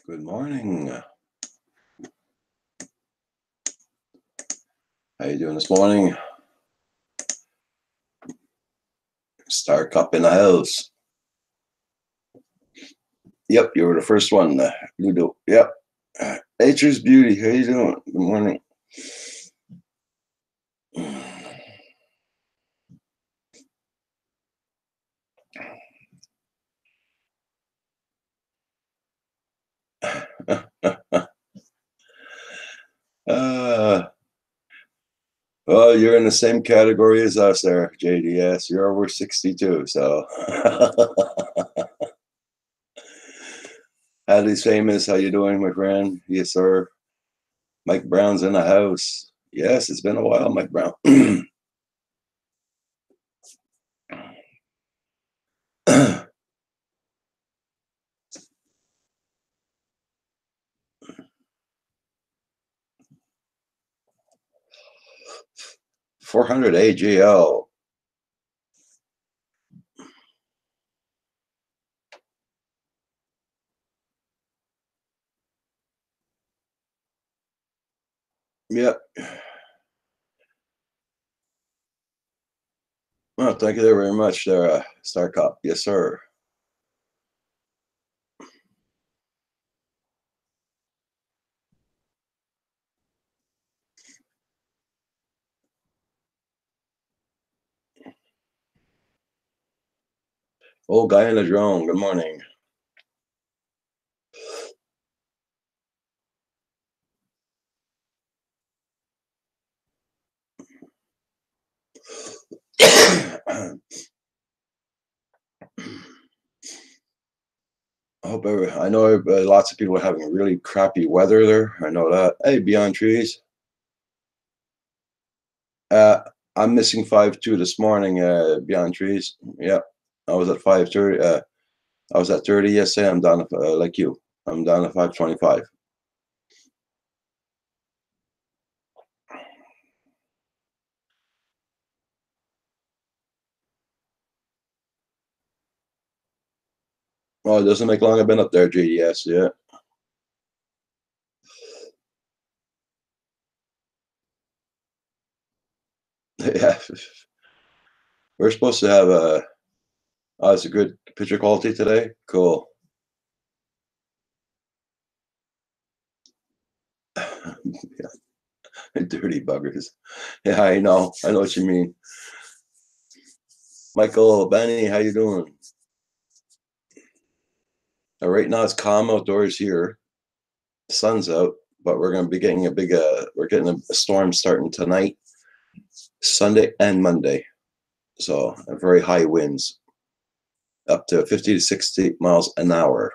Good morning. How you doing this morning? Star Cup in the house. Yep, you were the first one, Ludo. Yep. Nature's Beauty. How you doing? Good morning. Well, you're in the same category as us there, JDS. You're over 62, so. Hadley's famous. How you doing, my friend? Yes, sir. Mike Brown's in the house. Yes, it's been a while, Mike Brown. 400 AGL. Yep. Well, thank you very much there, Star Cup. Yes, sir. Old guy in the drone. Good morning. I know lots of people are having really crappy weather there. I know that. Hey, Beyond Trees. Uh, I'm missing 5:2 this morning. Beyond Trees. Yep. I was at 5:30. I was at 30 yesterday. I'm down like you. I'm down to 5:25. Well, it doesn't make long I've been up there, JDS. Yeah. Yeah. We're supposed to have a. Oh, it's a good picture quality today. Cool. Yeah. Dirty buggers. Yeah, I know. I know what you mean. Michael, Benny, how you doing? Right now it's calm outdoors here. The sun's out, but we're going to be getting we're getting a storm starting tonight, Sunday and Monday. So very high winds, up to 50 to 60 miles an hour.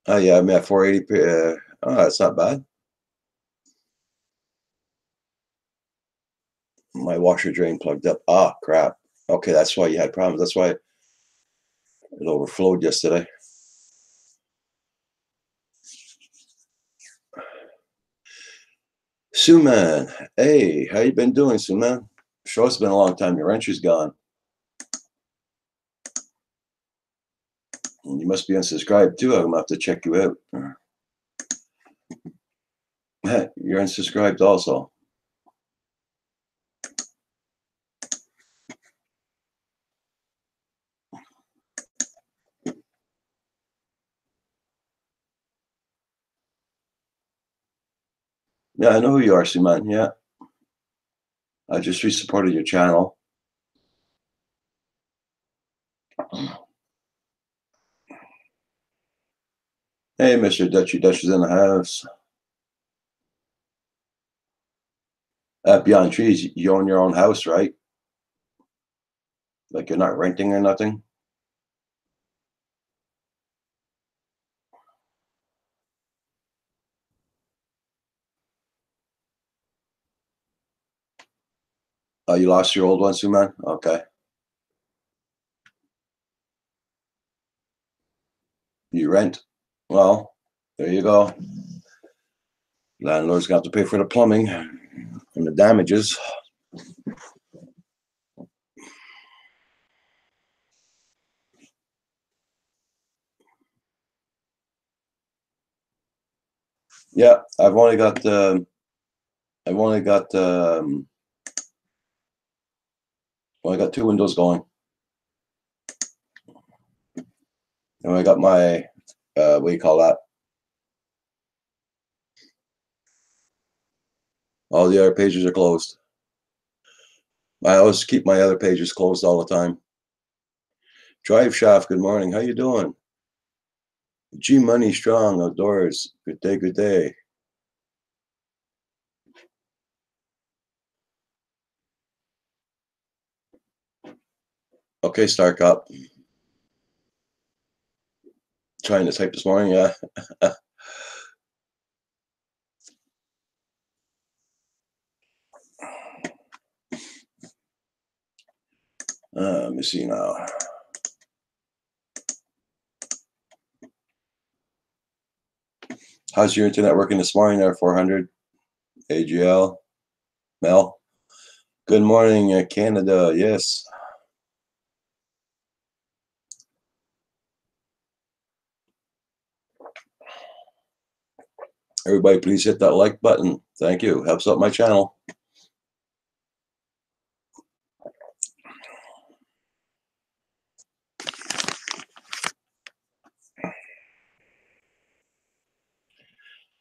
Oh yeah, I'm at 480. Oh, that's not bad. My washer drain plugged up. Ah, crap. Okay, that's why you had problems. That's why it overflowed yesterday. Suman, hey, how you been doing, Suman? Sure, it's been a long time. Your entry's gone. And you must be unsubscribed too. I'm gonna have to check you out. You're unsubscribed also. Yeah, I know who you are, Suman. Yeah. I just re-supported your channel. Hey, Mr. Dutchy Dutch is in the house. At Beyond Trees, you own your own house, right? Like you're not renting or nothing? Oh, you lost your old one, Suman? Okay. You rent? Well, There you go. Landlord's got to pay for the plumbing and the damages. Yeah, I've only got only got two windows going, and I got my what do you call that? All the other pages are closed. I always keep my other pages closed all the time. Drive Shaft, good morning. How you doing? G Money Strong Outdoors. Good day, good day. Okay, Star Cup. Trying to type this morning, yeah. Let me see now. How's your internet working this morning there, 400? AGL? Mel? Good morning, Canada. Yes. Everybody, please hit that like button. Thank you. Helps out my channel.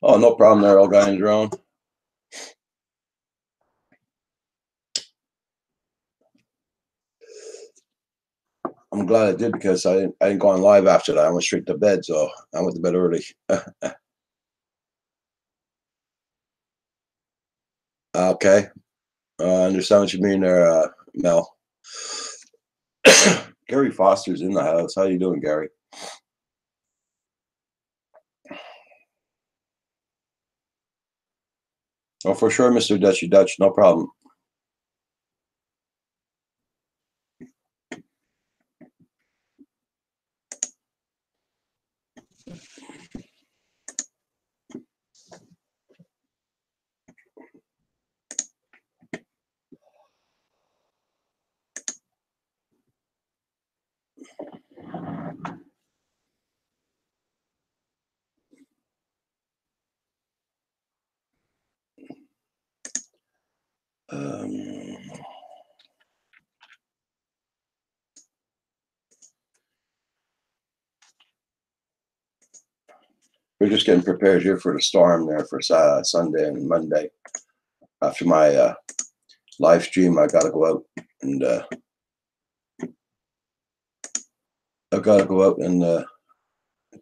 Oh, no problem there, old guy in the drone. I'm glad I did because I didn't go on live after that. I went straight to bed, so I went to bed early. Okay. I understand what you mean there, Mel. Gary Foster's in the house. How you doing, Gary? Oh, for sure, Mr. Dutchy Dutch. No problem. Um, we're just getting prepared here for the storm there for Sunday and Monday. After my live stream, I got to go out and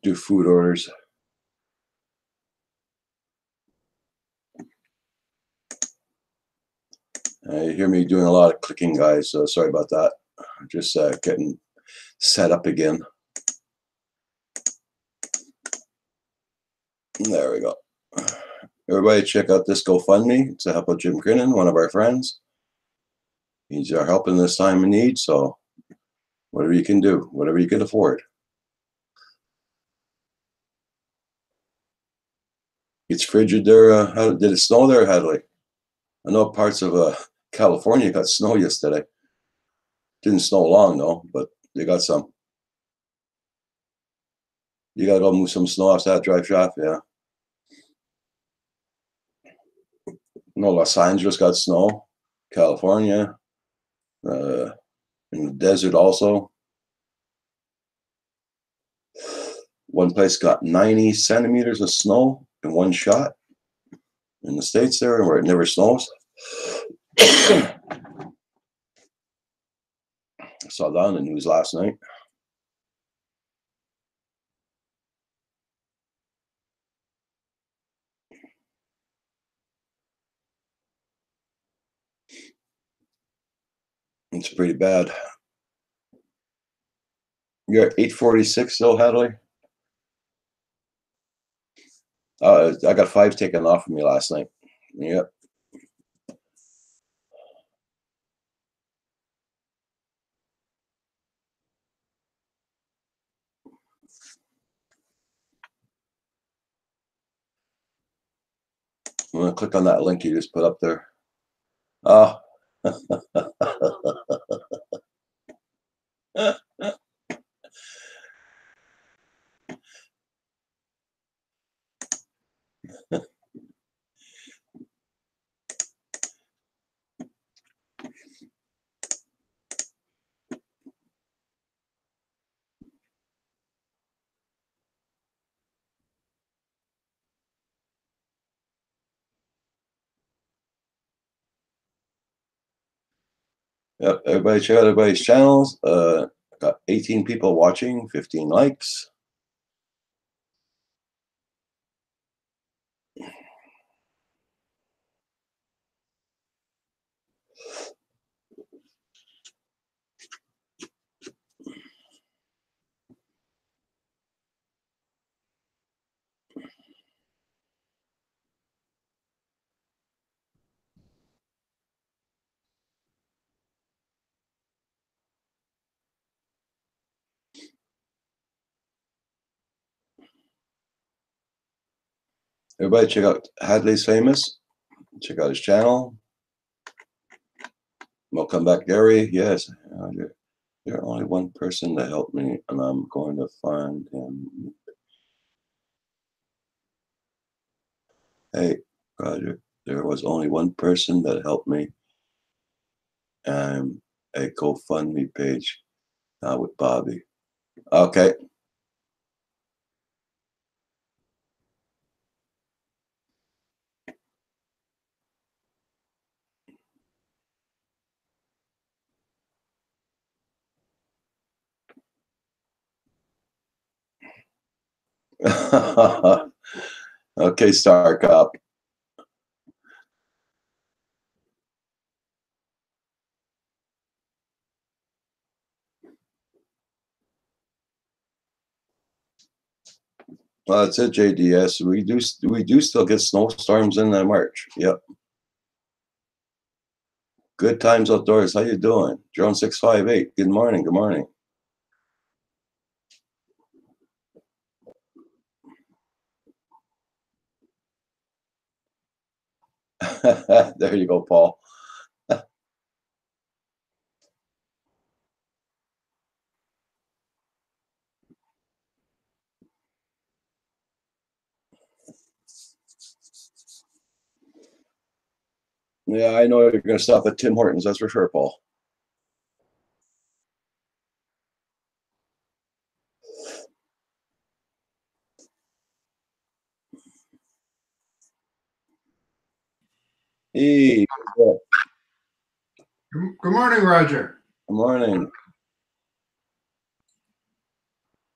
do food orders. You hear me doing a lot of clicking, guys. So sorry about that. Just getting set up again. There we go. Everybody, check out this GoFundMe to help out Jim Crinnan, one of our friends. He's our help in this time of need. So whatever you can do, whatever you can afford. It's frigid there. Did it snow there, Hadley? I know parts of California got snow yesterday. Didn't snow long though, but they got some. You gotta go move some snow off that drive shaft, yeah. No, Los Angeles got snow. California, in the desert also. One place got 90 centimeters of snow in one shot in the States there, where it never snows. I saw that on the news last night. It's pretty bad. You're at 846 still, Hadley? I got 5 taken off of me last night. Yep. I'm gonna click on that link you just put up there. Oh. Yep, everybody check out everybody's channels. Got 18 people watching, 15 likes. Everybody check out Hadley's Famous. Check out his channel. Welcome back, Gary. Yes, you're only one person that helped me, and I'm going to find him. Hey, Roger, there was only one person that helped me. I'm a GoFundMe page with Bobby. Okay. Okay, Star Cop. Well, that's it, JDS. We do still get snowstorms in March. Yep. Good times outdoors. How you doing? Drone 658. Good morning. Good morning. There you go, Paul. Yeah, I know you're going to stop at Tim Hortons. That's for sure, Paul. Hey, good morning, Roger. morning.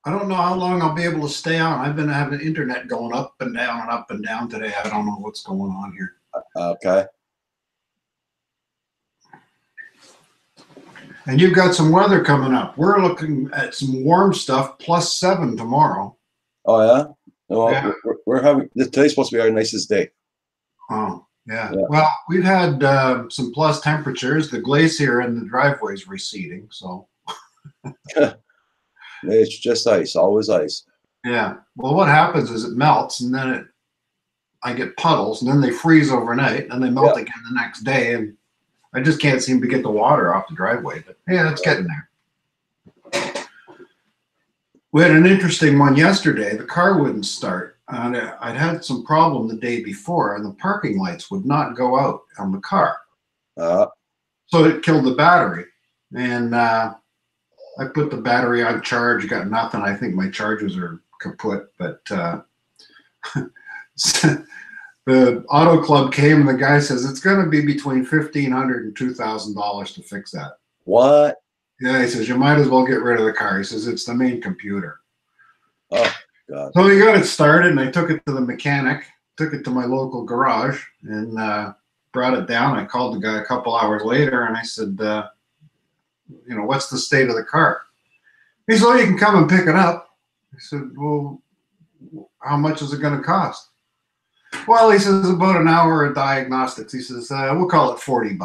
I don't know how long I'll be able to stay on. I've been having internet going up and down today. I don't know what's going on here. Okay. And you've got some weather coming up. We're looking at some warm stuff, +7 tomorrow. Oh, yeah? Well, Yeah. we're having, today's supposed to be our nicest day. Oh, yeah. Well, we've had some plus temperatures. The glacier in the driveway is receding, so. It's just ice, always ice. Yeah. Well, what happens is it melts, and then I get puddles, and then they freeze overnight, and they melt again the next day, and I just can't seem to get the water off the driveway. But yeah, it's getting there. We had an interesting one yesterday. The car wouldn't start. I'd had some problem the day before, and the parking lights would not go out on the car. So it killed the battery. And I put the battery on charge, got nothing. I think my chargers are kaput. But the auto club came, and the guy says it's going to be between $1,500 and $2,000 to fix that. What? Yeah, he says you might as well get rid of the car. He says it's the main computer. Oh, God. So we got it started, and I took it to the mechanic, took it to my local garage, and brought it down. I called the guy a couple hours later, and I said, what's the state of the car? He said, well, you can come and pick it up. I said, well, how much is it going to cost? Well, he says, about an hour of diagnostics. He says, we'll call it $40.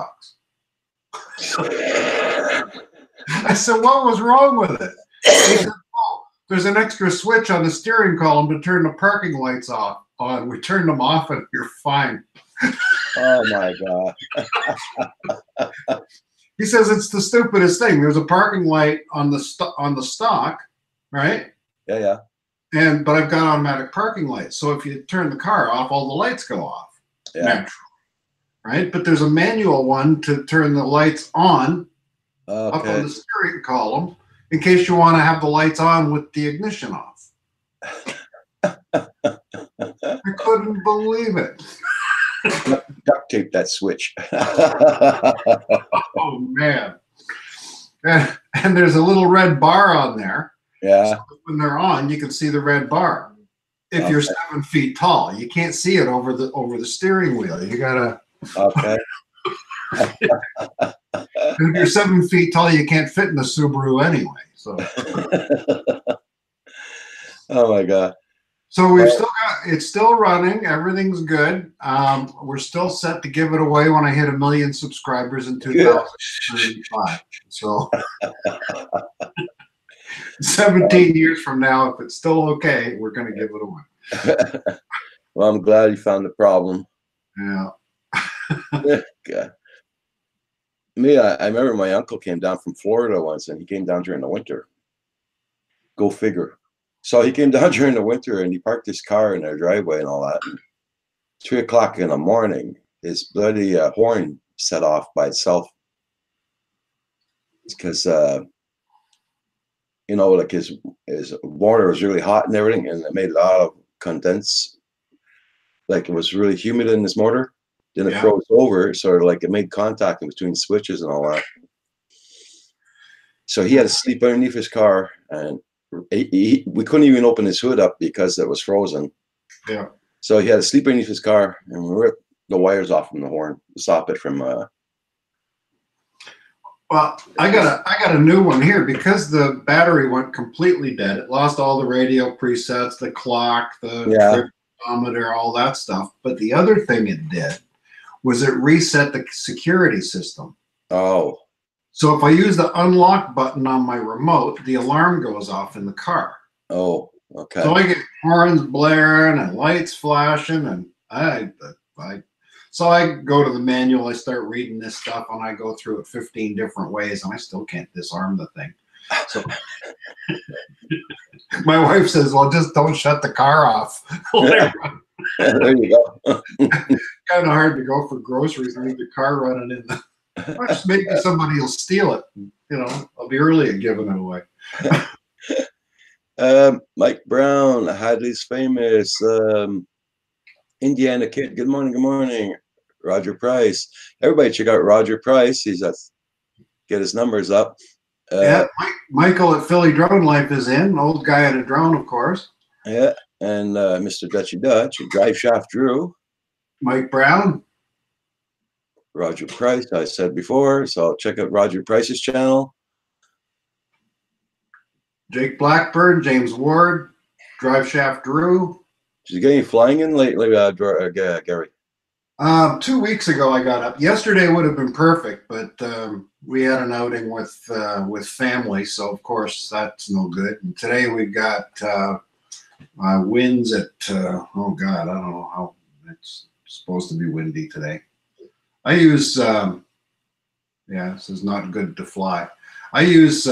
I said, what was wrong with it? He said, oh, there's an extra switch on the steering column to turn the parking lights off. on. We turned them off, and you're fine. Oh my God. He says it's the stupidest thing. There's a parking light on the stock, right? Yeah. But I've got automatic parking lights. So if you turn the car off, all the lights go off. Yeah. Naturally, right? But there's a manual one to turn the lights on up on the steering column in case you want to have the lights on with the ignition off. I couldn't believe it. Duct tape that switch. Oh man. And there's a little red bar on there. Yeah. So when they're on, you can see the red bar. If you're 7 feet tall, you can't see it over the steering wheel. You gotta. Okay. If you're 7 feet tall, you can't fit in the Subaru anyway. So. Oh my God. So we've still got, it's still running. Everything's good. We're still set to give it away when I hit 1 million subscribers in 2035. So 17 years from now, if it's still okay, we're going to give it away. Well, I'm glad you found the problem. Yeah. God. Me, I remember my uncle came down from Florida once, and he came down during the winter. Go figure. So he came down during the winter, and he parked his car in our driveway and all that. And 3 o'clock in the morning, his bloody horn set off by itself. It's because, you know, like his water was really hot and everything, and it made a lot of condense. Like it was really humid in his motor. Then it froze over, sort of like it made contact in between switches and all that. So he had to sleep underneath his car, and we couldn't even open his hood up because it was frozen. Yeah. So he had to sleep underneath his car, and we ripped the wires off from the horn to stop it from. Well, I got a new one here because the battery went completely dead. It lost all the radio presets, the clock, the thermometer, all that stuff. But the other thing it did was it reset the security system. Oh. So if I use the unlock button on my remote, the alarm goes off in the car. Oh, okay. So I get horns blaring and lights flashing, and so I go to the manual, I start reading this stuff, and I go through it 15 different ways, and I still can't disarm the thing. So my wife says, well, just don't shut the car off. There you go. Kind of hard to go for groceries and leave the car running in the. Maybe somebody will steal it. You know, I'll be early at giving it away. Mike Brown, Hadley's famous. Indiana Kid. Good morning. Good morning. Roger Price. Everybody check out Roger Price. He's get his numbers up. Yeah, Michael at Philly Drone Life is in. Old guy at a drone, of course. Yeah, and Mr. Dutchy Dutch, Drive Shaft Drew. Mike Brown. Roger Price, I said before, so check out Roger Price's channel. Jake Blackburn, James Ward, Drive Shaft Drew. Did you get any flying in lately, Gary? 2 weeks ago I got up. Yesterday would have been perfect, but we had an outing with family, so of course that's no good. And today we got winds at oh God, I don't know how it's supposed to be windy today. I use this is not good to fly. I use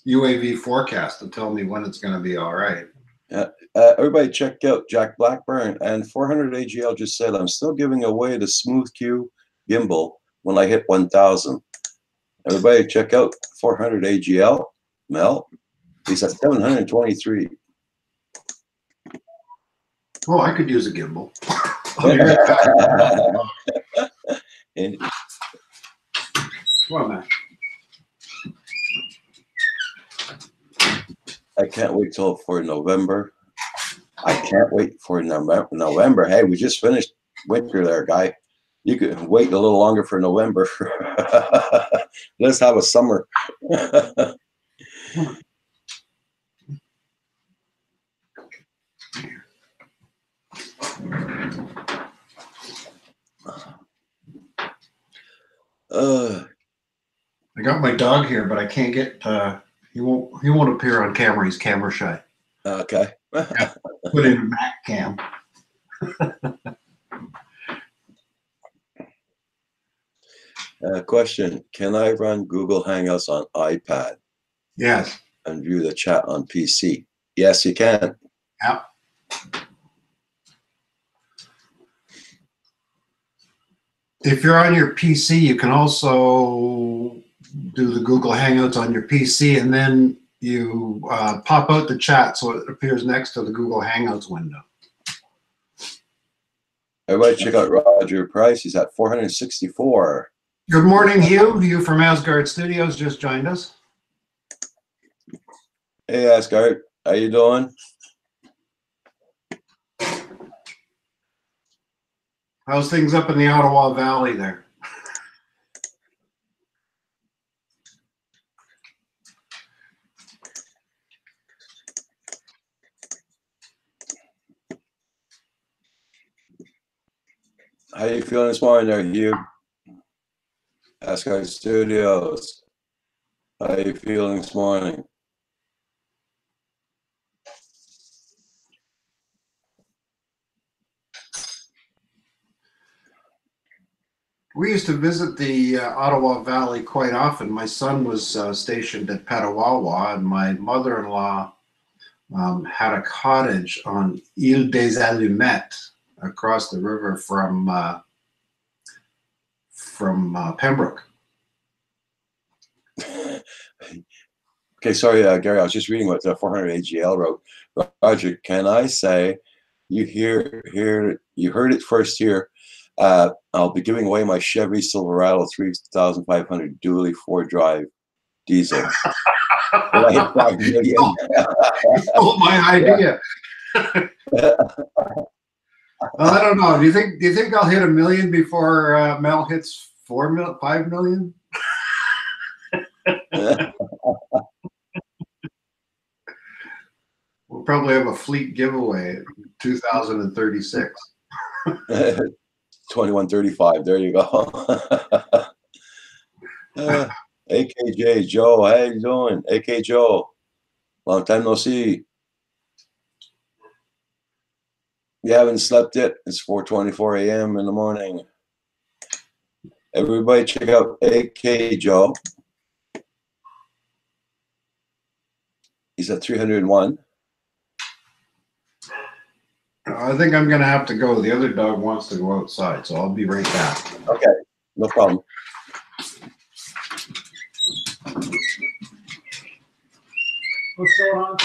UAV forecast to tell me when it's going to be all right. Yeah. Everybody check out Jack Blackburn, and 400 AGL just said, I'm still giving away the Smooth Q gimbal when I hit 1,000. Everybody check out 400 AGL. Mel, he's at 723. Oh, I could use a gimbal. And, come on, man. I can't wait for November. I can't wait for November. Hey, we just finished winter there, guy. You could wait a little longer for November. Let's have a summer. I got my dog here, but I can't get. He won't appear on camera. He's camera shy. Okay. Put in a Mac cam. Question: can I run Google Hangouts on iPad Yes. and view the chat on PC? Yes, you can. Yep. If you're on your PC, you can also do the Google Hangouts on your PC, and then you pop out the chat so it appears next to the Google Hangouts window. Everybody check out Roger Price. He's at 464. Good morning, Hugh. Hugh from Asgard Studios just joined us. Hey, Asgard. How you doing? How's things up in the Ottawa Valley there? How you feeling this morning there, Hugh? Asgard Studios. How you feeling this morning? We used to visit the Ottawa Valley quite often. My son was stationed at Petawawa, and my mother-in-law had a cottage on Ile des Allumettes across the river from Pembroke. Okay, sorry, Gary. I was just reading what the 400 AGL wrote. Roger, can I say you heard it first here? I'll be giving away my Chevy Silverado 3500 dually 4-drive diesel. Oh, my idea. Well, I don't know. Do you think I'll hit $1 million before Mel hits 5 million? We'll probably have a fleet giveaway in 2036. 2135. There you go. AKJ Joe, how you doing? AK Joe, long time no see. You haven't slept yet? It's 4:24 a.m. in the morning. Everybody check out AK Joe. He's at 301. I think I'm going to have to go. The other dog wants to go outside, so I'll be right back. Okay, no problem. What's going on?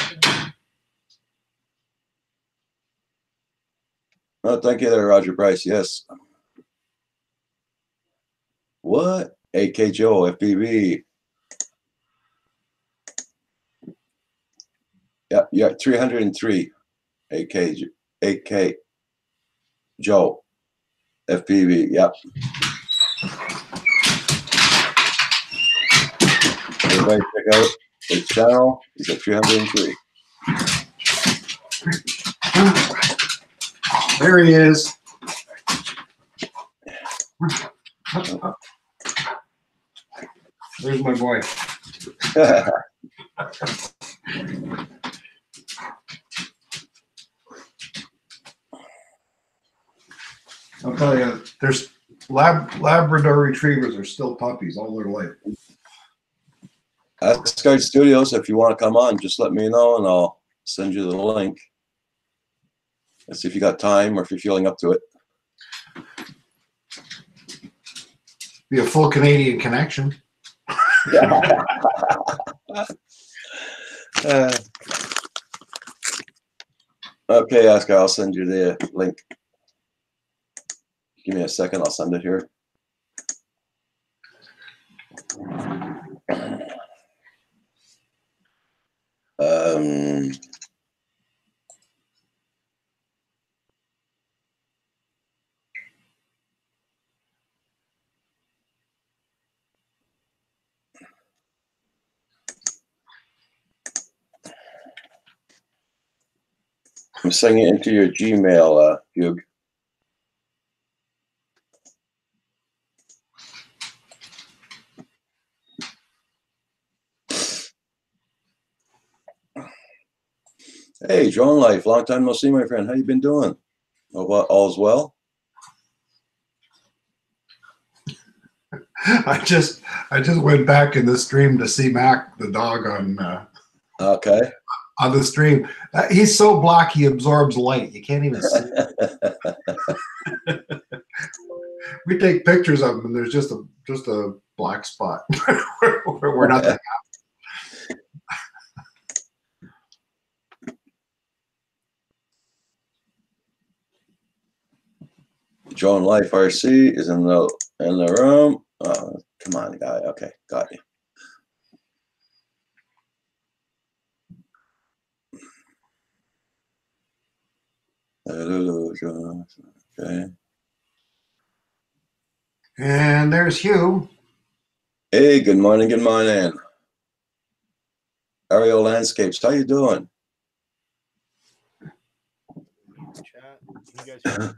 Oh, thank you there, Roger Price. Yes. What? AK Joe, FPV. Yeah, 303. AK Joe, FPV. Yep. Everybody check out his channel. He's at 303. There he is. There's my boy. I'll tell you, there's Labrador retrievers are still puppies all their life. Asgard Studios, if you want to come on, just let me know and I'll send you the link. Let's see if you got time or if you're feeling up to it. Be a full Canadian connection. Okay, Asgard, I'll send you the link. Give me a second, I'll send it here. I'm sending it into your Gmail, Hugh. Hey, Drone Life, long time no see, my friend. How you been doing? Oh, what, all's well? I just went back in the stream to see Mac the dog Okay. on the stream. He's so black he absorbs light. You can't even see. We take pictures of him, and there's just a black spot. We're not that. Drone Life RC is in the room. Come on, guy. Okay, got you. Okay. And there's Hugh. Hey, good morning, good morning. Aerial Landscapes, how you doing? Chat. Can you guys hear me?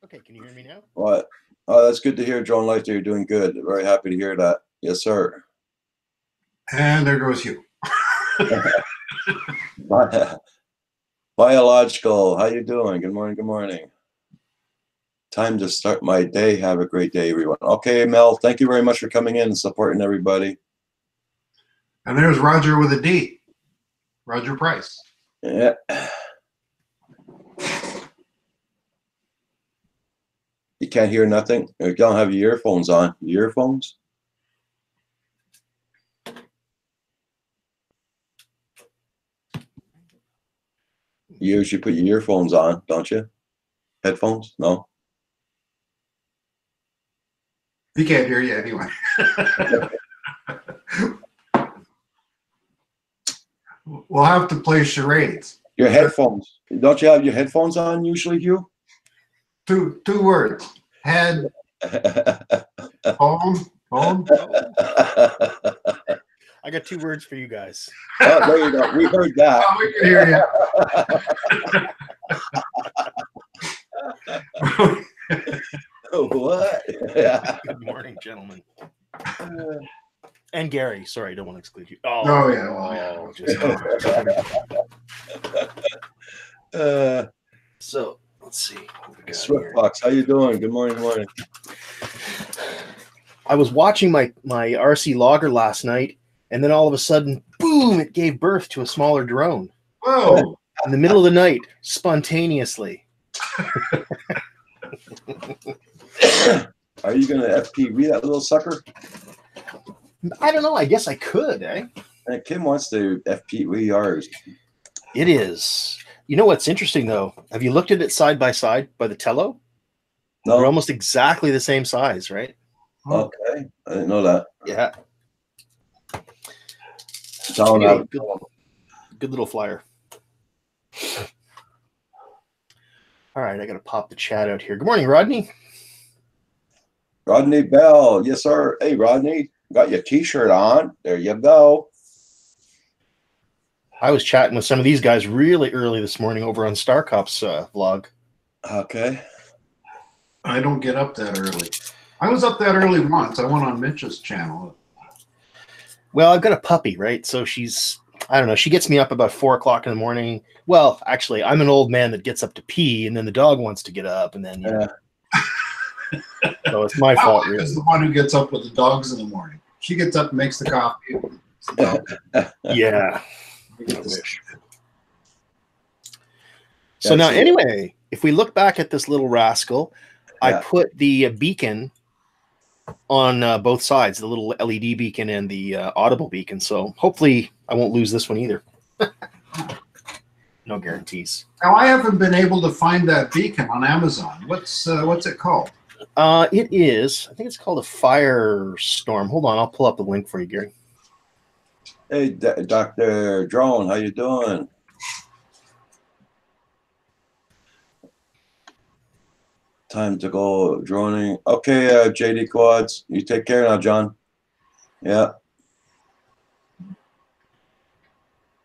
Okay, can you hear me now? What? Oh, that's good to hear, Drone Life, that you're doing good. Very happy to hear that. Yes, sir. And there goes Hugh. Biological, how you doing? Good morning, good morning. Time to start my day. Have a great day, everyone. Okay, Mel, thank you very much for coming in and supporting everybody. And there's Roger with a D. Roger Price. Yeah. You can't hear nothing? You don't have your earphones on. Your earphones? You usually put your earphones on, don't you? Headphones? No? He can't hear you anyway. We'll have to play charades. Your headphones. Don't you have your headphones on usually, Hugh? Two words. Head, phone. I got 2 words for you guys. Oh, there you go. We heard that. Oh, we can hear you. What? Good morning, gentlemen. And Gary. Sorry, I don't want to exclude you. Oh yeah. Well, yeah. So let's see. Swiftfox, how you doing? Good morning, morning. I was watching my RC logger last night, and then all of a sudden, boom! It gave birth to a smaller drone. Whoa! In the middle of the night, spontaneously. Are you going to FPV that little sucker? I don't know. I guess I could, eh? And Kim wants to FPV ours. It is. You know what's interesting, though? Have you looked at it side by the Tello? No. They're almost exactly the same size, right? Okay. I didn't know that. Yeah. Anyway, good little flyer. All right, I got to pop the chat out here. Good morning, Rodney. Rodney Bell. Yes, sir. Hey, Rodney. Got your T-shirt on. There you go. I was chatting with some of these guys really early this morning over on StarCop's vlog. Okay. I don't get up that early. I was up that early once. I went on Mitch's channel. Well, I've got a puppy, right? So she's, I don't know, she gets me up about 4 o'clock in the morning. Well, actually, I'm an old man that gets up to pee, and then the dog wants to get up, and then, you know. So it's my fault, really. Is the one who gets up with the dogs in the morning. She gets up and makes the coffee. Yeah. So now, anyway, if we look back at this little rascal, I put the beacon on both sides, the little LED beacon and the audible beacon. So hopefully I won't lose this one either. No guarantees. Now, I haven't been able to find that beacon on Amazon. What's it called? It is, I think it's called a Firestorm. Hold on, I'll pull up the link for you, Gary. Hey, Dr. Drone, how you doing? Time to go droning. Okay, JD Quads, you take care now, John. Yeah.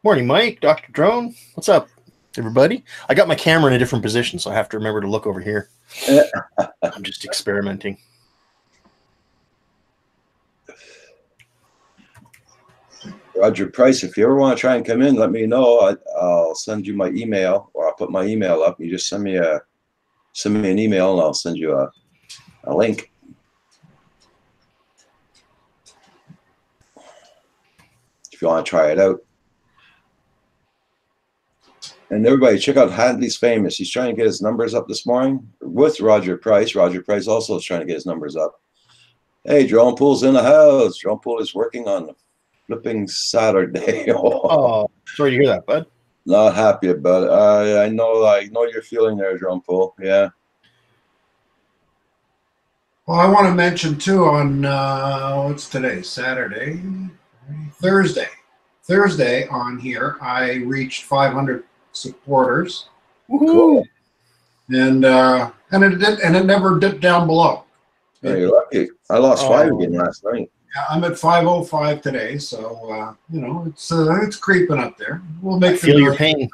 Morning, Mike. Dr. Drone. What's up, everybody? I got my camera in a different position, so I have to remember to look over here. I'm just experimenting. Roger Price, if you ever want to try and come in, let me know. I'll send you my email, or I'll put my email up. You just send me an email, and I'll send you a link. If you want to try it out. And everybody, check out Hadley's Famous. He's trying to get his numbers up this morning with Roger Price. Roger Price also is trying to get his numbers up. Hey, Drone Pool's in the house. Drone Pool is working on flipping Saturday. Oh, sorry to hear that, bud. Not happy about it. I know you're feeling there, Drone Pool. Yeah. Well, I want to mention too on what's today? Saturday, Thursday. Thursday on here, I reached 500 supporters. Woohoo! And it never dipped down below. Yeah, you're lucky. I lost 5 again last night. Yeah, I'm at 505 today, so it's creeping up there. We'll make. I feel your pain.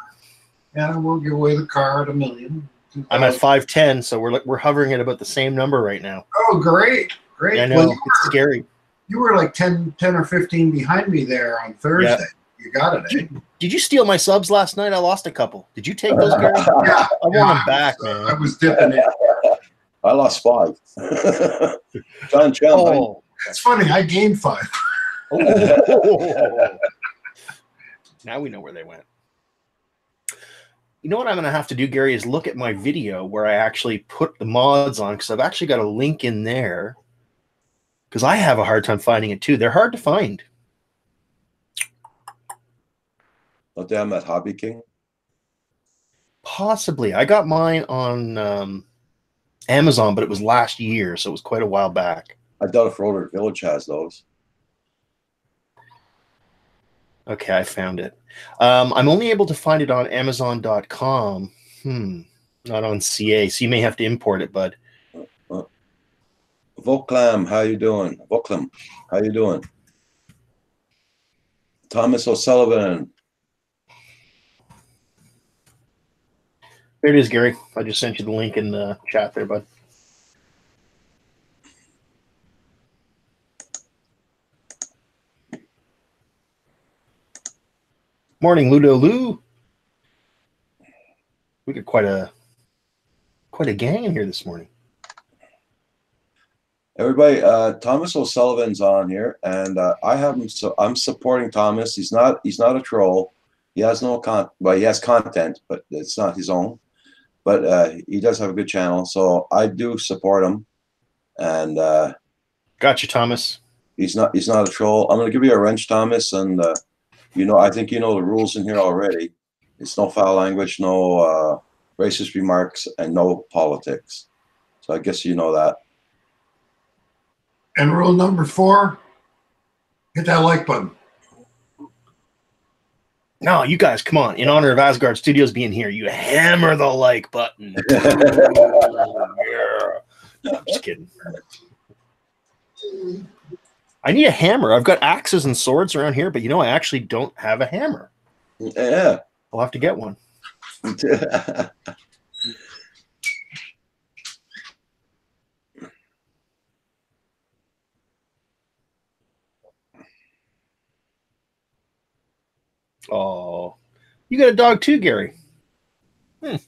Yeah, we'll give away the car at $1 million. I'm at 510, so we're hovering at about the same number right now. Oh, great! I know, well, it's scary. You were like 10 or 15 behind me there on Thursday. Yeah. You got it, eh? Did you steal my subs last night? I lost a couple. Did you take those, Gary? Yeah. I want them back, man. I was dipping in. I lost 5. John Chum. Oh, that's funny. I gained 5. Now we know where they went. You know what I'm going to have to do, Gary, is look at my video where I actually put the mods on, because I've actually got a link in there, because I have a hard time finding it too. They're hard to find. Oh, damn, that Hobby King? Possibly. I got mine on Amazon, but it was last year, so it was quite a while back. I doubt if Roller Village has those. Okay, I found it. I'm only able to find it on Amazon.com. Not on CA, so you may have to import it, bud. Voclam, how you doing? Voclam, how you doing? Thomas O'Sullivan. There it is, Gary. I just sent you the link in the chat there, bud. Morning, Ludo Lou. We got quite a gang in here this morning. Everybody, Thomas O'Sullivan's on here, and I have him. So I'm supporting Thomas. He's not a troll. He has he has content, but it's not his own. But he does have a good channel, so I do support him. And gotcha, Thomas. He's not a troll. I'm going to give you a wrench, Thomas, and I think you know the rules in here already. It's no foul language, no racist remarks, and no politics. So I guess you know that. And rule number 4, hit that like button. No, you guys, come on. In honor of Asgard Studios being here, you hammer the like button. Yeah. No, I'm just kidding. I need a hammer. I've got axes and swords around here, but I actually don't have a hammer. Yeah. I'll have to get one. Oh, you got a dog too, Gary. AK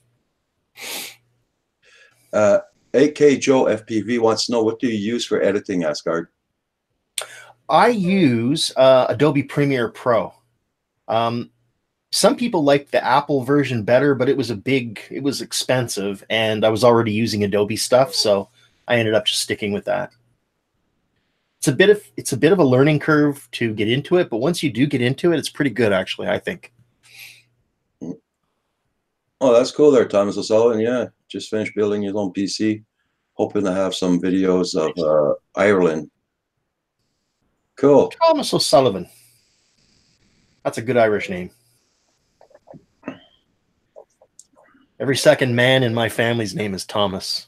Joe FPV wants to know, what do you use for editing, Asgard? I use Adobe Premiere Pro. Some people like the Apple version better, but it was expensive, and I was already using Adobe stuff, so I ended up just sticking with that. It's a bit of a learning curve to get into it, but once you do get into it, it's pretty good, actually, I think. Oh, that's cool there, Thomas O'Sullivan. Yeah, just finished building his own PC. Hoping to have some videos of Ireland. Cool. Thomas O'Sullivan. That's a good Irish name. Every second man in my family's name is Thomas.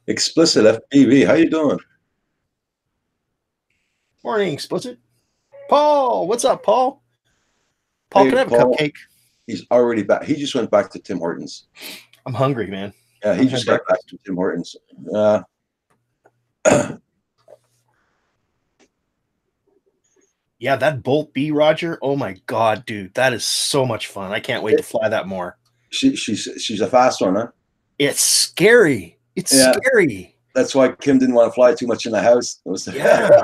Explicit FPV, how you doing? Morning, Explicit. Paul, what's up, Paul? Paul, Hey, can I have a Paul, cupcake? he's already back. He just went back to Tim Hortons. I'm hungry, man. Yeah, I he haven't just had got back breakfast. to Tim Hortons. Yeah, that Bolt B, Roger. Oh my God, dude, that is so much fun. I can't wait to fly that more. She's a fast one, huh? It's scary. It's Yeah. scary. That's why Kim didn't want to fly too much in the house. Yeah.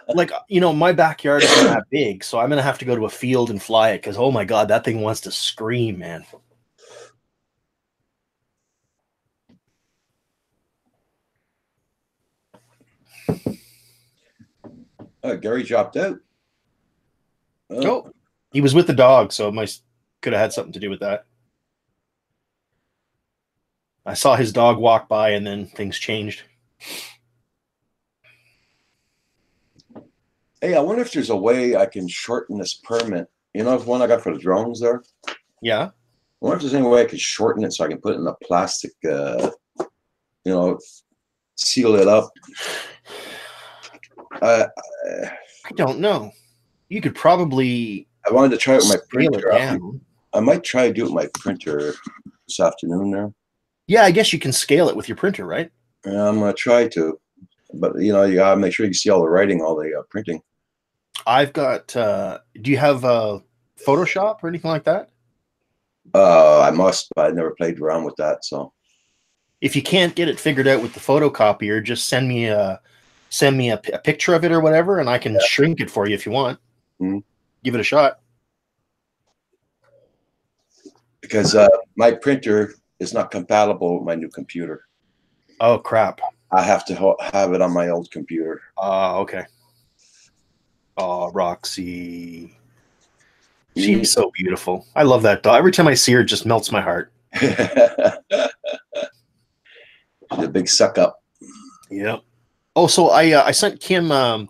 Like, my backyard isn't that big, so I'm gonna have to go to a field and fly it because, oh my God, that thing wants to scream, man. Gary dropped out. Oh, he was with the dog, so it could have had something to do with that. I saw his dog walk by, and then things changed. Hey, I wonder if there's a way I can shorten this permit. You know, the one I got for the drones there. Yeah. I wonder if there's any way I could shorten it so I can put it in a plastic, seal it up. I don't know. You could probably. I wanted to try it with my scale printer. it down. I might try to do it with my printer this afternoon there. Yeah, I guess you can scale it with your printer, right? Yeah, I'm gonna try to, but you gotta make sure you see all the writing, all the printing. I've got. Do you have Photoshop or anything like that? I must, but I never played around with that. So If you can't get it figured out with the photocopier, just send me a picture of it or whatever, and I can shrink it for you if you want. Mm-hmm. Give it a shot. Because my printer is not compatible with my new computer. Oh crap! I have to have it on my old computer. Okay. Oh, Roxy. She's so beautiful. I love that dog. Every time I see her, it just melts my heart. She's a big suck up. Yep. Oh, so I sent Kim a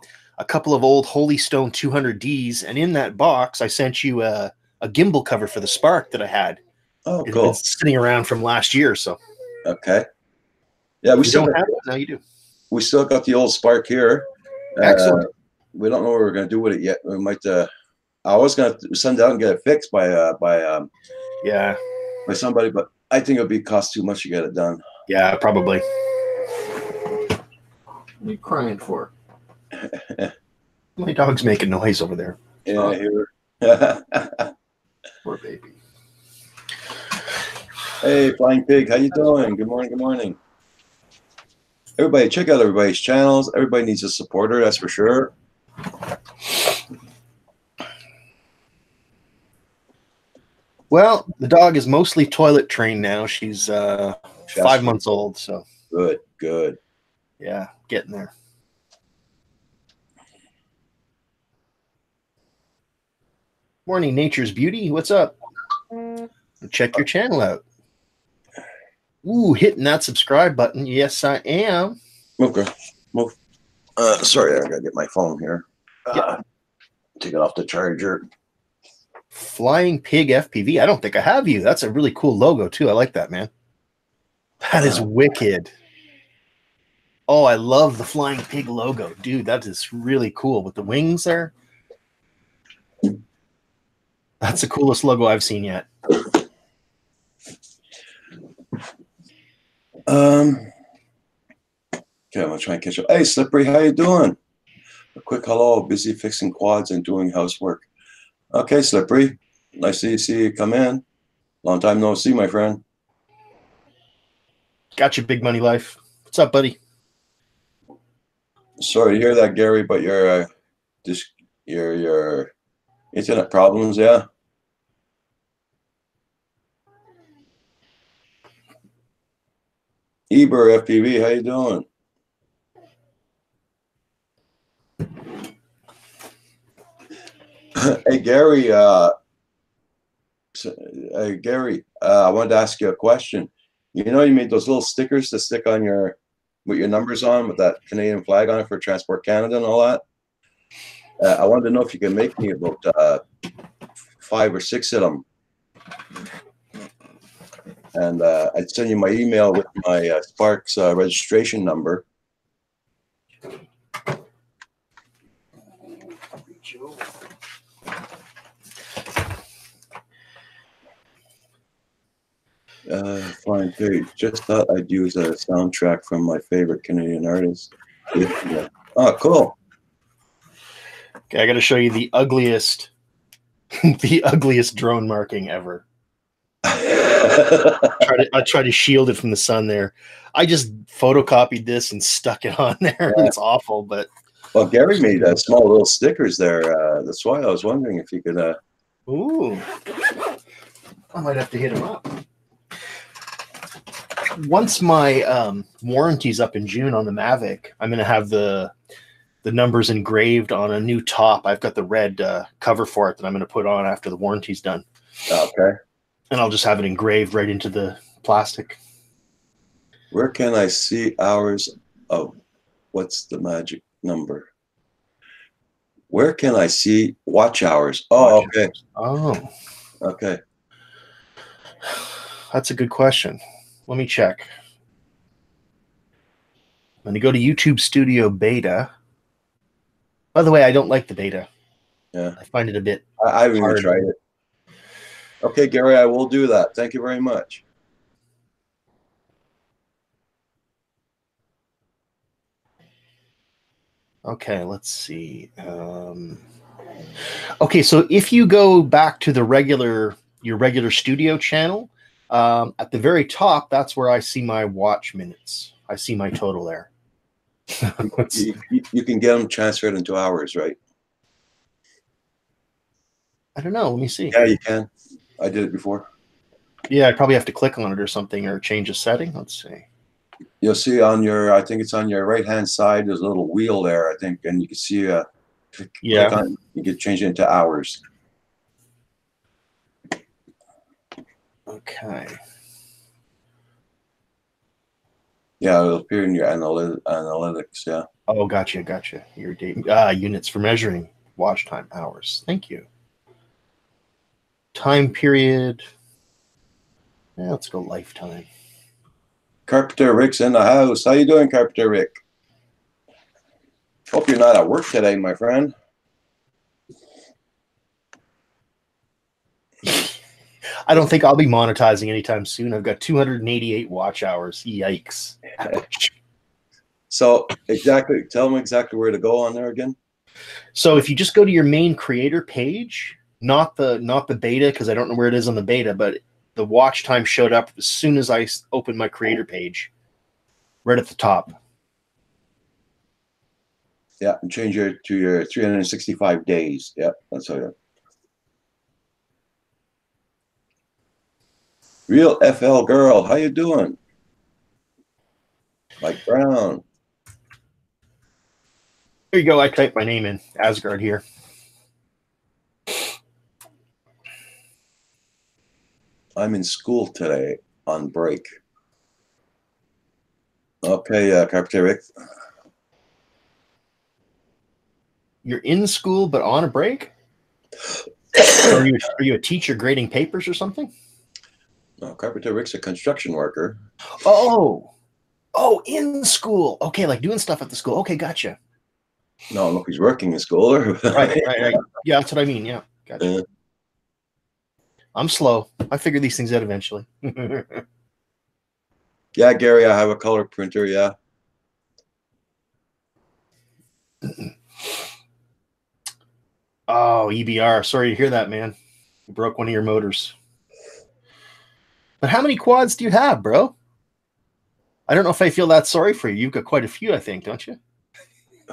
couple of old Holy Stone 200Ds, and in that box, I sent you a gimbal cover for the Spark that I had. Oh, It's cool. been sitting around from last year, so. Okay. Yeah, we still don't have it? No, you do. We still got the old Spark here. Excellent. We don't know what we're going to do with it yet. We might. I was going to send it out and get it fixed by somebody, but I think it would cost too much to get it done. Yeah, probably. What are you crying for? My dog's making noise over there. Yeah, I hear. Poor baby. Hey, Flying Pig, how you doing? Good morning. Good morning. Everybody, check out everybody's channels. Everybody needs a supporter, that's for sure. Well, the dog is mostly toilet trained now. She's 5 months old, so. Good. Yeah, getting there. Morning, Nature's Beauty. What's up? Check your channel out. Ooh, hitting that subscribe button. Yes, I am. Okay, move. Sorry, I gotta get my phone here. Take it off the charger. Flying Pig FPV. I don't think I have you. That's a really cool logo too. I like that, man. That is wicked. Oh, I love the Flying Pig logo, dude. That is really cool with the wings there. That's the coolest logo I've seen yet. Okay, I'm gonna try and catch up. Hey, Slippery, how you doing? A quick hello. Busy fixing quads and doing housework. Okay, Slippery. Nice to see you come in. Long time no see, my friend. Got you, Big Money Life. What's up, buddy? Sorry to hear that, Gary, but your internet problems, yeah. Eber FPV, how you doing? Hey, Gary. Gary, I wanted to ask you a question. You know, you made those little stickers to stick on with your numbers on, with that Canadian flag on it for Transport Canada and all that. I wanted to know if you could make me about 5 or 6 of them. And I'd send you my email with my Sparks registration number. Fine page. Just thought I'd use a soundtrack from my favorite Canadian artist. Yeah. Oh, cool. Okay, I got to show you the ugliest, the ugliest drone marking ever. I try to shield it from the sun there. I just photocopied this and stuck it on there. Yeah. It's awful, but well, Gary made small little stickers there. That's why I was wondering if you could. Ooh, I might have to hit him up. Once my warranty's up in June on the Mavic, I'm going to have the numbers engraved on a new top. I've got the red cover for it that I'm going to put on after the warranty's done. Okay. And I'll just have it engraved right into the plastic. Where can I see hours of what's the magic number? Where can I see watch hours? Oh, Watch okay. hours. Oh. Okay. That's a good question. Let me check. When you go to YouTube Studio Beta. By the way, I don't like the beta. Yeah. I find it a bit I haven't even tried it. Okay, Gary, I will do that. Thank you very much. Okay, let's see. Okay, so if you go back to your regular studio channel, at the very top, that's where I see my watch minutes. I see my total there. You can get them transferred into hours, right? I don't know. Let me see. Yeah, you can. I did it before. Yeah, I probably have to click on it or something or change a setting. Let's see. You'll see on your, I think it's on your right-hand side, there's a little wheel there, I think, and you can see, click on it, you can change it into hours. Okay. Yeah, it'll appear in your analytics, yeah. Oh, gotcha. Your date, units for measuring watch time hours. Thank you. Time period. Yeah, let's go lifetime. Carpenter Rick's in the house. How you doing, Carpenter Rick? Hope you're not at work today, my friend. I don't think I'll be monetizing anytime soon. I've got 288 watch hours. Yikes. So exactly, tell them exactly where to go on there again. So if you just go to your main creator page, not the beta, because I don't know where it is on the beta, but the watch time showed up as soon as I opened my creator page, right at the top. Yeah, and change it to your 365 days. Yeah, that's how. Real FL girl, how you doing? Mike Brown. There you go. I typed my name in. Asgard here. I'm in school today on break. Okay, Carpenter Rick. You're in school but on a break? Are you a teacher grading papers or something? No, Carpenter Rick's a construction worker. Oh, in school. Okay, like doing stuff at the school. Okay, gotcha. No, look, he's working in school. Right. Yeah, that's what I mean. Yeah, gotcha. I'm slow. I figure these things out eventually. Yeah, Gary, I have a color printer. Yeah. Oh, EBR. Sorry to hear that, man. You broke one of your motors. But how many quads do you have, bro? I don't know if I feel that sorry for you. You've got quite a few, I think, don't you?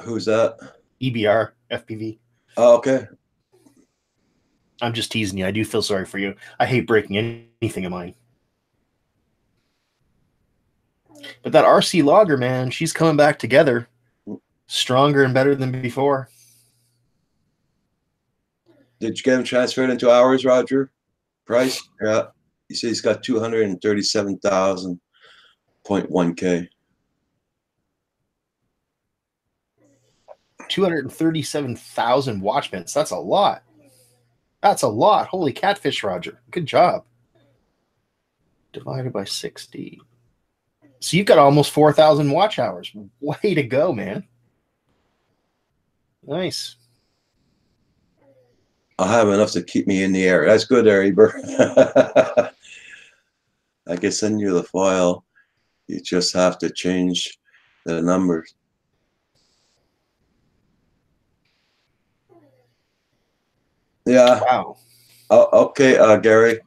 Who's that? EBR, FPV. Oh, okay. I'm just teasing you. I do feel sorry for you. I hate breaking anything of mine. But that RC logger, man, she's coming back together. Stronger and better than before. Did you get him transferred into hours, Roger? Price? Yeah. You see he's got 237,000.1K. 237,000 watch minutes. That's a lot. That's a lot. Holy catfish, Roger. Good job. Divided by 60. So you've got almost 4,000 watch hours. Way to go, man. Nice. I'll have enough to keep me in the air. That's good there, Eber. I can send you the file. You just have to change the numbers. Yeah. Wow. Oh, okay, Gary.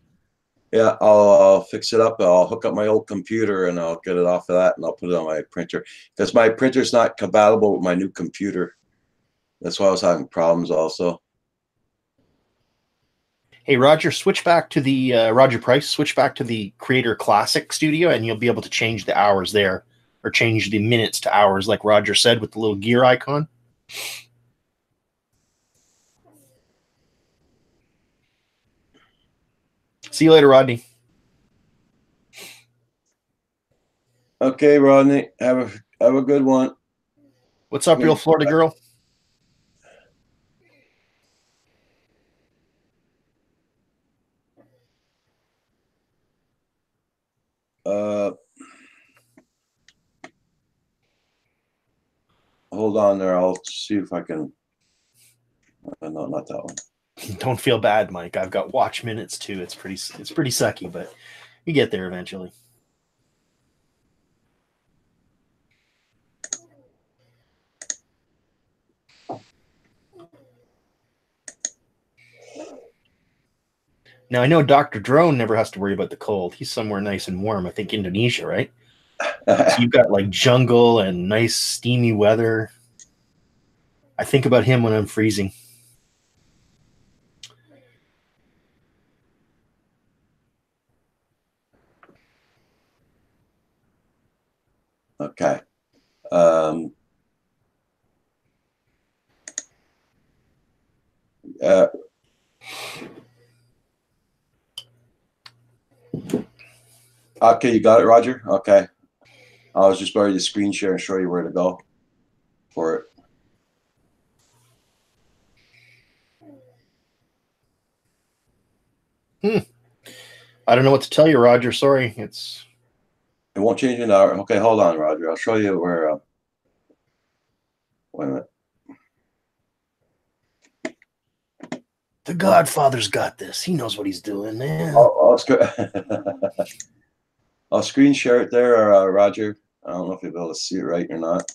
Yeah, I'll fix it up. I'll hook up my old computer and I'll get it off of that and I'll put it on my printer because my printer's not compatible with my new computer. That's why I was having problems also. Hey, Roger, switch back to the Roger Price, switch back to the Creator Classic Studio, and you'll be able to change the hours there or change the minutes to hours, like Roger said, with the little gear icon. See you later, Rodney. Okay, Rodney, have a good one. What's up, real Florida girl? Hold on there. I'll see if I can. No, not that one. Don't feel bad, Mike. I've got watch minutes too. It's pretty sucky, but you get there eventually. Now I know Dr. Drone never has to worry about the cold. He's somewhere nice and warm. I think Indonesia, right? So you've got like jungle and nice steamy weather. I think about him when I'm freezing. Okay. Okay, you got it, Roger? Okay. I was just going to screen share and show you where to go for it. I don't know what to tell you, Roger. Sorry. It won't change in an hour. Okay, hold on, Roger. I'll show you where. Wait a minute. The Godfather's got this. He knows what he's doing, man. I'll screen share it there, Roger. I don't know if you'll be able to see it right or not.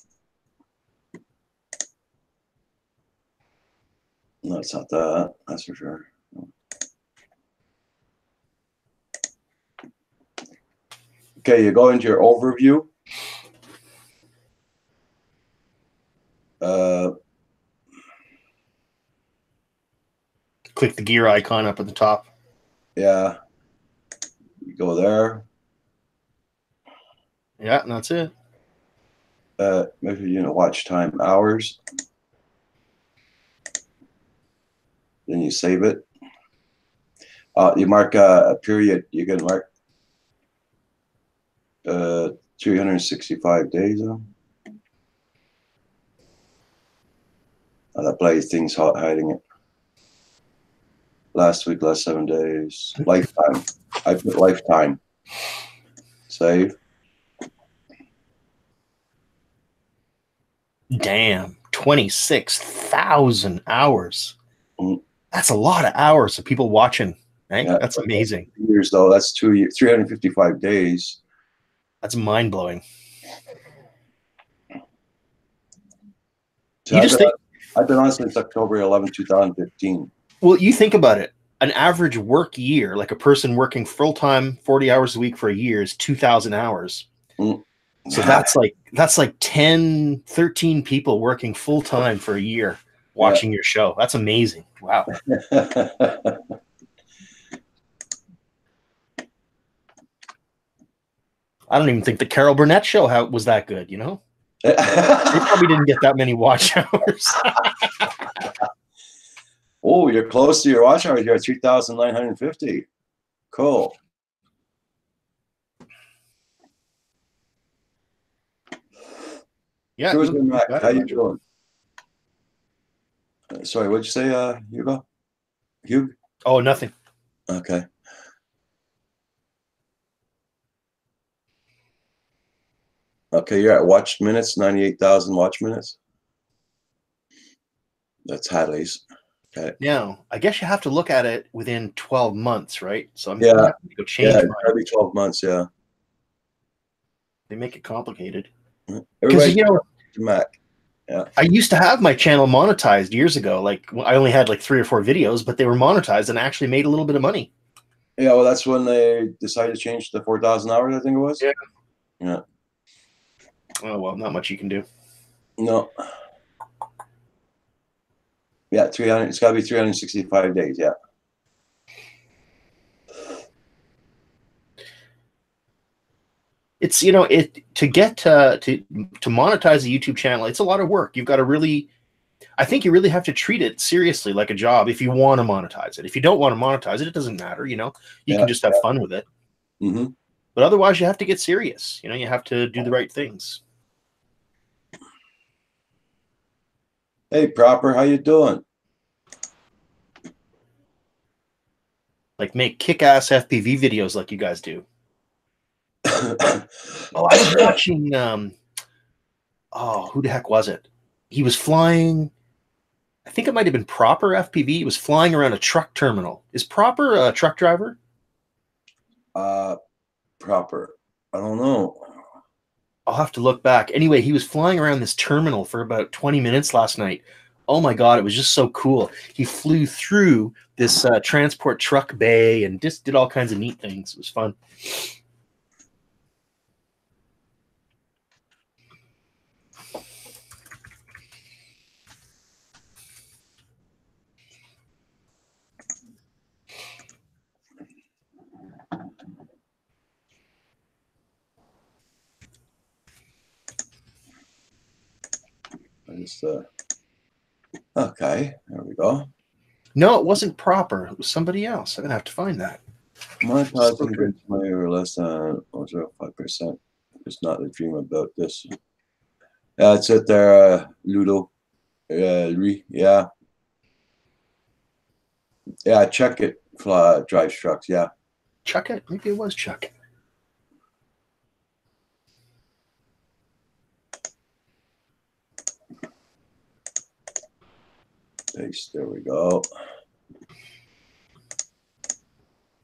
No, it's not that. That's for sure. Okay, you go into your overview. Click the gear icon up at the top. Yeah. You go there. Yeah, and that's it. Maybe watch time hours. Then you save it. You mark a period. You can mark 365 days on. That bloody thing's hiding it. Last week, last 7 days. Lifetime. I put lifetime. Save. Damn, 26,000 hours. That's a lot of hours of people watching, right? Yeah, that's amazing. Years though, that's 2 years, 355 days. That's mind blowing. So I've been on since October 11, 2015. Well, you think about it. An average work year, like a person working full time, 40 hours a week for a year, is 2,000 hours. So that's like 10, 13 people working full time for a year watching your show. That's amazing. Wow. I don't even think the Carol Burnett show was that good, you know? They probably didn't get that many watch hours. Oh, you're close to your watch hours. You're at 3,950. Cool. Yeah. How you doing? Sorry, what'd you say, Hugo? Hugh? Oh, nothing. Okay. Okay, you're at watch minutes, 98,000 watch minutes. That's Hadley's. Okay. Now, I guess you have to look at it within 12 months, right? So I'm Yeah. gonna have to go change mine. Every 12 months. Yeah. They make it complicated. Everybody, You know, Mac. Yeah. I used to have my channel monetized years ago. Like I only had like 3 or 4 videos, but they were monetized and I actually made a little bit of money. Yeah. Well, that's when they decided to change to 4,000 hours, I think it was. Yeah. Yeah. Oh, well, not much you can do. No. Yeah. 300. It's got to be 365 days. Yeah. It's, you know, to get to monetize a YouTube channel, it's a lot of work. You've got to really, I think you really have to treat it seriously like a job if you want to monetize it. If you don't want to monetize it, it doesn't matter, you know. You can just have fun with it. Mm-hmm. But otherwise you have to get serious. You know, you have to do the right things. Hey, Proper, how you doing? Like make kick-ass FPV videos like you guys do. Oh, I was watching oh, who the heck was it? He was flying, I think it might have been Proper FPV. He was flying around a truck terminal. Is Proper a truck driver? Proper. I don't know. I'll have to look back. Anyway, he was flying around this terminal for about 20 minutes last night. Oh my God, it was just so cool. He flew through this transport truck bay and just did all kinds of neat things. It was fun. Okay, there we go. No, it wasn't Proper. It was somebody else. I'm gonna have to find that. My thoughts against my or less than 0.05%. It's not a dream about this. Yeah, it's at there, Ludo. Yeah. Yeah, check it. Drive trucks, yeah. Chuck it? Maybe it was Chuck. Paste, there we go.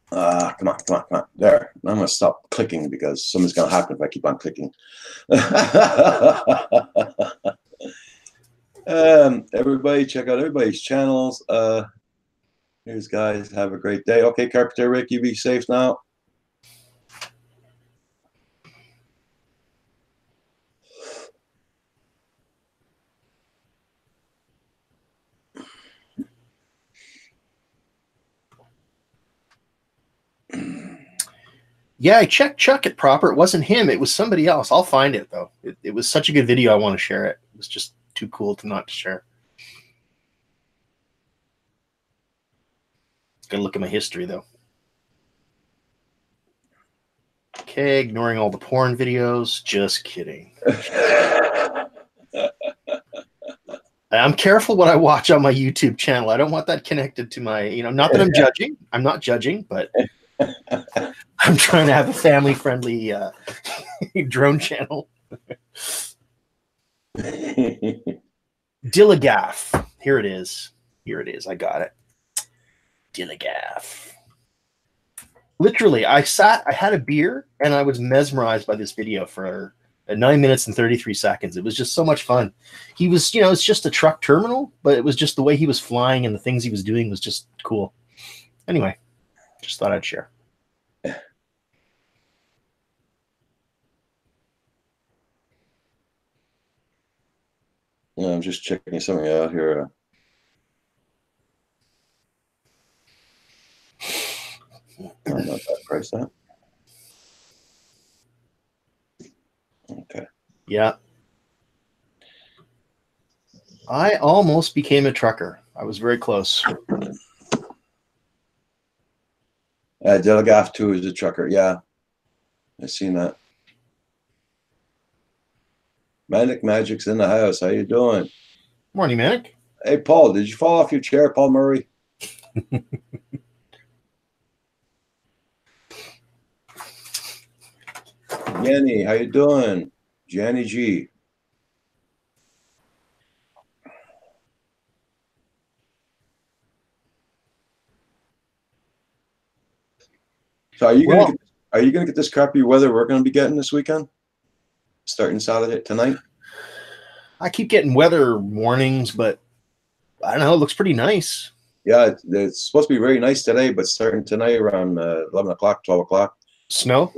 Come on. There. I'm going to stop clicking because something's going to happen if I keep on clicking. Everybody, check out everybody's channels. Here's guys. Have a great day. Okay, Carpenter Rick, you be safe now. Yeah, I checked Chuck it Proper. It wasn't him. It was somebody else. I'll find it, though. It was such a good video. I want to share it. It was just too cool to not share. Gotta look at my history, though. Okay, ignoring all the porn videos. Just kidding. I'm careful what I watch on my YouTube channel. I don't want that connected to my, you know, not that I'm judging. I'm not judging, but I'm trying to have a family-friendly drone channel. Dillagaff. Here it is. I got it. Dillagaff. Literally, I had a beer, and I was mesmerized by this video for 9 minutes and 33 seconds. It was just so much fun. He was, you know, it's just a truck terminal, but it was just the way he was flying and the things he was doing was just cool. Anyway, just thought I'd share. Yeah, I'm just checking something out here. Not that price that. Okay. Yeah. I almost became a trucker. I was very close. Delegaff 2 is a trucker. Yeah. I've seen that. Manic Magic's in the house. How you doing? Morning, Manic. Hey, Paul, did you fall off your chair, Paul Murray? Jenny, how you doing? Jenny G. So are you gonna get this crappy weather we're gonna be getting this weekend? Starting Saturday tonight? I keep getting weather warnings, but I don't know. It looks pretty nice. Yeah, it's supposed to be very nice today, but starting tonight around 11 o'clock, 12 o'clock. Snow?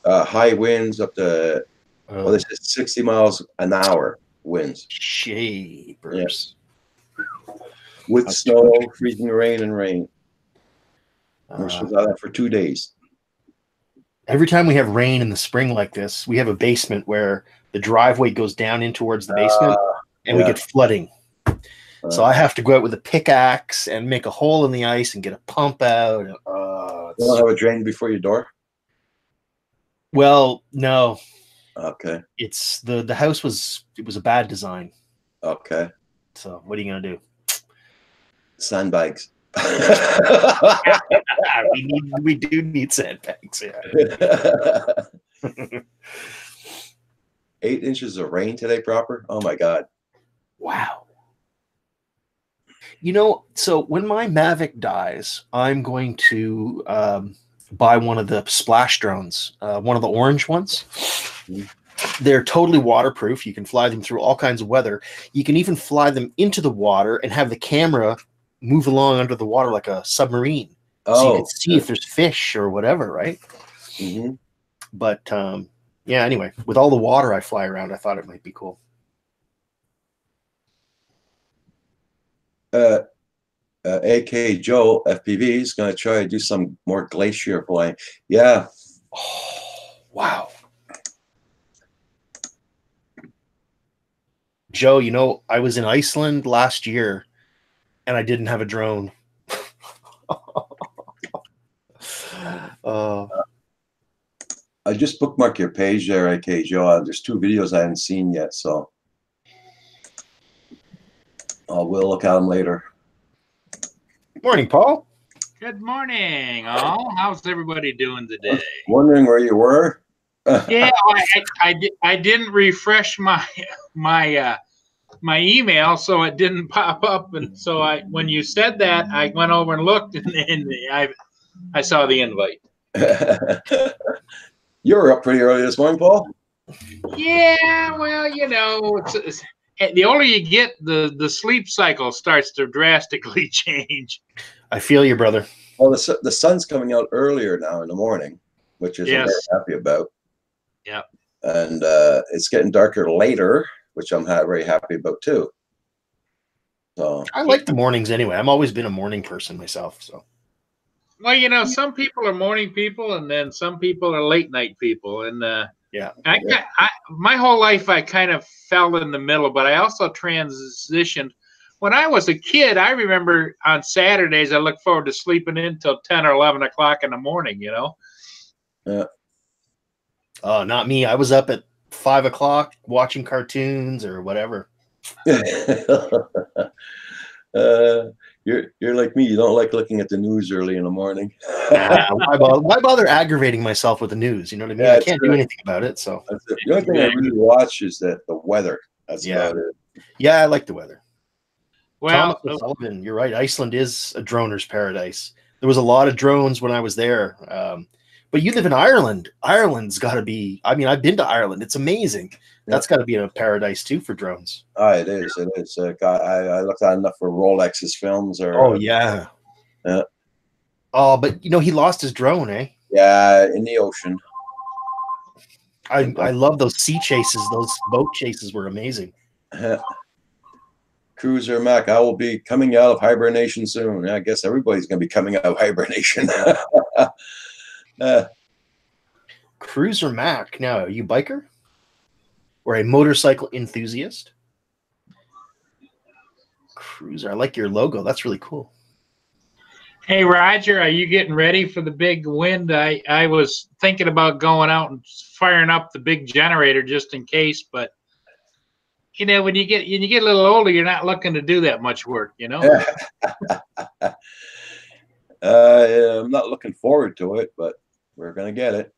High winds up to, this is 60 miles an hour winds. Shapers. Yeah. With snow, freezing rain, and rain. We're supposed to have that for 2 days. Every time we have rain in the spring like this, we have a basement where the driveway goes down in towards the basement, and we get flooding. So I have to go out with a pickaxe and make a hole in the ice and get a pump out. You don't have a drain before your door? Well, no. Okay. It's the house was a bad design. Okay. So what are you gonna do? Sandbags. we do need sandbags, yeah. 8 inches of rain today proper? Oh my God. Wow. You know, so when my Mavic dies, I'm going to buy one of the splash drones, one of the orange ones. They're totally waterproof. You can fly them through all kinds of weather. You can even fly them into the water and have the camera move along under the water like a submarine. So you can see if there's fish or whatever, right? Mm-hmm. But yeah, anyway, with all the water I fly around, I thought it might be cool. AK Joe FPV is going to try to do some more glacier flying. Yeah. Oh, wow. Joe, you know, I was in Iceland last year and I didn't have a drone. I just bookmark your page there, AK Joe. There's 2 videos I haven't seen yet, so we'll look at them later. Morning, Paul. Good morning, all. How's everybody doing today? Wondering where you were? Yeah, I didn't refresh my email, so it didn't pop up, and so when you said that, I went over and looked, and I saw the invite. You were up pretty early this morning, Paul. Yeah, well, you know, it's the older you get, the sleep cycle starts to drastically change. I feel you, brother. Well, the sun's coming out earlier now in the morning, which is I'm very happy about. Yeah. And it's getting darker later, which I'm very happy about too. So I like the mornings anyway. I've always been a morning person myself. So. Well, you know, some people are morning people, and then some people are late night people, and yeah. My whole life I kind of fell in the middle, but I also transitioned. When I was a kid, I remember on Saturdays I looked forward to sleeping in till 10 or 11 o'clock in the morning, you know? Yeah. Oh, not me. I was up at 5 o'clock watching cartoons or whatever. You're like me. You don't like looking at the news early in the morning. Why bother aggravating myself with the news? You know what I mean? I can't do anything about it. So the only thing I really watch is the weather. That's about it. Yeah, I like the weather. Well, Thomas Sullivan, you're right. Iceland is a droner's paradise. There was a lot of drones when I was there. But you live in Ireland. Ireland's got to be. I mean, I've been to Ireland. It's amazing. That's got to be a paradise too for drones. Oh, it is. It is. I looked at enough for Rolex's films. Yeah. Yeah. Oh, but you know he lost his drone, eh? Yeah, in the ocean. I love those sea chases. Those boat chases were amazing. Cruiser Mac, I will be coming out of hibernation soon. I guess everybody's going to be coming out of hibernation. Cruiser Mac. Now, are you a biker or a motorcycle enthusiast? Cruiser. I like your logo. That's really cool. Hey, Roger, are you getting ready for the big wind? I was thinking about going out and firing up the big generator just in case, but you know, when you get a little older, you're not looking to do that much work, you know. I'm not looking forward to it, but we're gonna get it.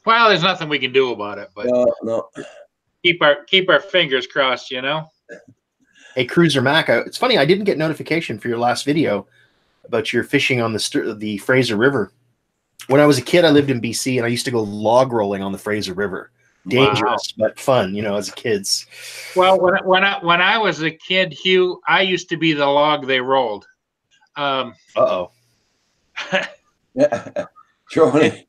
Well, there's nothing we can do about it, but no. Keep our fingers crossed, you know. Hey, Cruiser Mac, it's funny. I didn't get notification for your last video about your fishing on the Fraser River. when I was a kid, I lived in BC, and I used to go log rolling on the Fraser River. Dangerous, but fun, you know, as kids. Well, when I was a kid, Hugh, I used to be the log they rolled. Uh-oh. Yeah. Joni,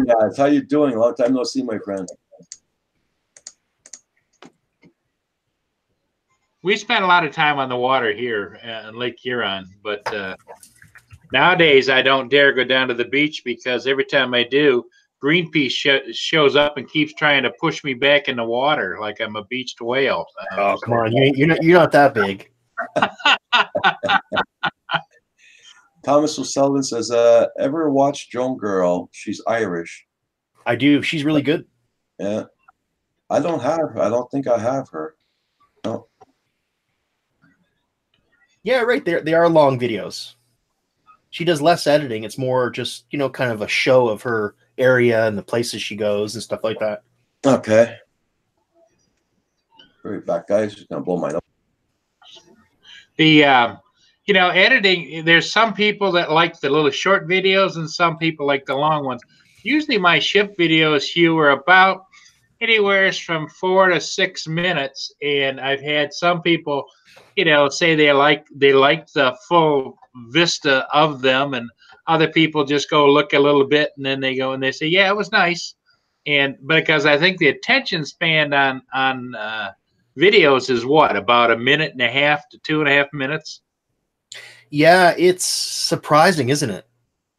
guys, how you doing? Long time no see, my friend. We spent a lot of time on the water here in Lake Huron, but nowadays I don't dare go down to the beach because every time I do, Greenpeace shows up and keeps trying to push me back in the water like I'm a beached whale. Oh, come on. You're not that big. Thomas O'Sullivan says, ever watch Joan Girl? She's Irish. I do. She's really good. Yeah. I don't think I have her. No. Yeah, right there. They are long videos. She does less editing. It's more just, you know, kind of a show of her area and the places she goes and stuff like that. Okay. Right back, guys. Just gonna blow my nose. The you know, editing, there's some people that like the little short videos and some people like the long ones. Usually my ship videos, Hugh, are about anywhere from 4 to 6 minutes, and I've had some people, you know, say they like the full vista of them, and other people just go look a little bit and then they go and they say, yeah, it was nice. And because I think the attention span on videos is what, about 1.5 minutes to 2.5 minutes. Yeah, it's surprising, isn't it?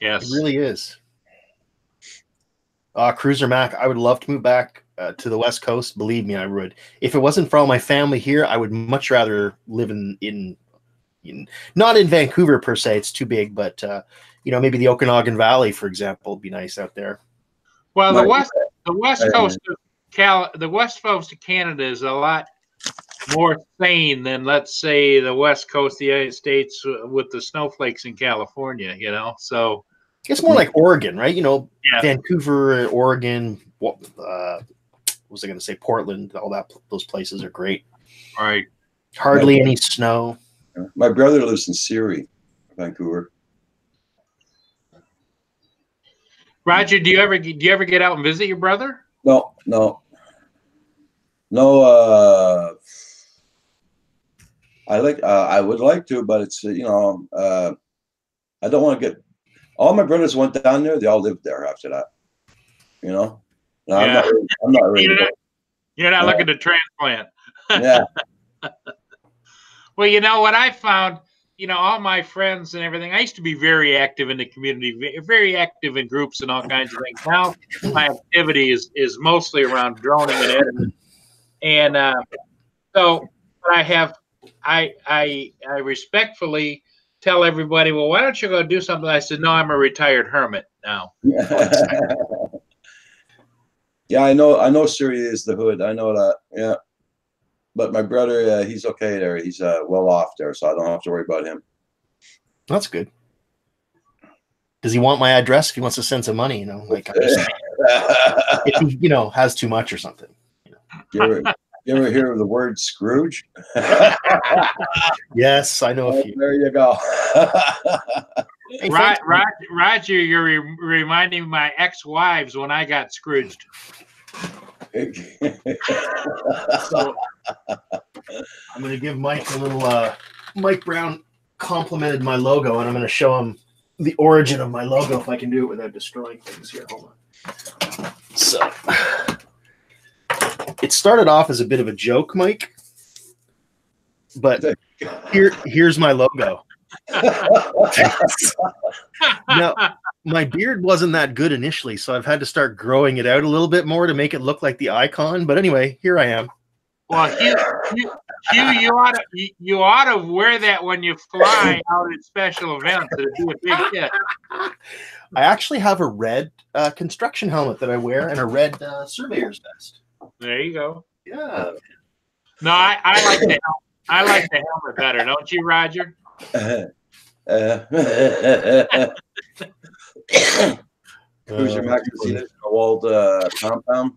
Yes, it really is. Cruiser Mac, I would love to move back to the West Coast. Believe me, I would. If it wasn't for all my family here, I would much rather live in not in Vancouver per se. It's too big, but you know, maybe the Okanagan Valley, for example, would be nice out there. Well, the west coast of Canada is a lot more sane than, let's say, the west coast of the United States with the snowflakes in California. You know, so it's more like Oregon, right? You know, yeah. Vancouver, Oregon. What was I going to say? Portland. All that. Those places are great. All right. Hardly any snow. My brother lives in Surrey, Vancouver. Roger, do you ever get out and visit your brother? No. I would like to, but it's you know, I don't want to get. All my brothers went down there. They all lived there after that. You know, no, yeah. I'm not ready. You're not looking to transplant. Yeah. Well, you know what I found, you know, all my friends and everything, I used to be very active in the community, very active in groups and all kinds of things. Now my activity is mostly around droning and editing. And so I respectfully tell everybody, well, why don't you go do something? I said, no, I'm a retired hermit now. Yeah, I know Surrey is the hood. I know that. Yeah. But my brother, he's okay there. He's well off there, so I don't have to worry about him. That's good. Does he want my address if he wants to send some money? You know, like if he, you know, has too much or something. You know. You ever hear of the word Scrooge? Yes, I know a few. There you go. Hey, Roger, you're reminding me of my ex-wives when I got Scrooged. So I'm going to give Mike a little. Mike Brown complimented my logo, and I'm going to show him the origin of my logo if I can do it without destroying things here. Hold on. So it started off as a bit of a joke, Mike, but here's my logo. Now, my beard wasn't that good initially, so I've had to start growing it out a little bit more to make it look like the icon. But anyway, here I am. Well, Hugh, you ought to wear that when you fly out at special events. It'd be a big hit. I actually have a red construction helmet that I wear and a red surveyor's vest. There you go. Yeah. No, I like the I like the helmet better, don't you, Roger? Cruiser Mac lives in a walled compound.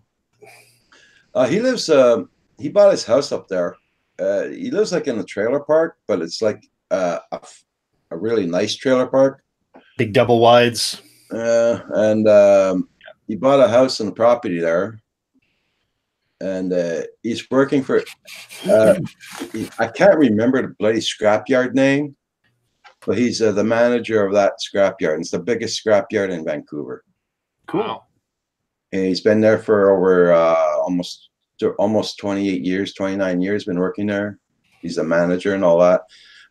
He bought his house up there. He lives like in a trailer park, but it's like a really nice trailer park. Big double wides. And he bought a house and a property there, and he's working for. I can't remember the bloody scrapyard name, but he's the manager of that scrapyard. It's the biggest scrapyard in Vancouver. Cool. And he's been there for over almost 28 years, 29 years. Been working there. He's a manager and all that.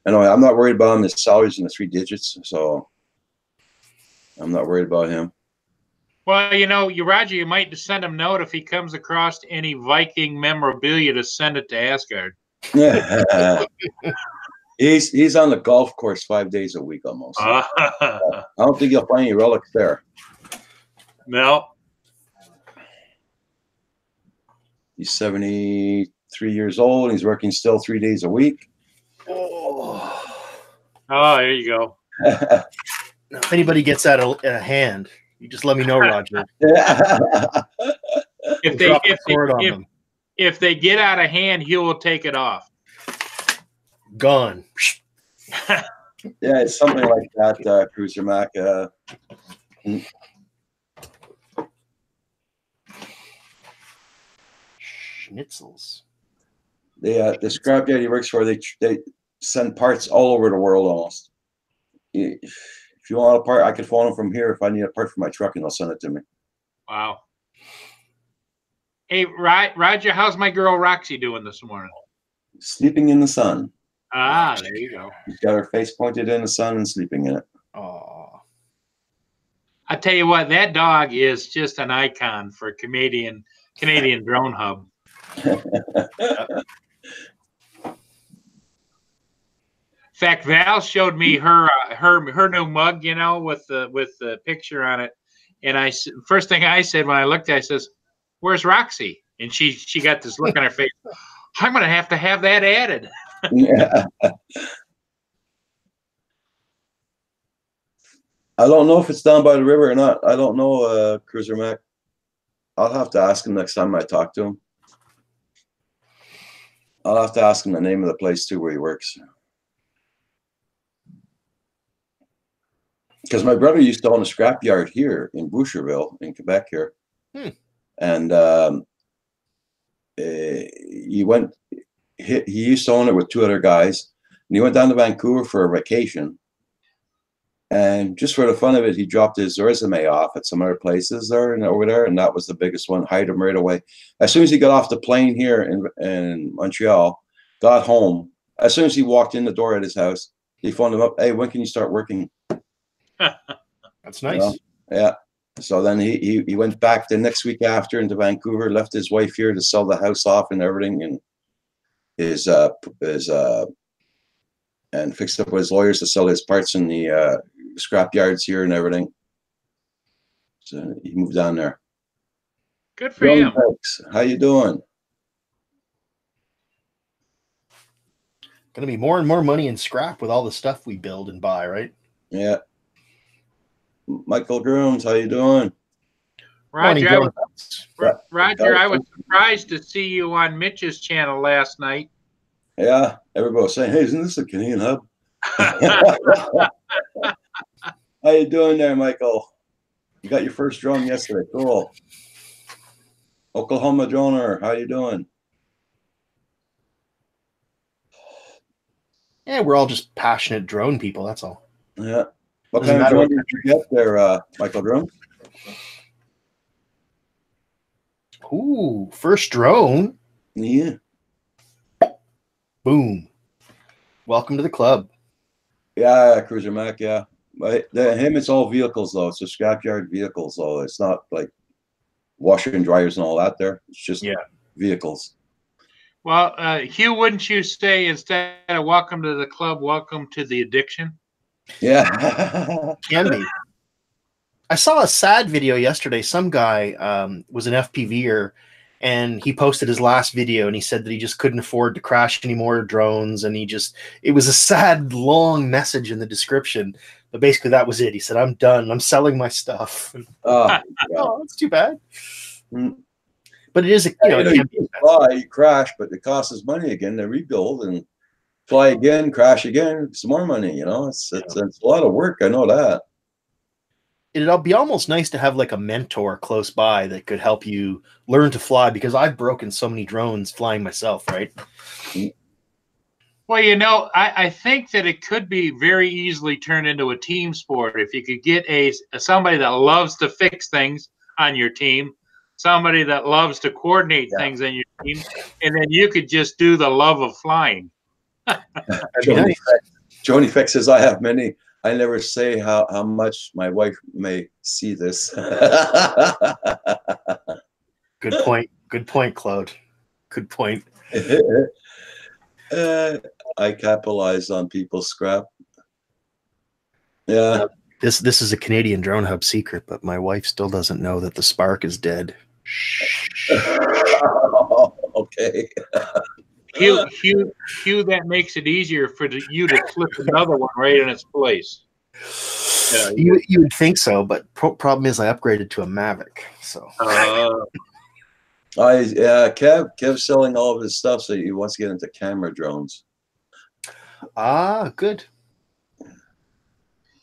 And I'm not worried about him. His salary's in the 3 digits, so I'm not worried about him. Well, Roger, you might send him a note if he comes across any Viking memorabilia to send it to Asgard. He's on the golf course 5 days a week almost. I don't think you'll find any relics there. No. He's 73 years old. And he's working still 3 days a week. Oh, there you go. If anybody gets that in a hand, you just let me know, Roger. If they get out of hand, he will take it off. Gone. Yeah, it's something like that, Cruiser Mac. Schnitzels. The scrapyard he works for, they send parts all over the world almost. If you want a part, I can phone them from here if I need a part for my truck, and they'll send it to me. Wow. Hey, Roger, how's my girl Roxy doing this morning? Sleeping in the sun. There you go. She's got her face pointed in the sun and sleeping in it. Oh. I tell you what, that dog is just an icon for Canadian Drone Hub. In fact, Val showed me her new mug, with the picture on it, and first thing I said when I looked at it, I says, "Where's Roxy?" And she got this look on her face. I'm gonna have to have that added. Yeah. I don't know if it's down by the river or not. I don't know, Cruiser Mac. I'll have to ask him next time I talk to him. I'll have to ask him the name of the place too where he works. Because my brother used to own a scrapyard here in Boucherville in Quebec here. And he used to own it with 2 other guys. And he went down to Vancouver for a vacation. And just for the fun of it, he dropped his resume off at some other places there and over there. And that was the biggest one. Hired him right away. As soon as he got off the plane here in Montreal, got home, as soon as he walked in the door at his house, he phoned him up. Hey, when can you start working? That's nice. Yeah. So then he went back the next week after into Vancouver, left his wife here to sell the house off and everything, and and fixed up with his lawyers to sell his parts in the scrap yards here and everything. So he moved down there. Good for him. Folks, how you doing? Going to be more and more money in scrap with all the stuff we build and buy, right? Yeah. Michael Grooms, how you doing? Roger, I was surprised to see you on Mitch's channel last night. Yeah, everybody was saying, "Hey, isn't this a Canadian hub?" How you doing there, Michael? You got your first drone yesterday. Cool. Oklahoma droner, how you doing? Yeah, we're all just passionate drone people. That's all. Yeah. What kind of drone did you get there, Michael Drum? Ooh, first drone. Yeah. Boom. Welcome to the club. Yeah, Cruiser Mac, yeah. Him, it's all vehicles, though. It's a scrapyard vehicles, though. It's not like washer and dryers and all that there. It's just vehicles. Well, Hugh, wouldn't you say instead of welcome to the club, welcome to the addiction? Yeah. Can be. I saw a sad video yesterday. Some guy was an FPVer, and he posted his last video, and he said that he just couldn't afford to crash any more drones, and it was a sad, long message in the description, but basically that was it. He said, "I'm done. I'm selling my stuff." Oh, that's too bad. But it is, you crash, but it costs us money again to rebuild and fly again, crash again, some more money. It's a lot of work. I know that. it'd be almost nice to have like a mentor close by that could help you learn to fly, because I've broken so many drones flying myself, right? Well, you know, I think that it could be very easily turned into a team sport if you could get somebody that loves to fix things on your team, somebody that loves to coordinate things on your team, and then you could just do the love of flying. Joni Feck says, I have many. I never say how much my wife may see this. Good point. Good point, Claude. Good point. I capitalize on people's scrap. Yeah. This is a Canadian Drone Hub secret, but my wife still doesn't know that the Spark is dead. Okay. Hugh, that makes it easier for you to flip another one right in its place. You would think so, but problem is I upgraded to a Mavic. So. Kev's selling all of his stuff, so he wants to get into camera drones. Ah, good.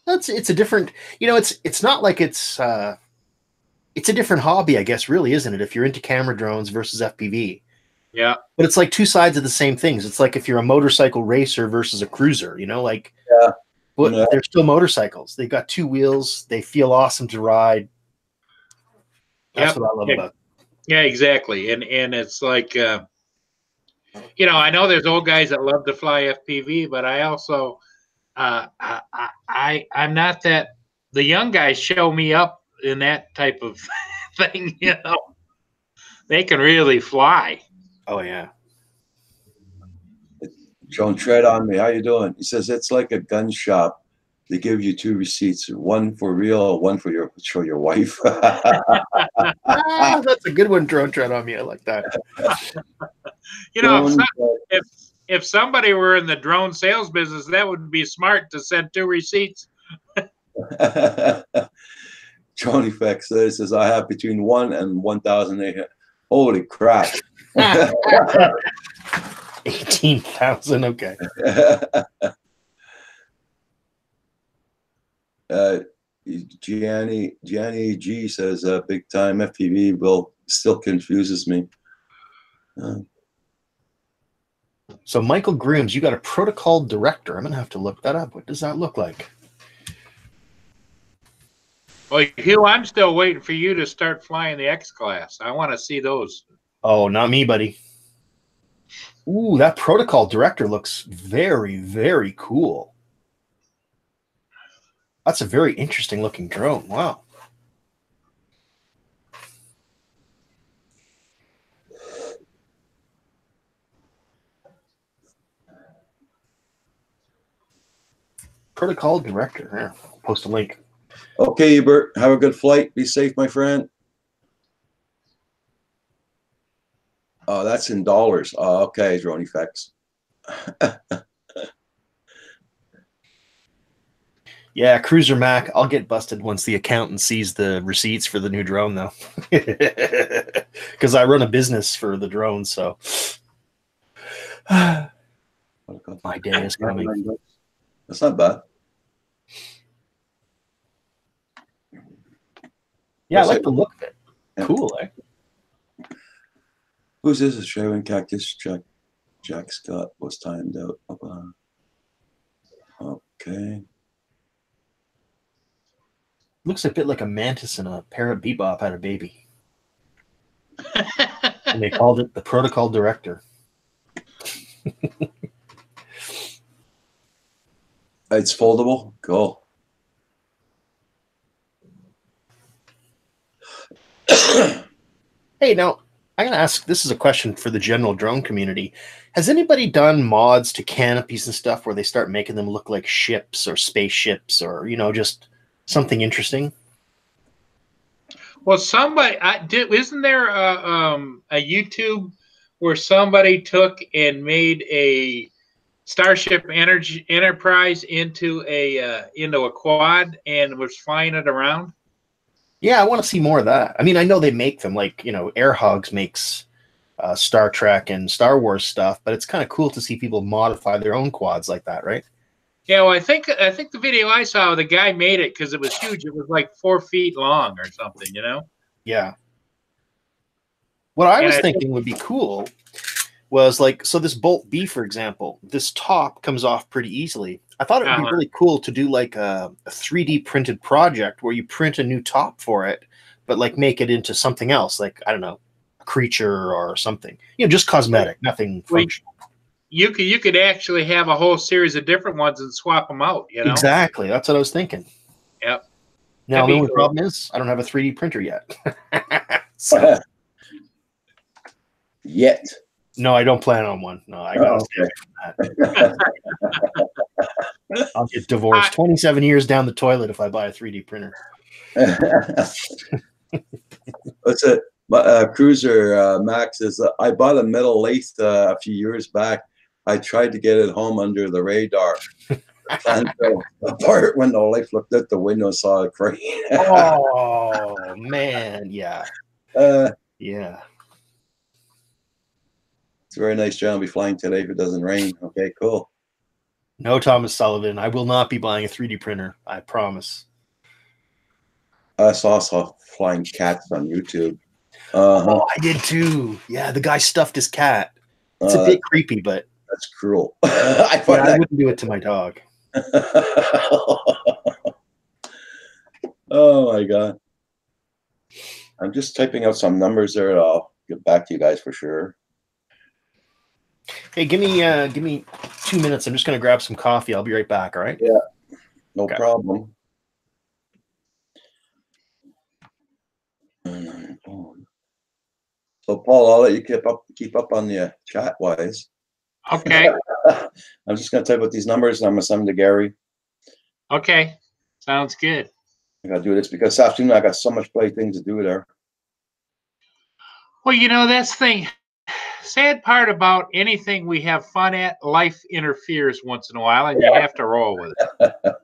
It's a different, it's not like it's a different hobby, I guess, really, isn't it? If you're into camera drones versus FPV. Yeah. But it's like two sides of the same things. It's like if you're a motorcycle racer versus a cruiser, but they're still motorcycles. They've got two wheels. They feel awesome to ride. That's what I love about it. Yeah, exactly. And it's like, I know there's old guys that love to fly FPV, but I also, I'm not that. The young guys show me up in that type of thing. They can really fly. Oh yeah. Don't tread on me. How you doing? He says it's like a gun shop. They give you two receipts, one for real, one for show your wife. That's a good one. Drone tread on me. I like that. If somebody were in the drone sales business, that would be smart to send two receipts. Joni Feck says, I have between 1 and 1,800. Holy crap. 18,000. Okay. Gianni G says, big time FPV will still confuses me. So Michael Grooms, you got a protocol director. I'm going to have to look that up. What does that look like? Well, Hugh, I'm still waiting for you to start flying the X class. I want to see those. Oh, not me, buddy. Ooh, that protocol director looks very, very cool. That's a very interesting looking drone. Wow. Protocol director. Here, I'll post a link. Okay, Ebert. Have a good flight. Be safe, my friend. Oh, that's in dollars. Oh, okay, Drone Effects. Yeah, Cruiser Mac. I'll get busted once the accountant sees the receipts for the new drone, though. Because I run a business for the drone, so my day is coming. That's not bad. Yeah, I like the look of it. Cool, eh? Who's this? Is Sharon Cactus? Jack Scott was timed out. Okay. Looks a bit like a mantis and a parrot bebop had a baby. And they called it the protocol director. It's foldable. Cool. Hey, now, I'm going to ask, this is a question for the general drone community. Has anybody done mods to canopies and stuff where they start making them look like ships or spaceships or, just something interesting? Well, somebody isn't there a YouTube where somebody took and made a Starship Enterprise into a quad and was flying it around? Yeah, I want to see more of that. I mean, I know they make them, like, Air Hogs makes Star Trek and Star Wars stuff, but it's kind of cool to see people modify their own quads like that, right? Yeah, well, I think the video I saw, the guy made it because it was huge. It was like 4 feet long or something, you know. Yeah. What I And was I think, thinking would be cool was like, so this Bolt B, for example, this top comes off pretty easily. I thought it would be really cool to do like a 3D printed project where you print a new top for it, but like make it into something else, like, I don't know, a creature or something. You know, just cosmetic, nothing functional. you could actually have a whole series of different ones and swap them out, you know. Exactly. That's what I was thinking. Yep. Now, the only problem is I don't have a 3D printer yet. So, yet. no, I don't plan on one. No, I got to stay away from that. I'll get divorced 27 years down the toilet if I buy a 3D printer. What's it? Cruiser Max is. I bought a metal lathe a few years back. I tried to get it home under the radar. And apart when the light looked out the window, saw a crane. Oh man, yeah, yeah. It's a very nice jet. I'll be flying today if it doesn't rain. Okay, cool. No, Thomas Sullivan. I will not be buying a 3D printer. I promise. I saw flying cats on YouTube. Oh, I did too. Yeah, the guy stuffed his cat. It's a bit creepy, but that's cruel. I wouldn't do it to my dog. Oh my god! I'm just typing out some numbers there. I'll get back to you guys for sure. Hey, give me 2 minutes. I'm just gonna grab some coffee. I'll be right back. All right? Yeah, no problem. So, Paul, I'll let you keep up on the chat wise. Okay. I'm just gonna type out these numbers and I'm gonna send them to Gary. Okay, sounds good. I gotta do this because this afternoon I got so much play things to do there. Well, you know, that's the thing. Sad part about anything we have fun at, life interferes once in a while, and you have to roll with it.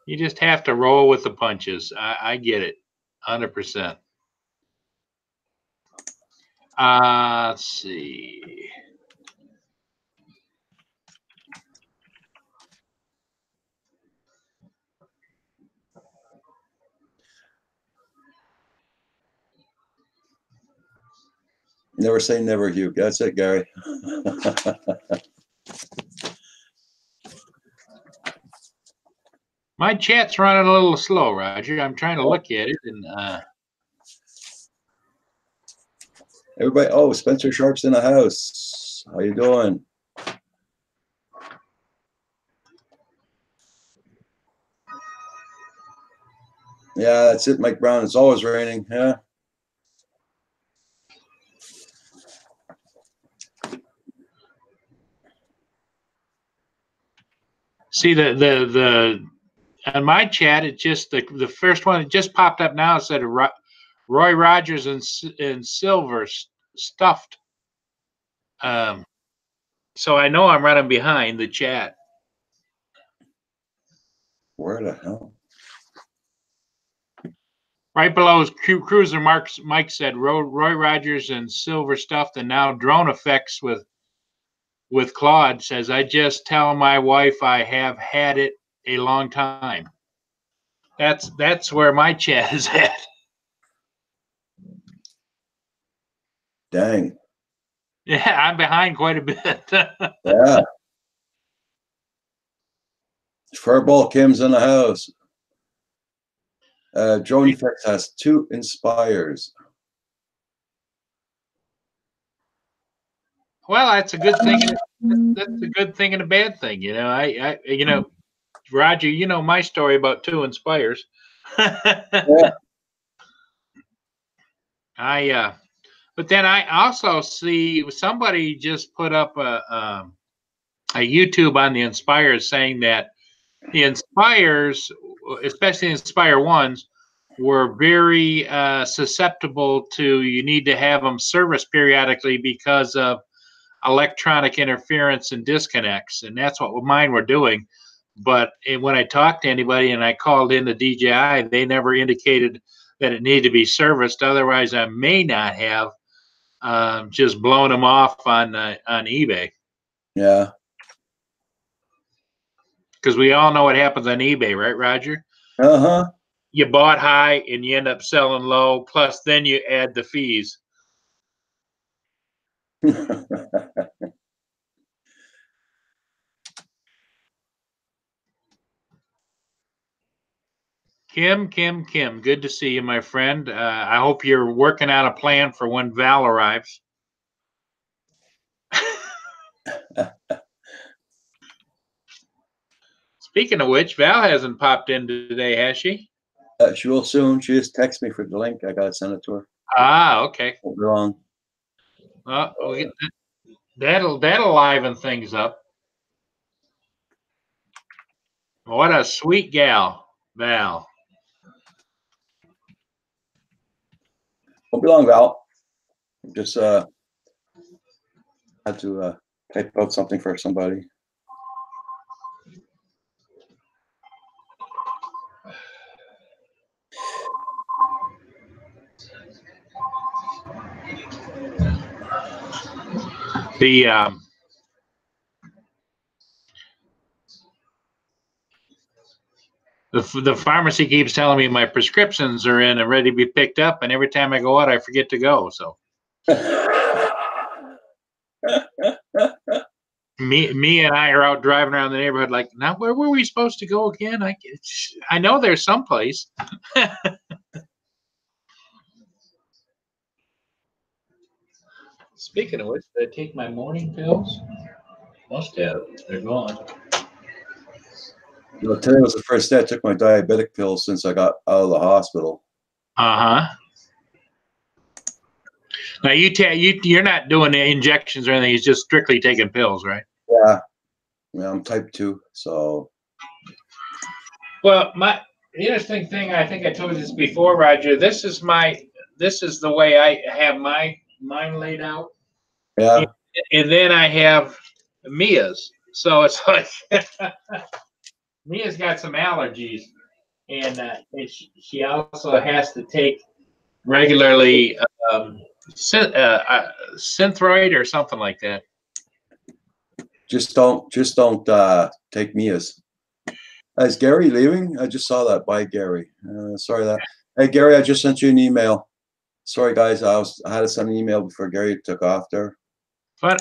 You just have to roll with the punches. I get it, 100%. Let's see. Never say never, Hugh. That's it, Gary. My chat's running a little slow, Roger. I'm trying to look at it, and everybody. Oh, Spencer Sharp's in the house. How you doing? Yeah, that's it, Mike Brown. It's always raining. Yeah. see the on my chat, it just the first one. It just popped up now. It said Roy Rogers in silver stuffed. So I know I'm running behind the chat. Where the hell? Right below is Cruiser Mike said Roy Rogers and silver stuffed, and now drone effects with Claude says, I just tell my wife I have had it a long time. That's where my chat is at. Dang. Yeah, I'm behind quite a bit. Yeah. Furball Kim's in the house. Drone Effects has 2 Inspires. Well, that's a good thing. That's a good thing and a bad thing. You know, I you know, Roger, you know my story about 2 Inspires. Yeah. But then I also see somebody just put up a YouTube on the Inspires saying that the Inspires, especially the Inspire 1s, were very susceptible to, you need to have them serviced periodically because of electronic interference and disconnects. And that's what mine were doing. But when I talked to anybody and I called in the DJI, they never indicated that it needed to be serviced. Otherwise, I may not have just blown them off on eBay. Yeah. because we all know what happens on eBay, right, Roger? Uh-huh. You bought high and you end up selling low, plus then you add the fees. Kim, good to see you, my friend. I hope you're working out a plan for when Val arrives. Speaking of which, Val hasn't popped in today, has she? She will soon. She just texted me for the link. I gotta send it to her. Ah, okay. Won't be long. That'll liven things up. What a sweet gal, Val. Won't be long, Val. Just had to type out something for somebody. The pharmacy keeps telling me my prescriptions are in and ready to be picked up, and every time I go out, I forget to go. So me and I are out driving around the neighborhood like, now where were we supposed to go again? I know there's someplace. Speaking of which, did I take my morning pills? Must have. They're gone. You know, today was the first day I took my diabetic pills since I got out of the hospital. Uh-huh. Now you're not doing the injections or anything. It's just strictly taking pills, right? Yeah. I'm type 2, so. Well, the interesting thing, I think I told you this before, Roger. This is the way I have mine laid out. Yeah. And then I have Mia's. So it's like Mia's got some allergies, and she also has to take regularly Synthroid or something like that. Just don't take Mia's. Is Gary leaving? I just saw that. Bye, Gary. Sorry that. Hey, Gary, I just sent you an email. Sorry, guys. I had to send an email before Gary took off there.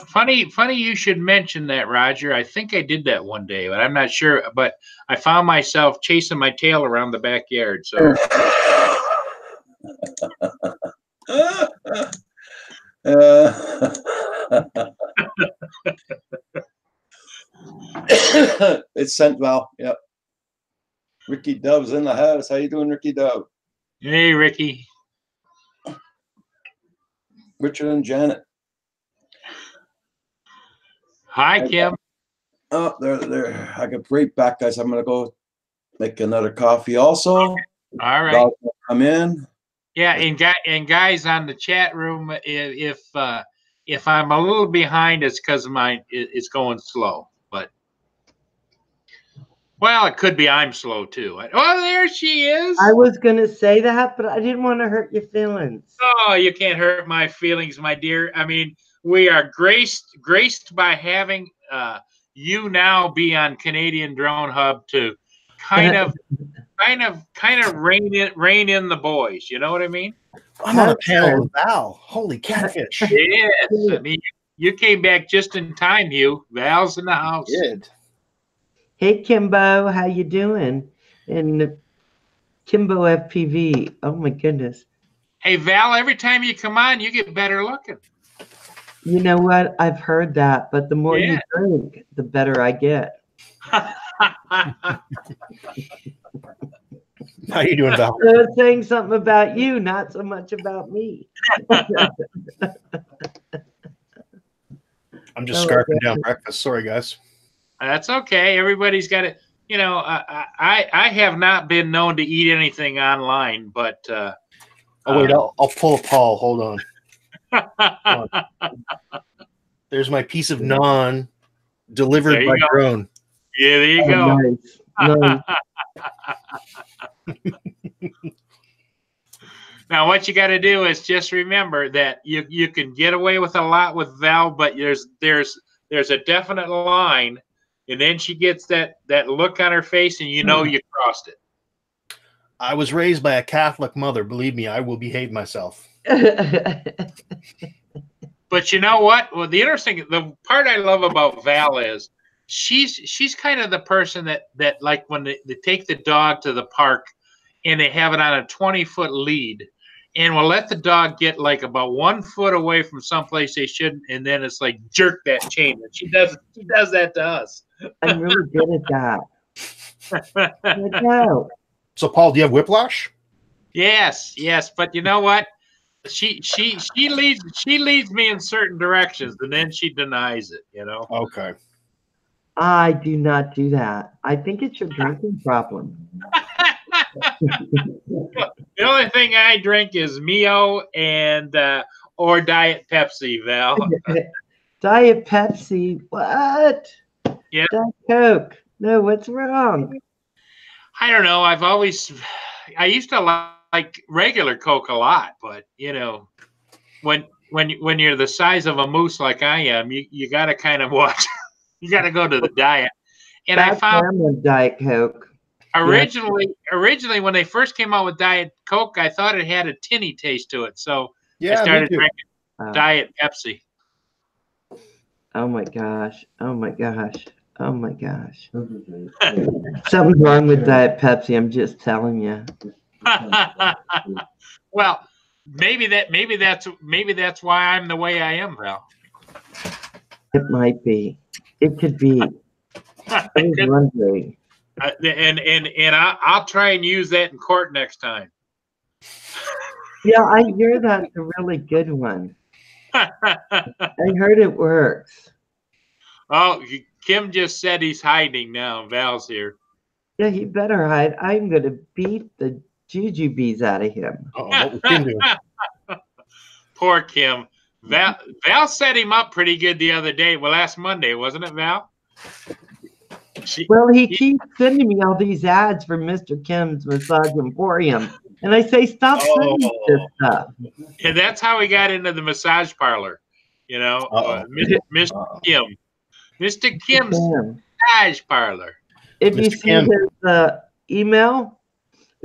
Funny you should mention that, Roger. I think I did that one day, but I'm not sure. But I found myself chasing my tail around the backyard. So it's sent, Val. Yep. Ricky Dove's in the house. How you doing, Ricky Dove? Hey, Ricky. Richard and Janet. Hi, Kim. Oh, they're. I got right back, guys. I'm gonna go make another coffee. Also, all right. Come in. Yeah, and guys on the chat room, if I'm a little behind, it's because it's going slow. But well, it could be I'm slow too. Oh, there she is. I was gonna say that, but I didn't want to hurt your feelings. Oh, you can't hurt my feelings, my dear. I mean, we are graced by having you now be on Canadian Drone Hub to kind of rein in the boys. You know what I mean? I'm on a panel with Val. Holy catfish. Yes. I mean, you came back just in time, Hugh. Val's in the house. I did. Hey, Kimbo, how you doing? And Kimbo FPV. Oh my goodness. Hey, Val, every time you come on, you get better looking. You know what? I've heard that, but the more you drink, the better I get. How you doing, Val? I was saying something about you, not so much about me. I'm just scarfing down breakfast. Sorry, guys. That's okay. Everybody's got it. You know, I have not been known to eat anything online, but oh wait, I'll pull a Paul. Hold on. Hold on. There's my piece of naan delivered by drone. Yeah, there you go. Nice. Now, what you got to do is just remember that you can get away with a lot with Val, but there's a definite line and then she gets that look on her face, and you know you crossed it. I was raised by a Catholic mother. Believe me, I will behave myself. But you know what? Well, the part I love about Val is she's kind of the person that like when they take the dog to the park and they have it on a 20-foot lead, and will let the dog get like about 1 foot away from someplace they shouldn't, and then it's like jerk that chain. And she does that to us. I'm really good at that. I know. So, Paul, do you have whiplash? Yes, but you know what? She leads me in certain directions, and then she denies it. You know. Okay. I do not do that. I think it's your drinking problem. The only thing I drink is Mio and or Diet Pepsi, Val. Diet Pepsi? What? Yeah. Diet Coke? No, what's wrong? I don't know. I used to like regular Coke a lot, but you know, when you're the size of a moose like I am, you got to kind of watch. You got to go to the diet. And That's I found with Diet Coke. originally when they first came out with Diet Coke, I thought it had a tinny taste to it, so I started drinking Diet Pepsi. Oh my gosh! Oh my gosh! Oh my gosh! Something's wrong with Diet Pepsi. I'm just telling you. Well, maybe that's why I'm the way I am, Val. It might be. It could be. I was wondering. And I'll try and use that in court next time. Yeah, I hear that's a really good one. I heard it works. Oh, Kim just said he's hiding now. Val's here. Yeah, he better hide. I'm going to beat the jujubes out of him. What was Kim doing? Poor Kim. Val set him up pretty good the other day. Well, last Monday, wasn't it, Val? He keeps sending me all these ads for Mr. Kim's Massage Emporium. And I say, stop sending this stuff. And that's how he got into the massage parlor. You know, Mr. Kim. Mr. Kim's massage parlor. If you see his email,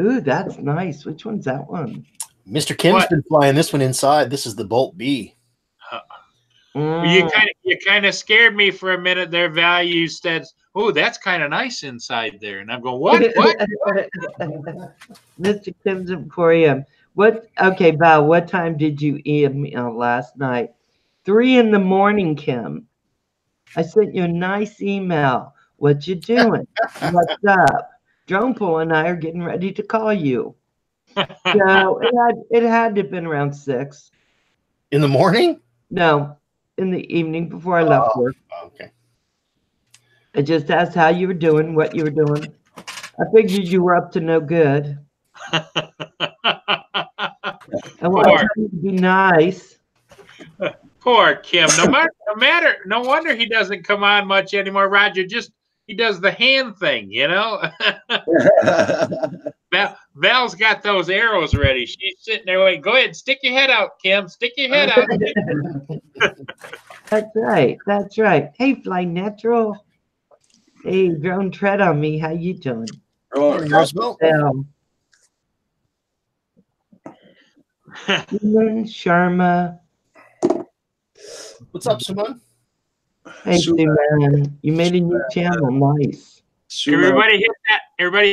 ooh, that's nice. Which one's that one? Mr. Kim's been flying this one inside. This is the Bolt B. You kind of scared me for a minute there, Val. You said, oh, that's kind of nice inside there. And I'm going, what? Mr. Kim's Emporium. Okay, Val, what time did you email last night? 3 a.m, Kim. I sent you a nice email. What you doing? What's up? Drone Pool and I are getting ready to call you. So it had to have been around 6. In the morning? No, in the evening before I left work. Okay. I just asked how you were doing, what you were doing. I figured you were up to no good. I wanted you to be nice. Poor Kim. No wonder he doesn't come on much anymore, Roger. He does the hand thing, you know? Val's got those arrows ready. She's sitting there waiting. Go ahead, stick your head out, Kim. Stick your head out. That's right. That's right. Hey, Fly Natural. Hey, Drone Tread on Me. How you doing? Sharma. What's up, Simone? Hey, man. You made a new channel. Nice. Everybody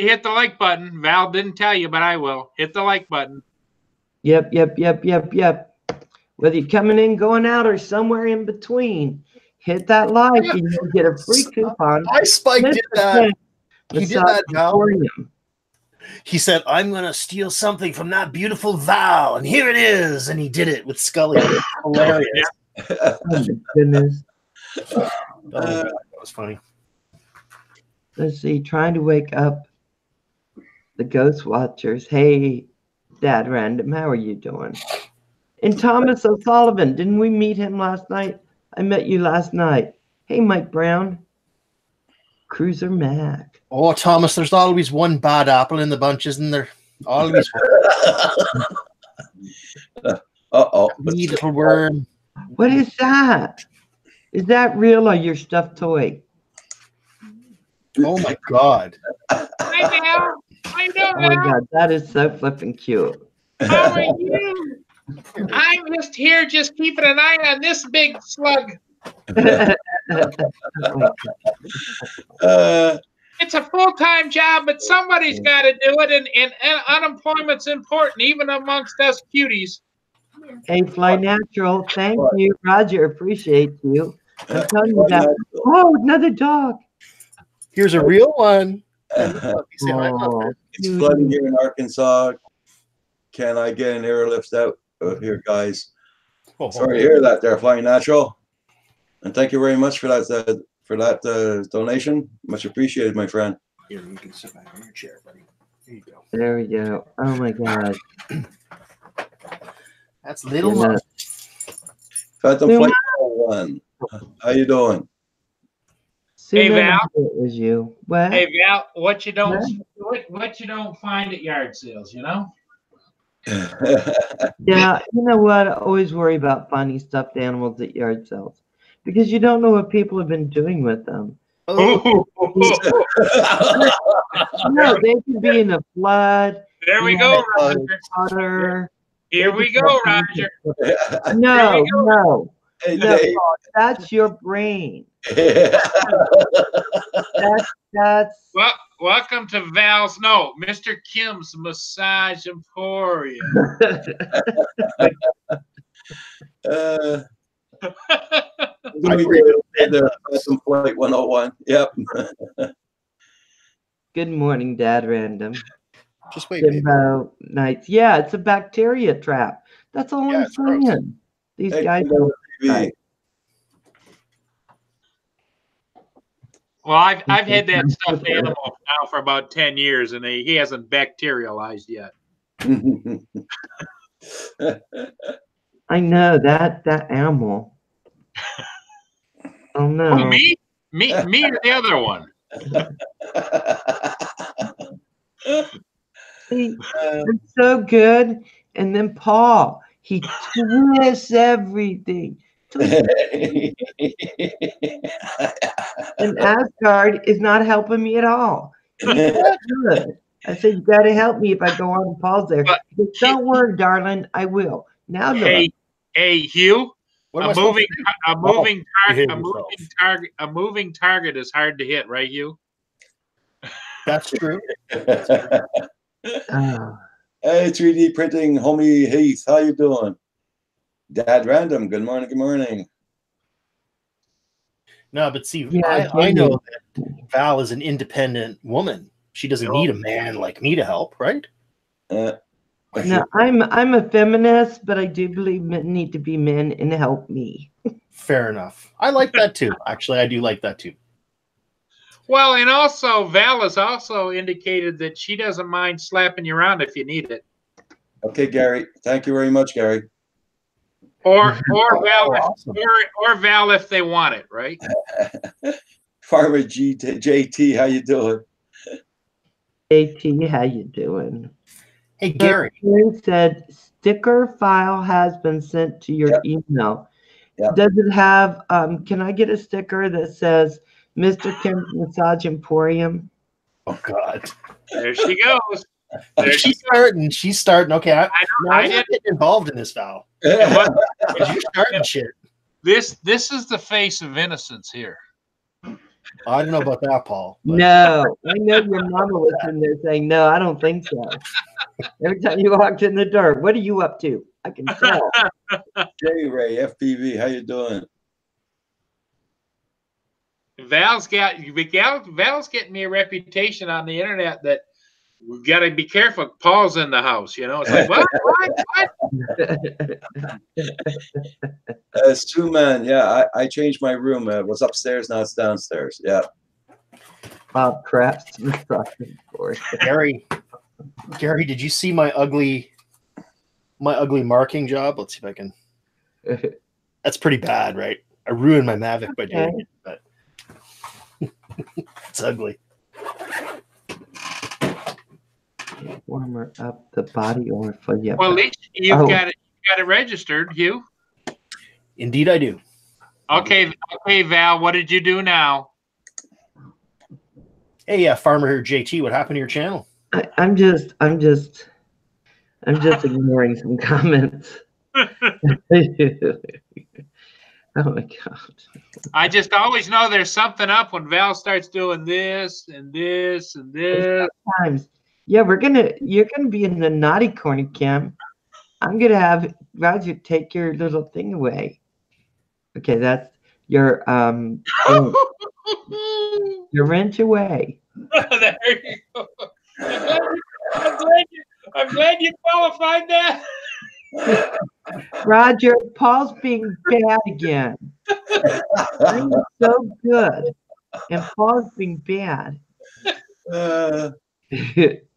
hit the like button. Val didn't tell you, but I will. Hit the like button. Yep. Whether you're coming in, going out, or somewhere in between, hit that like and you'll get a free coupon. Spike did that. He did that, Val. He said, I'm going to steal something from that beautiful Val, and here it is. And he did it with Scully. Hilarious. Oh, my goodness. That was funny. Let's see, trying to wake up the Ghost Watchers. Hey, Dad Random, how are you doing? And Thomas O'Sullivan, didn't we meet him last night? I met you last night. Hey, Mike Brown. Cruiser Mac. Oh, Thomas, there's always one bad apple in the bunch, isn't there? Always. Wee little worm. What is that? Is that real or your stuffed toy? Oh my God. Hi, Val. How you doing, Oh my Val? God, that is so flipping cute. How are you? I'm just here, just keeping an eye on this big slug. Oh my Uh, It's a full-time job, but somebody's got to do it, and unemployment's important, even amongst us cuties. Hey, Fly Natural, thank you. Roger, appreciate you. I'm telling you Fly that. Natural. Oh, another dog. Here's a real one. Oh, It's flooding here in Arkansas. Can I get an airlift out of here, guys? Sorry to hear that there, Flying Natural. And thank you very much for that donation. Much appreciated, my friend. Here, you can sit back on your chair, buddy. There you go. there we go. Oh my God. That's little Yeah. love. Phantom Yeah. Flight 101. How you doing? Sooner Hey, than Val. I knew it was you. What? Hey, Val, what you don't find at yard sales, you know? Yeah, you know what? I always worry about finding stuffed animals at yard sales because you don't know what people have been doing with them. Oh, No, they could be in a flood. There we you go, know, Roger. Water. Here we go, Roger. No, go. no, Hey, no. Dave. That's your brain. That's Well, welcome to Val's, no, Mr. Kim's Massage Emporium. Phantom Flight 101. Yep. Good morning, Dad. Random. just wait, baby. Jimbo Nights. Yeah, it's a bacteria trap. That's all Yeah, I'm it's gross. saying. These Hey, guys. Kimbo TV. Right. Well, I've had that stuffed animal now for about 10 years, and he hasn't bacterialized yet. I know that animal. Oh no. Oh, me or the other one? See, it's so good. And then Paul, he twists everything. And Asgard is not helping me at all. He's not good. I said, you got to help me if I go on and Paul's there. He said, don't worry, darling, I will. Now look. Hey, Hugh. What am I supposed to do? A moving target is hard to hit, right, Hugh? That's true. Oh. Hey, 3D printing, homie Heath, how you doing? Dad Random, good morning, good morning. No, but see, Yeah, I know that Val is an independent woman. She doesn't need a man like me to help, right? No, I'm a feminist, but I do believe men need to be men and help me. Fair enough. I like that too. Actually, I do like that too. Well, and also Val has also indicated that she doesn't mind slapping you around if you need it. Okay, Gary. Thank you very much, Gary. Or Val, awesome. or Val if they want it, right? Farmer JT, how you doing? JT, how you doing? Hey, Gary. So said sticker file has been sent to your email. Yep. Does it have? Can I get a sticker that says Mr. Kim's Massage Emporium? Oh God. There she goes. She's starting. Okay, I didn't get involved in this, Val. You're starting shit. This is the face of innocence here. I don't know about that, Paul. But. No, I know your mama was in there saying, no, I don't think so. Every time you walked in the door, what are you up to? I can tell. J Ray, FPV, how you doing? Val's getting me a reputation on the internet that we've got to be careful. Paul's in the house, you know. It's like what? Sue Man, yeah, I changed my room. It was upstairs, now it's downstairs. Yeah. Bob Kraft's Gary, did you see my ugly marking job? Let's see if I can. That's pretty bad, right? I ruined my Mavic by doing it, but it's ugly. Warmer up the body oil for you. Well, at least you've got it registered, Hugh. Indeed, I do. Okay, Val. What did you do now? Hey, Farmer JT, what happened to your channel? I'm just ignoring some comments. Oh my God. I just always know there's something up when Val starts doing this and this and this. Sometimes. Yeah, you're gonna be in the naughty corner, Kim. I'm gonna have Roger take your little thing away. Okay, that's your your wrench away. There you go. I'm glad you qualified that. Roger, Paul's being bad again. I'm so good, and Paul's being bad. I feel like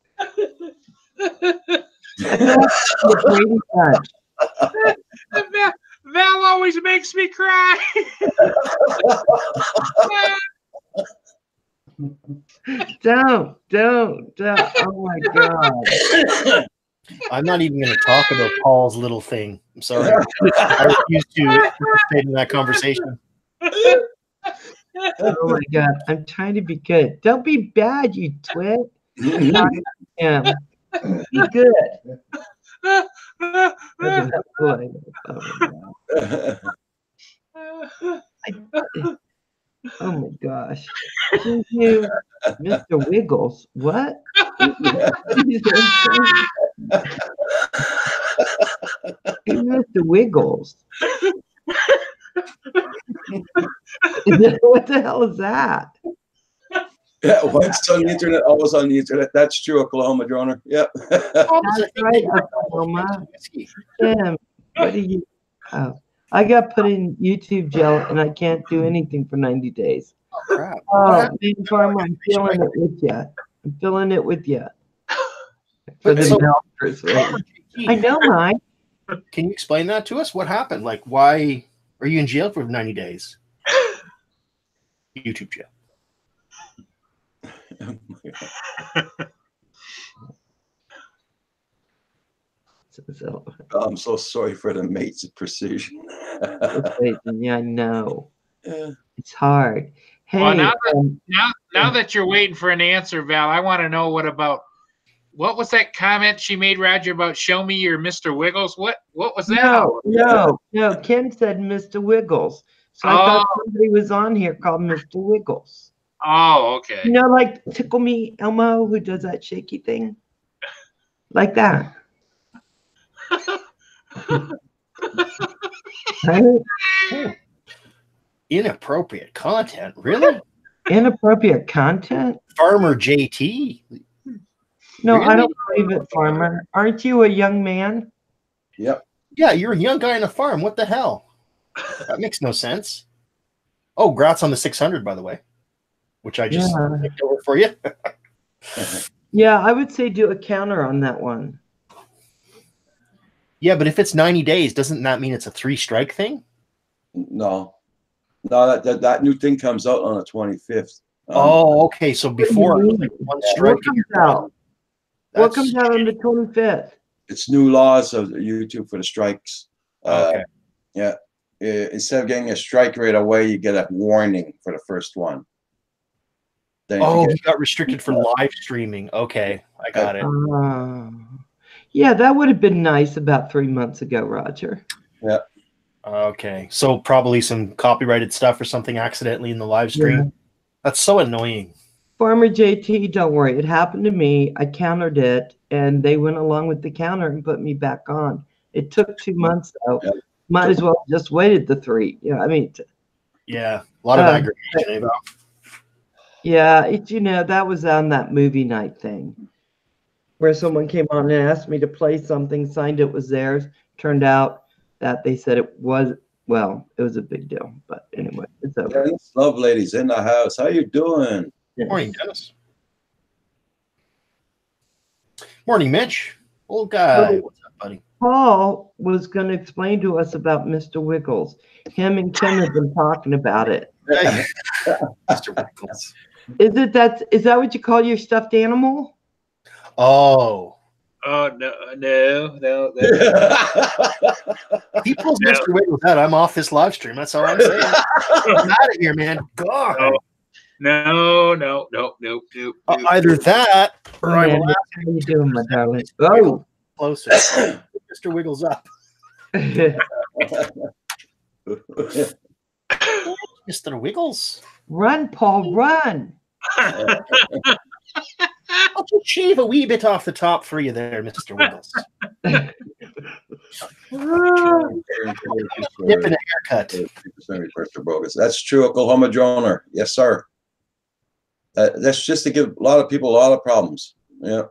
the Brady Bunch. Val always makes me cry. Don't. Oh my God. I'm not even going to talk about Paul's little thing. I'm sorry. I refuse to participate in that conversation. Oh my God. I'm trying to be good. Don't be bad, you twit. Be good. Boy. Oh my gosh. Thank you, Mr. Wiggles. What? Mr. Wiggles. What the hell is that? Yeah, once on the internet, always on the internet. That's true, Oklahoma Droner. Yep. That's right, Oklahoma. Tim, what are you? Oh, I got put in YouTube jail and I can't do anything for 90 days. Oh, crap. Oh, man, Farmer, I'm feeling it with you. I'm feeling it with you. For the Melters, right? I know, Mike. Can you explain that to us? What happened? Like, why are you in jail for 90 days? YouTube jail. I'm so sorry for the mates at Precision. Yeah, I know. Yeah. It's hard. Hey, well, now that you're waiting for an answer, Val, I want to know what was that comment she made, Roger, about show me your Mr. Wiggles? What was that? No. Kim said Mr. Wiggles. So I thought somebody was on here called Mr. Wiggles. Oh, okay. You know, like Tickle Me Elmo, who does that shaky thing? Like that. Right? Inappropriate content, really? Inappropriate content? Farmer JT? No, really? I don't believe it, Farmer. Aren't you a young man? Yep. Yeah, you're a young guy on a farm. What the hell? That makes no sense. Oh, grats on the 600, by the way, which I just picked over for you. Yeah, I would say do a counter on that one. Yeah, but if it's 90 days, doesn't that mean it's a 3-strike thing? No, that new thing comes out on the 25th. Oh, okay. So before like one strike, What comes out on the 25th? It's new laws of YouTube for the strikes. Okay. Yeah. Instead of getting a strike right away, you get a warning for the first one. Then he got restricted for live streaming. Okay, I got it. Yeah, that would have been nice about 3 months ago, Roger. Yeah. Okay, so probably some copyrighted stuff or something accidentally in the live stream. Yeah. That's so annoying. Farmer JT, don't worry. It happened to me. I countered it, and they went along with the counter and put me back on. It took 2 months, though. Yeah. Might as well just waited the 3. Yeah, I mean. Yeah, a lot of aggregation. Yeah, that was on that movie night thing where someone came on and asked me to play something, signed it was theirs. Turned out that they said it was, well, it was a big deal. But anyway, it's over. Dennis, love ladies in the house. How you doing? Yes. Morning, Dennis. Morning, Mitch. Old guy. What's up, buddy? Paul was going to explain to us about Mr. Wiggles. Him and Kim have been talking about it. Mr. Wiggles. Is that what you call your stuffed animal? Oh. Oh, no. He pulls Mr. Wiggles out. I'm off this live stream. That's all I'm saying. I'm out of here, man. God. No. Either that, or I will Amanda, how you doing, my darling? Oh, closer. Mr. Wiggles up. Mr. Wiggles. run, Paul, run! I'll just shave a wee bit off the top for you there, Mr. Wiggles. Dip in a haircut. That's true, Oklahoma Droner. Yes, sir. That's just to give a lot of people a lot of problems. Yeah.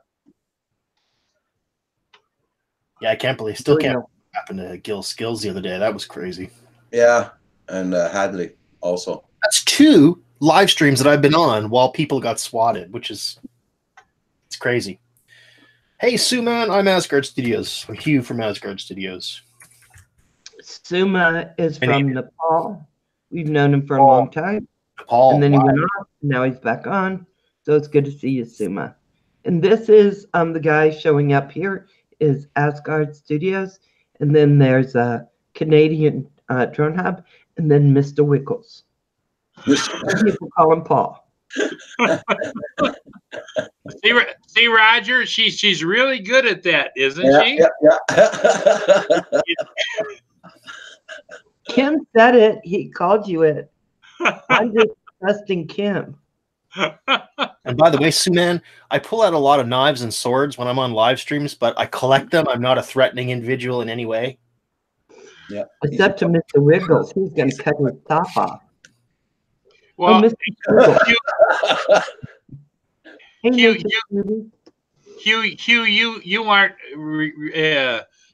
Yeah, I can't believe. Still can't believe what happened to Gil Skills the other day. That was crazy. Yeah, and Hadley also. That's 2 live streams that I've been on while people got swatted, which is it's crazy. Hey, Sue Man, I'm Asgard Studios. I'm Hugh from Asgard Studios. Suma is from Nepal. We've known him for a long time. Nepal. And then he went off. Now he's back on. So it's good to see you, Suma. And this is the guy showing up here is Asgard Studios. And then there's a Canadian drone hub. And then Mr. Wiggles. People call him Paul. See, Roger, she's really good at that, isn't she? Yeah. Kim said it. He called you it. I'm just trusting Kim. And by the way, Sue Man, I pull out a lot of knives and swords when I'm on live streams, but I collect them. I'm not a threatening individual in any way. Yeah. Except to Mr. Wiggles. He's going to cut his top off. Well, Mr. Wiggles. Hugh, you aren't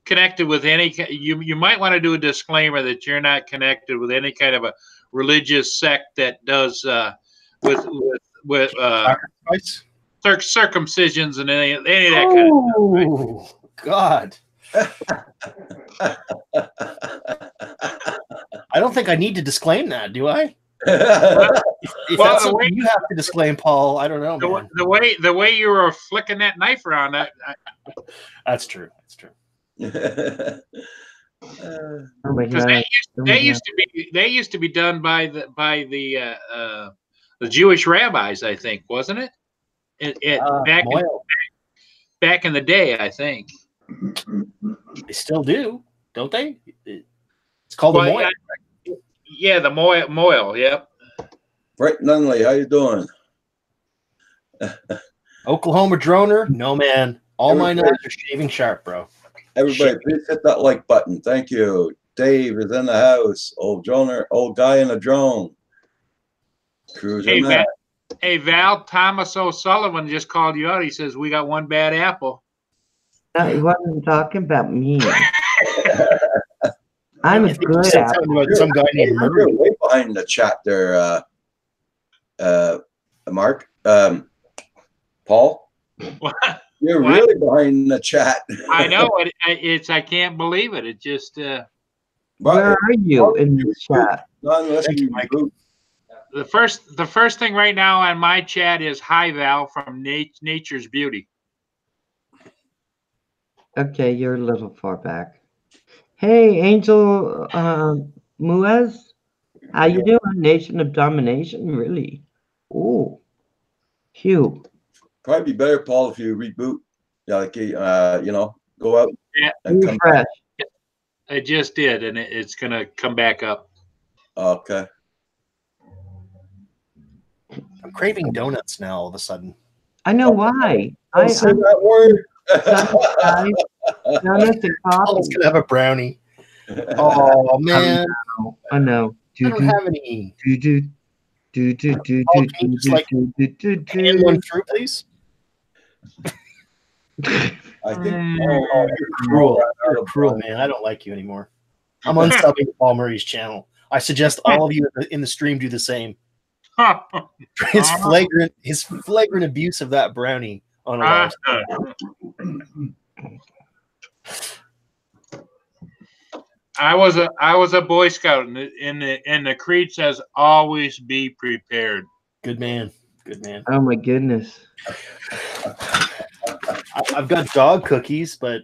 connected with any. You might want to do a disclaimer that you're not connected with any kind of a religious sect that does with circumcisions and any of that kind of stuff. Right? Oh God! I don't think I need to disclaim that, do I? If that's something you have to disclaim, Paul, I don't know, man. The way you were flicking that knife around, that's true. That's true. Because they used to be done by the Jewish rabbis, I think, wasn't it? Back in the day, I think. They still do, don't they? It's called the moil. Yeah, the moil. Yep. Right, Nunley, how you doing? Oklahoma Droner? No, man. All my knives are shaving sharp, bro. Everybody, please hit that like button. Thank you. Dave is in the house. Old droner, old guy in a drone. Hey, Val, Thomas O'Sullivan just called you out. He says, we got one bad apple. No, he wasn't talking about me. I'm a good apple. Some guy named Murray. You're way behind the chat there, Mark. Paul? You're really behind the chat. I know. I can't believe it. It just... Where are you in the chat? The first thing right now on my chat is Hi Val from Nature's Beauty. Okay, you're a little far back. Hey, Angel Muez, how you doing? Nation of Domination, really? Oh, Hugh. Probably be better, Paul, if you reboot. Yeah, like go out and come back. I just did, and it's gonna come back up. Okay. I'm craving donuts now all of a sudden. I know why. Don't say that word. Donuts and coffee. I was gonna have a brownie. Oh man, I know. I don't have any. Can you just hand one through, please? I think you're cruel. You're cruel, man. I don't like you anymore. I'm unsubbing Paul Murray's channel. I suggest all of you in the stream do the same. His flagrant abuse of that brownie on a live stream. I was a Boy Scout, and the creed says always be prepared. Good man. Good man. Oh my goodness. I've got dog cookies, but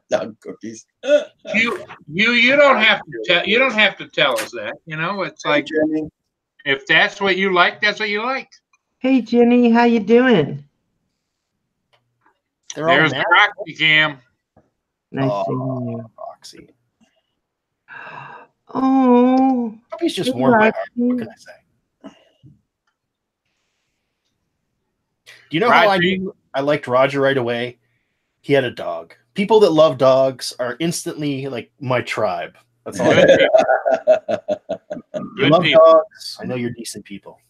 dog dog cookies. You don't have to tell us that. You know, it's like Jenny. if that's what you like, that's what you like. Hey, Jenny, how you doing? There's the Roxy Cam. Nice seeing you. Roxy. Oh, Puppy's just warmed my heart. What can I say? Do you know how I knew I liked Roger right away? He had a dog. People that love dogs are instantly like my tribe. That's all. You love dogs. I know you're decent people.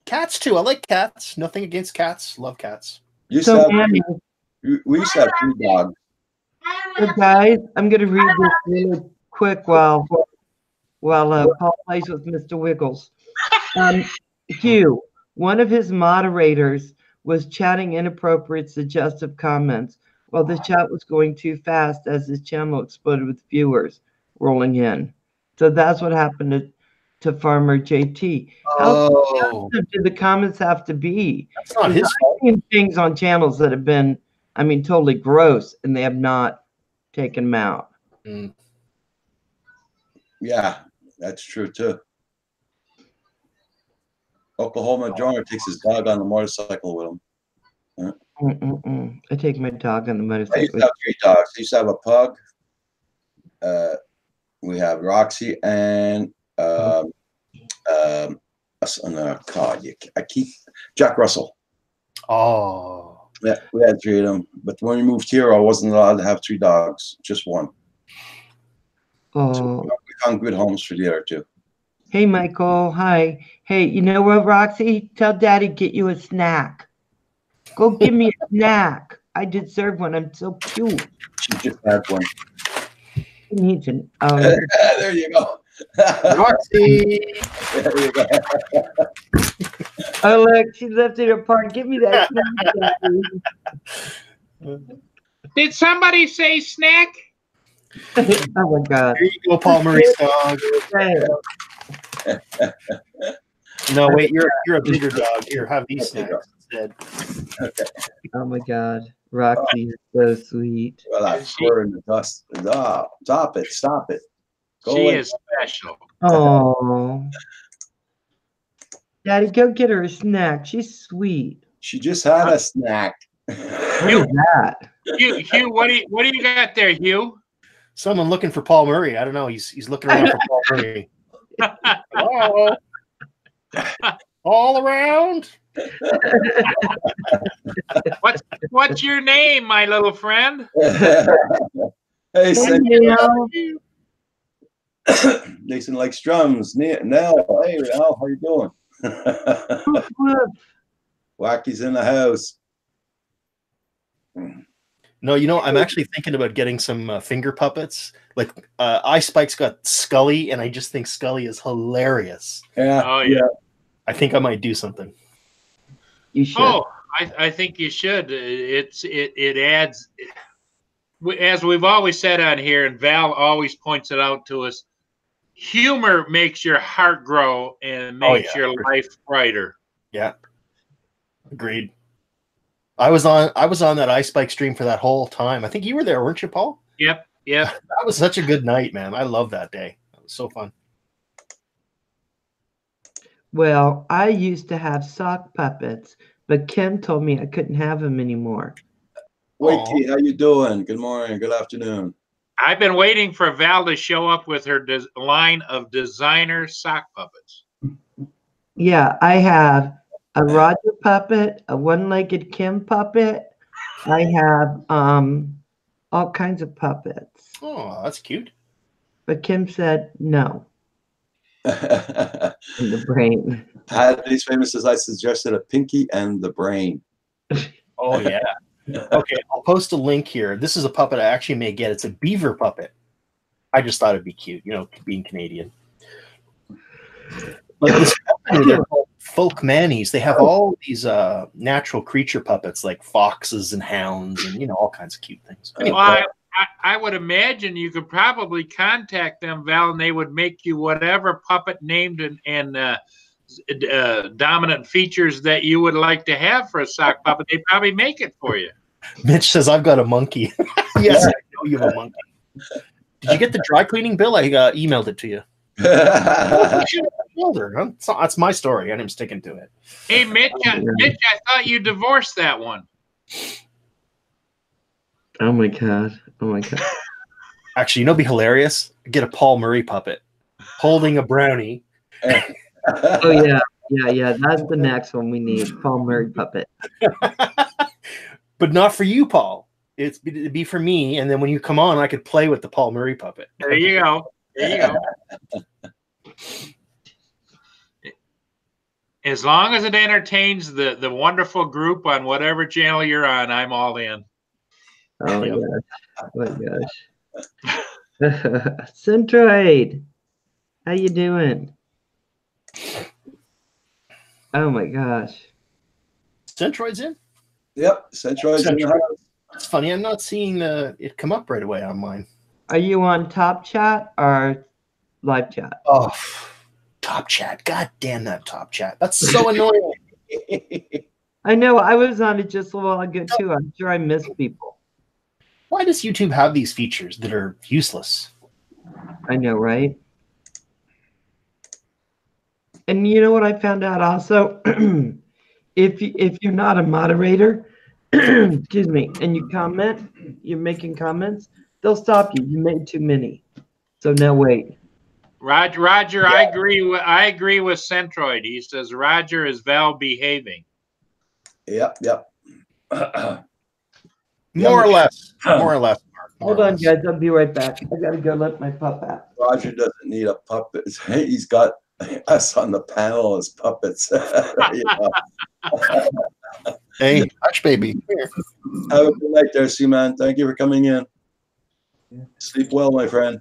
Cats too. I like cats. Nothing against cats. Love cats. We used to have 3 dogs. So guys, I'm going to read this really quick while Paul plays with Mr. Wiggles. Hugh, one of his moderators, was chatting inappropriate, suggestive comments while the chat was going too fast as his channel exploded with viewers rolling in. So that's what happened to Farmer JT. How sensitive do the comments have to be? That's not his fault. I've seen things on channels that have been, totally gross, and they have not taken them out. Yeah, that's true too. Oklahoma Joiner takes his dog on the motorcycle with him. I take my dog on the motorcycle. I used to have 3 dogs. I used to have a pug. We have Roxy and Jack Russell. Oh. Yeah, we had 3 of them. But when we moved here, I wasn't allowed to have 3 dogs, just 1. Oh. So we found good homes for the other 2. Hey, Michael. Hi. Hey, you know what, Roxy? Tell Daddy to get you a snack. Go give me a snack. I deserve one. I'm so cute. She just had one. He needs an. There you go. Roxy. There you go. Oh, look, she lifted her apart. Give me that snack. Did somebody say snack? Oh my God. Here you go, Paul Murray's dog. No, wait, you're a bigger dog. Here, have these snacks instead. Okay. Oh my God. Roxy is so sweet. Well, I'm in the dust. Oh, stop it. She is special. Oh. Daddy, go get her a snack. She's sweet. She just had a snack. What is that? Hugh, what do you got there, Hugh? Someone looking for Paul Murray. I don't know. He's looking around for Paul Murray. Hello. All around. What's your name, my little friend? Hey, Jason likes drums. Nell, hey, Al, how you doing? Wacky's in the house. No, I'm actually thinking about getting some finger puppets. Like iSpike's got Scully, and I just think Scully is hilarious. Yeah. Oh yeah. I think I might do something. You should. Oh, I think you should. It adds, as we've always said on here, and Val always points it out to us. Humor makes your heart grow and makes your life brighter. Yeah, agreed. I was on that iSpike stream for that whole time. I think you were there, weren't you, Paul? Yep. That was such a good night, man. I love that day. It was so fun. Well, I used to have sock puppets, but Kim told me I couldn't have them anymore. Wakey, how you doing? Good morning, good afternoon. I've been waiting for Val to show up with her line of designer sock puppets. Yeah, I have a Roger puppet, a one-legged Kim puppet. I have all kinds of puppets. Oh, that's cute. But Kim said no. In the brain. I had these famous as I suggested a Pinky and the Brain. Oh yeah. Okay, I'll post a link here. This is a puppet I actually may get. It's a beaver puppet. I just thought it'd be cute, being Canadian. But this company, they're called Folk Mannies. They have all these natural creature puppets like foxes and hounds and all kinds of cute things. Anyway, Well, I would imagine you could probably contact them, Val, and they would make you whatever puppet named and dominant features that you would like to have for a sock puppet. They probably make it for you. Mitch says, I've got a monkey. Yes, I know you have a monkey. Did you get the dry cleaning bill? I emailed it to you. You should have told her. That's my story, and I'm sticking to it. Hey, Mitch, Mitch, I thought you divorced that one. Oh my god. Oh my god. Actually, you know, it'd be hilarious. Get a Paul Murray puppet holding a brownie. Oh yeah. Yeah. That's the next one we need. Paul Murray puppet. But not for you, Paul. It'd be for me, and then when you come on, I could play with the Paul Murray puppet. There you go. There you go. As long as it entertains the wonderful group on whatever channel you're on, I'm all in. Oh my gosh. Oh my gosh. Centroid. How you doing? Oh my gosh. Centroid's in? Yep, Centroid's in the house. It's funny. I'm not seeing it come up right away on mine. Are you on Top Chat or Live Chat? Oh, Top Chat. God damn that Top Chat. That's so annoying. I know. I was on it just a while ago too. I'm sure I missed people. Why does YouTube have these features that are useless? I know, right? And you know what I found out also? If you're not a moderator, excuse me, and you comment, you're making comments, they'll stop you. You made too many. So now wait. Roger, yeah. I agree with Centroid. He says Roger is well behaving. Yep. More or less. Hold on, guys. I'll be right back. I gotta go let my pup out. Roger doesn't need a puppet. He's got us on the panel as puppets. Hey, hush, baby. Have a good night there, Seaman. Thank you for coming in. Sleep well, my friend.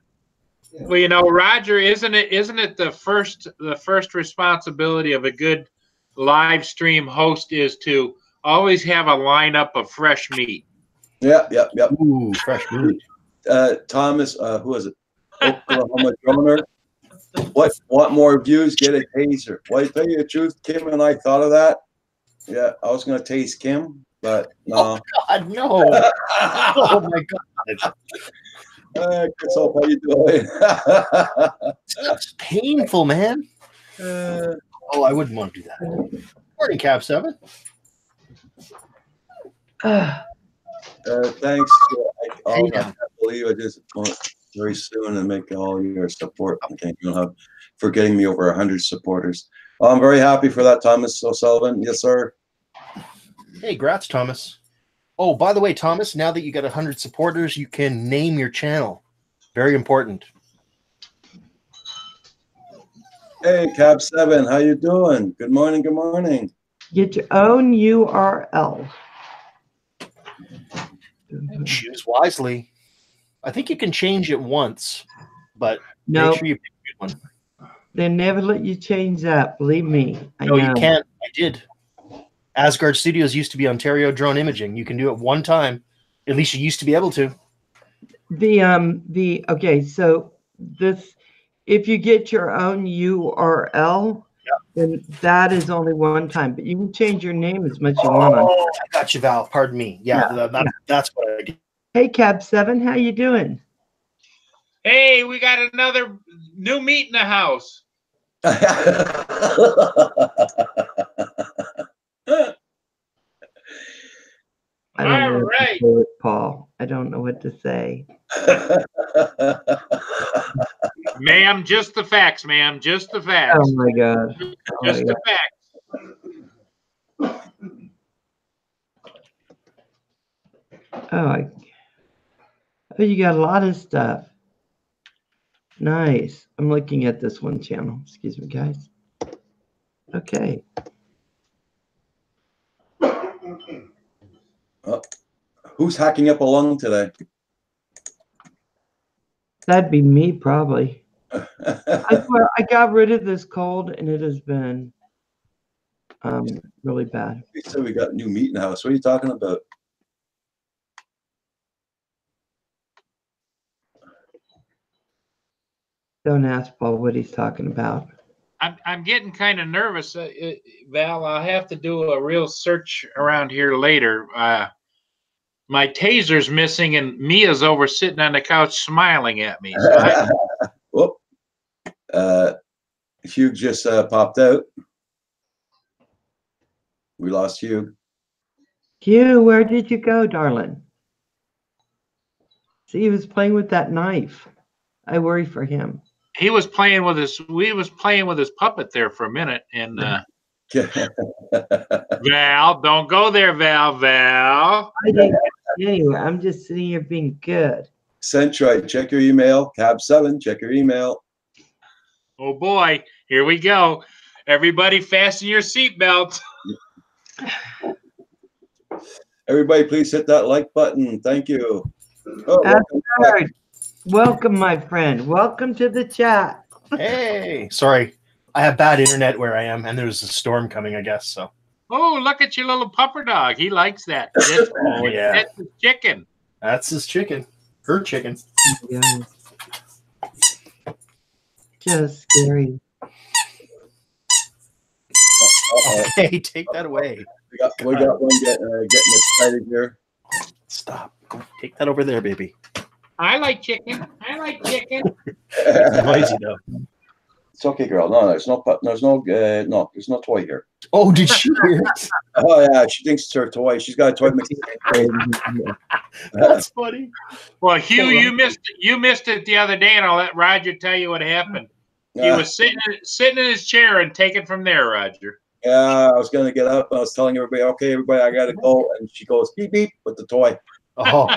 Well, you know, Roger, isn't it the first responsibility of a good live stream host is to always have a lineup of fresh meat? Yep. Ooh, fresh meat. Thomas, who was it? Oklahoma Droner. Want more views? Get a taser. Well, I tell you the truth, Kim and I thought of that. Yeah, I was going to taste Kim, but no. Oh God, no! Oh my God. Chris, how you doing? That's painful, man. I wouldn't want to do that. Morning, Cap 7. Thanks. I can't believe I just want very soon and make all your support. Okay, you'll have for getting me over 100 supporters. I'm very happy for that, Thomas O'Sullivan. Yes, sir. Hey, grats, Thomas. Oh, by the way, Thomas, now that you got 100 supporters, you can name your channel. Very important. Hey, Cab 7, how you doing? Good morning. Good morning. Get your own URL. Choose wisely. I think you can change it once, but make sure you pick a good one. They never let you change that. Believe me. No, you can't. I did. Asgard Studios used to be Ontario Drone Imaging. You can do it one time. At least you used to be able to. Okay, so this, if you get your own URL, then that is only one time, but you can change your name as much as you want. Oh, I got you, Val. Pardon me. Yeah. That's what I did. Hey, Cab 7, how you doing? Hey, we got another new meat in the house. I don't know what to say with Paul. I don't know what to say. Ma'am, just the facts, ma'am. Just the facts. Oh my God. Just the facts. Oh, you got a lot of stuff. Nice. I'm looking at this one channel. Excuse me, guys. Okay. Who's hacking up a lung today? That'd be me, probably. I swear, I got rid of this cold, and it has been really bad. We said we got new meat in the house. What are you talking about? Don't ask Paul what he's talking about. I'm getting kind of nervous, Val. I'll have to do a real search around here later. my taser's missing, and Mia's over sitting on the couch smiling at me. So Whoop. Hugh just popped out. We lost Hugh. Hugh, where did you go, darling? See, he was playing with that knife. I worry for him. he was playing with his. We was playing with his puppet there for a minute, and Val, don't go there, Val. I didn't go anywhere. I'm just sitting here being good. Centroid, check your email. Cab 7, check your email. Oh boy, here we go. Everybody fasten your seatbelts. Everybody, please hit that like button. Thank you. Oh, welcome, my friend. Welcome to the chat. Hey, sorry. I have bad internet where I am, and there's a storm coming, I guess. So. Oh, look at your little pupper dog. He likes that. Oh, yeah. That's his chicken. That's his chicken. Her chicken. Yeah. Just scary. Okay, take that away. We got one getting excited here. Stop. Take that over there, baby. I like chicken. I like chicken. It's noisy though. It's okay, girl. No, there's no toy here. Oh, did she hear it? Oh yeah, she thinks it's her toy. She's got a toy machine. That's funny. Well, Hugh, you missed it the other day, and I'll let Roger tell you what happened. He was sitting in his chair and take it from there, Roger. Yeah, I was gonna get up. I was telling everybody, okay, everybody, I gotta go, and she goes beep beep with the toy. Oh.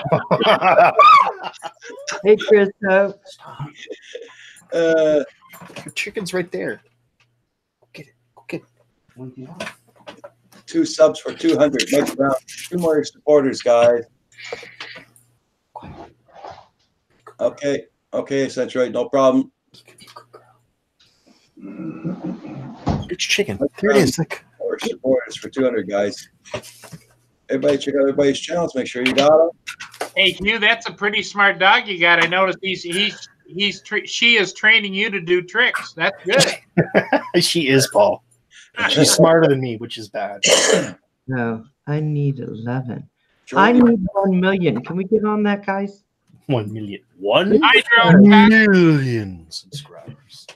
Hey, Christo. Your chicken's right there. Get it. Go get it. 2 subs for 200. Next round. 2 more supporters, guys. Okay, Centroid, no problem. Get your chicken. There it is. Like, more supporters for 200, guys. Everybody, check out everybody's channels. Make sure you got them. Hey, Hugh, that's a pretty smart dog you got. I noticed she is training you to do tricks. That's good. she is, Paul. She's smarter than me, which is bad. No, I need 11. Sure. I need 1 million. Can we get on that, guys? 1 million. 1 million subscribers.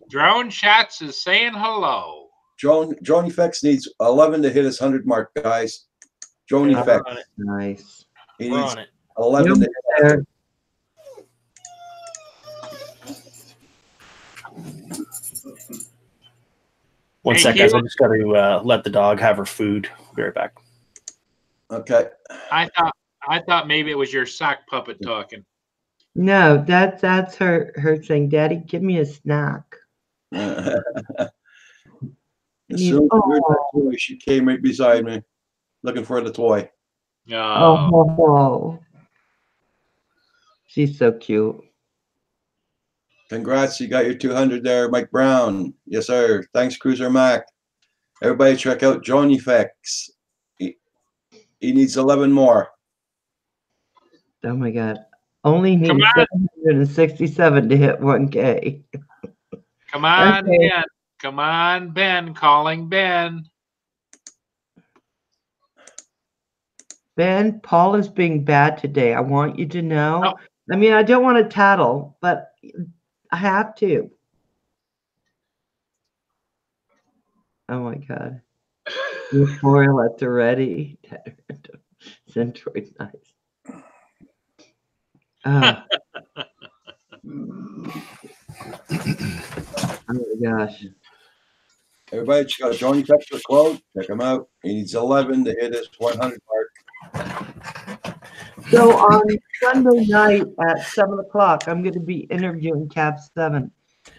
Drone Shots is saying hello. Drone Effects needs 11 to hit his 100 mark, guys. Drone Effects. Nice. He We're needs on it. 11 to hit. There. One sec, guys. I just got to let the dog have her food. Be right back. Okay. I thought maybe it was your sock puppet talking. No, that's her saying, Daddy, give me a snack. As soon as I heard that toy, she came right beside me, looking for the toy. Oh. She's so cute. Congrats, you got your 200 there, Mike Brown. Yes, sir. Thanks, Cruiser Mac. Everybody check out Drone Effects. He needs 11 more. Oh my God. Only need 767 to hit 1K. Come on, Okay. Ben. Come on, Ben. Calling Ben. Ben, Paul is being bad today. I want you to know. Oh. I mean, I don't want to tattle, but I have to. Oh my God. Foil at the ready. Centroid, nice. Oh. Oh my gosh. Everybody check out Drone Effects for quote. Check him out. He needs 11 to hit his 100 mark. So on Sunday night at 7 o'clock, I'm going to be interviewing Cab 7.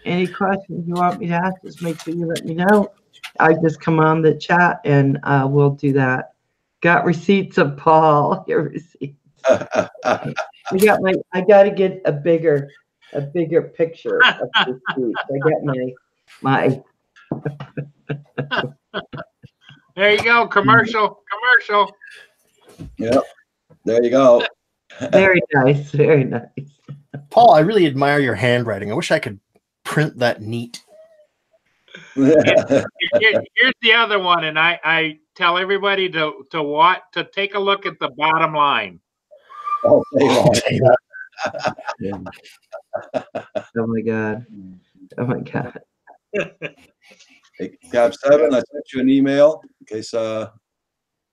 Any questions you want me to ask, just make sure you let me know. I just come on the chat and we'll do that. Got receipts of Paul. Your receipts. I got to get a bigger picture of the receipts. I got my. There you go. Commercial. Yep. There you go. Very nice. Very nice. Paul, I really admire your handwriting. I wish I could print that neat. Here's the other one, and I tell everybody to take a look at the bottom line. Oh, Oh my God. Oh my God. Hey, Cab 7, I sent you an email in case for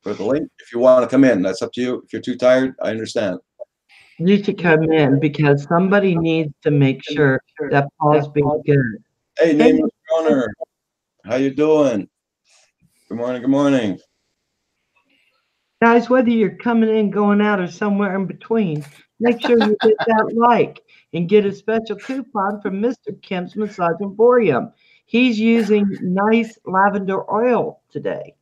the link. If you want to come in, that's up to you. If you're too tired, I understand. You should come in because somebody needs to make sure that Paul's being good. Hey, Nameless Owner, how you doing? Good morning. Good morning. Guys, whether you're coming in, going out, or somewhere in between, make sure you hit that like and get a special coupon from Mr. Kim's Massage Emporium. He's using nice lavender oil today.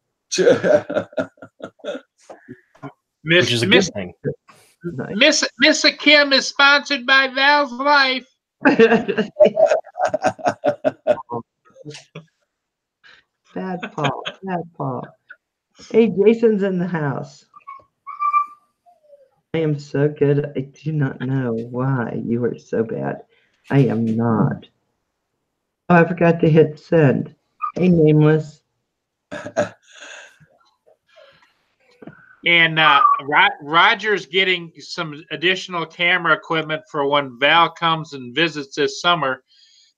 Which is a good thing. Nice. Miss Kim is sponsored by Val's Life. Bad Paul. Bad Paul. Hey, Jason's in the house. I am so good. I do not know why you are so bad. I am not. Oh, I forgot to hit send. Hey, Nameless. And Roger's getting some additional camera equipment for when Val comes and visits this summer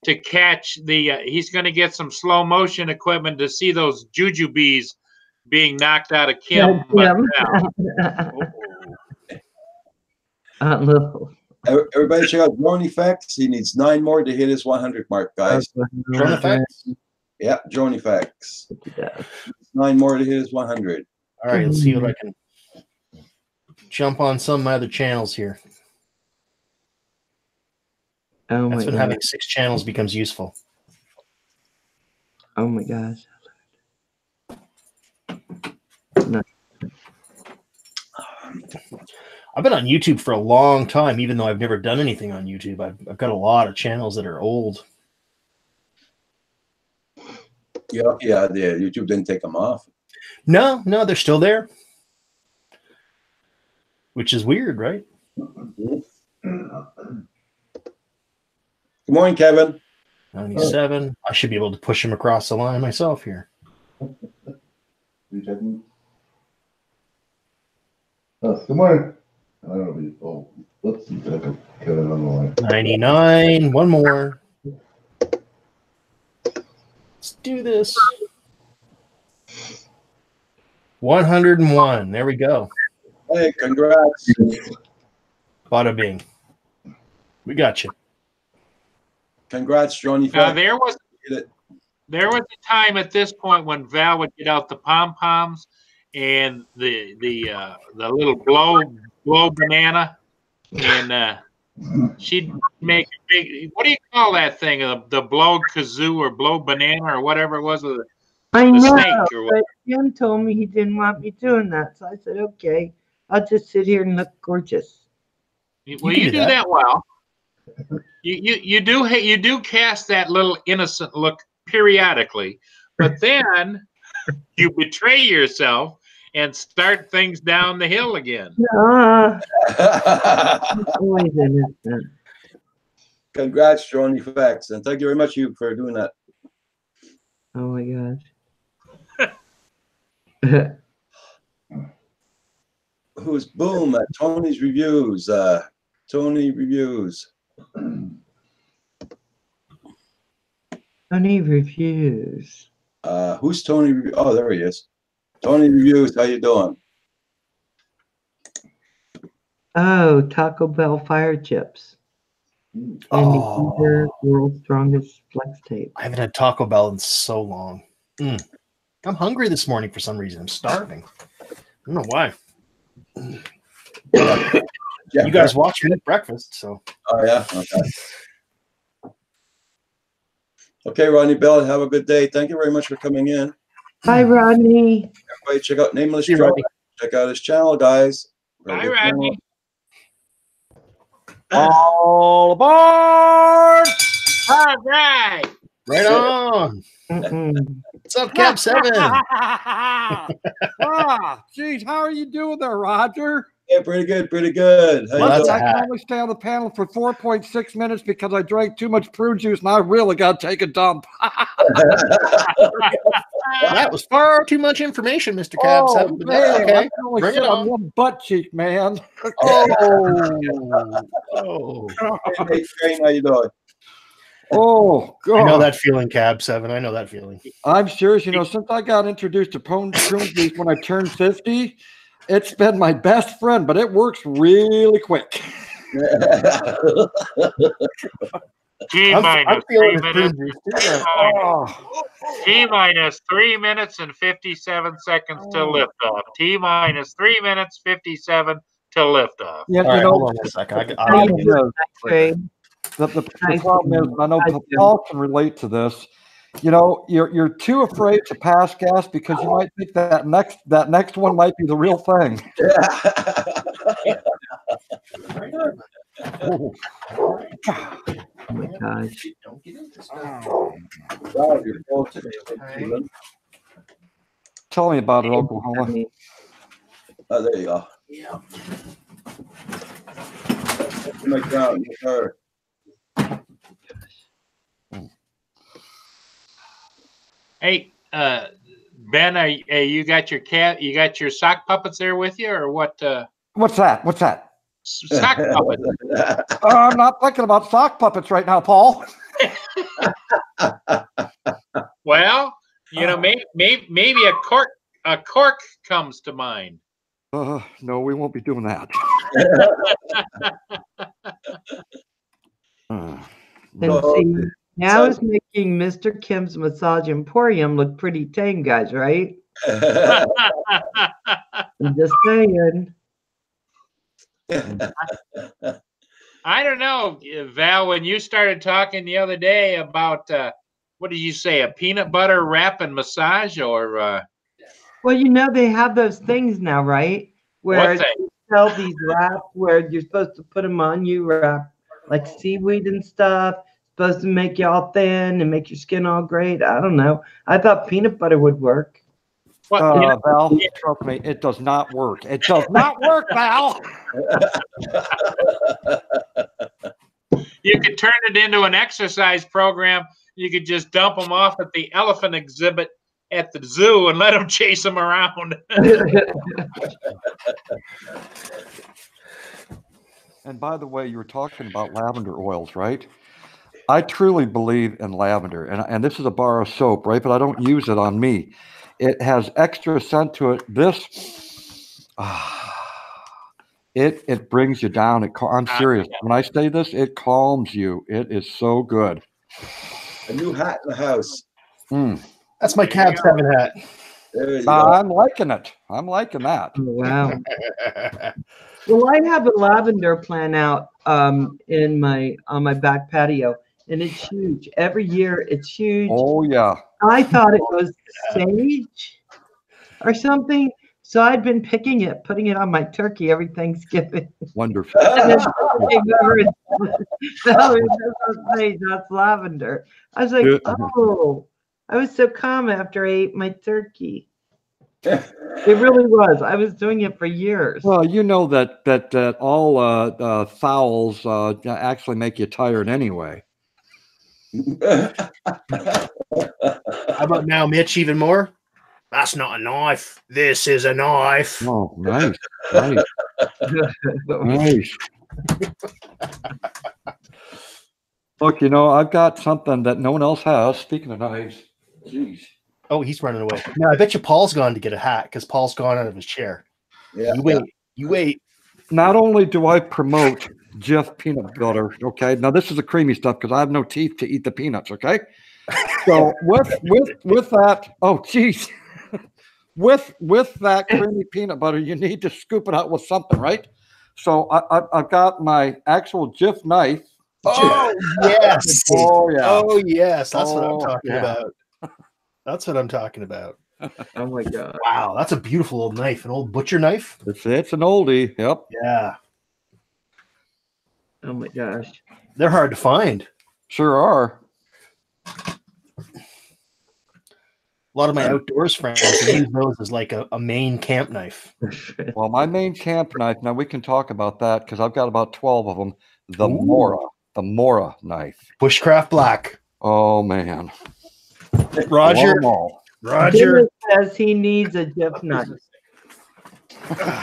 to catch the. He's going to get some slow motion equipment to see those jujubes being knocked out of Kim. Everybody check out Drone Effects. He needs 9 more to hit his 100 mark, guys. Drone Effects? Yeah, Drone Effects. 9 more to hit his 100. All right, let's see what I can jump on some of my other channels here. Oh my That's when God. having 6 channels becomes useful. Oh my gosh. No. I've been on YouTube for a long time, even though I've never done anything on YouTube. I've got a lot of channels that are old. Yeah, YouTube didn't take them off. No, they're still there. Which is weird, right? Good morning, Kevin. 97. I should be able to push him across the line myself here. Good morning. I don't know. Let's see if I can get it on the line. 99. One more. Let's do this. 101. There we go. Hey, congrats. Bada bing. We got you. Congrats, Johnny. There was a time at this point when Val would get out the pom-poms and the little blow banana, and she'd make a big, what do you call that thing? The blow kazoo or blow banana or whatever it was with I the know, snake or but Jim told me he didn't want me doing that, so I said, okay, I'll just sit here and look gorgeous. Well, you do that well. You do cast that little innocent look periodically, but then you betray yourself and start things down the hill again. Always innocent. Congrats, Johnny Facts, and thank you very much for doing that. Oh my gosh. Who's boom at Tony's Reviews? Tony Reviews. Tony Reviews. Who's Tony? Oh, there he is. Tony Reviews. How you doing? Oh, Taco Bell fire chips. And the world's strongest flex tape. I haven't had Taco Bell in so long. I'm hungry this morning for some reason. I'm starving. I don't know why. You guys watch me at breakfast, so. Oh yeah. Okay. Okay, Rodney Bell. Have a good day. Thank you very much for coming in. Hi, Rodney. Everybody, check out Nameless Hey, Joe. Rodney. Check out his channel, guys. Bye, Rodney. All aboard! All right. Right on. What's up, Cap 7? Geez, how are you doing there, Roger? Yeah, pretty good, pretty good. How you That's doing? a I can only stay on the panel for 4.6 minutes because I drank too much prune juice and I really got to take a dump. That was far too much information, Mr. Cab Oh, 7. But that's man, I okay. can only Bring it sit on on. one butt cheek, man. Oh. Hey, Crane, how you doing? Oh, God. I know that feeling, Cab 7. I know that feeling. I'm serious. You know, since I got introduced to prune juice when I turned 50, it's been my best friend, but it works really quick. T minus 3 minutes. T minus 3 minutes and 57 seconds to liftoff. T minus 3 minutes 57 to liftoff. Yeah, All you right, know, hold on one second. the problem is, Trey. the problem is, I know Paul can relate to this. You know, you're too afraid to pass gas because you might think that next one might be the real thing. Oh my gosh. Don't get into Wow, you're full today. Okay. Tell me about it, Oklahoma. Oh, there you go. Yeah. My ground, her. Hey, Ben, you got your cat? You got your sock puppets there with you, or what? What's that? What's that? Sock puppets. I'm not thinking about sock puppets right now, Paul. Well, you know, maybe a cork comes to mind. No, we won't be doing that. And see, now it's making Mr. Kim's Massage Emporium look pretty tame, guys, right? I'm just saying. I don't know, Val, when you started talking the other day about, what did you say, a peanut butter wrap and massage, or? Well, you know, they have those things now, right? Where What thing? they sell these wraps where you're supposed to put them on you, wrap like seaweed and stuff, supposed to make you all thin and make your skin all great. I don't know. I thought peanut butter would work. What? Val, trust me, it does not work. It does not work, Val. You could turn it into an exercise program. You could just dump them off at the elephant exhibit at the zoo and let them chase them around. And by the way, you were talking about lavender oils, right? I truly believe in lavender, and this is a bar of soap, right? But I don't use it on me. It has extra scent to it. This, it brings you down. I'm serious. When I say this, it calms you. It is so good. A new hat in the house. That's my Cab 7 hat. There you go. I'm liking it. I'm liking that. Oh, wow. Well, I have a lavender plant out on my back patio, and it's huge. Every year, it's huge. Oh yeah. I thought it was sage or something, so I'd been picking it, putting it on my turkey every Thanksgiving. Wonderful. And then it came over and no, it doesn't say that's lavender. I was like, oh, I was so calm after I ate my turkey. It really was. I was doing it for years. Well, you know that all fowls actually make you tired anyway. How about now, Mitch, even more? That's not a knife. This is a knife. Oh, nice. Nice. Nice. Look, you know, I've got something that no one else has. Speaking of knives, jeez. Oh, he's running away. No, I bet you Paul's gone to get a hat because Paul's gone out of his chair. Yeah. You wait. You wait. Not only do I promote Jif peanut butter, okay. Now this is the creamy stuff because I have no teeth to eat the peanuts, okay. So with that, oh geez, with that creamy peanut butter, you need to scoop it out with something, right? So I've got my actual Jif knife. Oh yes. Oh yeah. Oh yes. That's what I'm Oh, talking yeah. about. That's what I'm talking about. Oh my God. Wow, that's a beautiful old knife, an old butcher knife. It's an oldie. Yep. Yeah, Oh my gosh. they're hard to find. Sure are. A lot of my outdoors friends use those as like a main camp knife. Well, my main camp knife. Now we can talk about that because I've got about 12 of them. The Ooh. Mora knife. Bushcraft Black. Oh man. Roger. Love 'em all. Roger. Dennis says he needs a dip knife.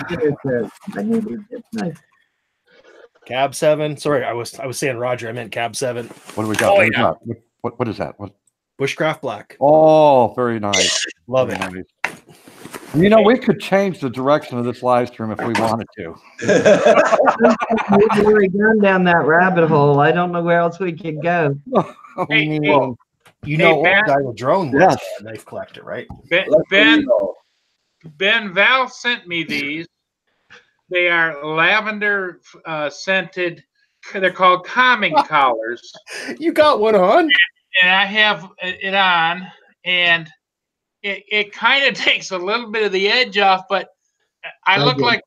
Dennis says, I need a dip knife. Cab 7. Sorry, I was saying Roger. I meant Cab 7. What do we got? Oh, What, do we yeah. got? What is that? What? Bushcraft Black. Oh, very nice. Love Very it. nice. You know, we could change the direction of this live stream if we wanted to. We've already gone down that rabbit hole. I don't know where else we could go. Oh, Hey, man. hey. You Hey, know, old Ben. guy with drone was Yes. a knife collector, right? Ben Val sent me these. They are lavender scented. They're called calming collars, You got one on? and I have it on, and it kind of takes a little bit of the edge off, but I look like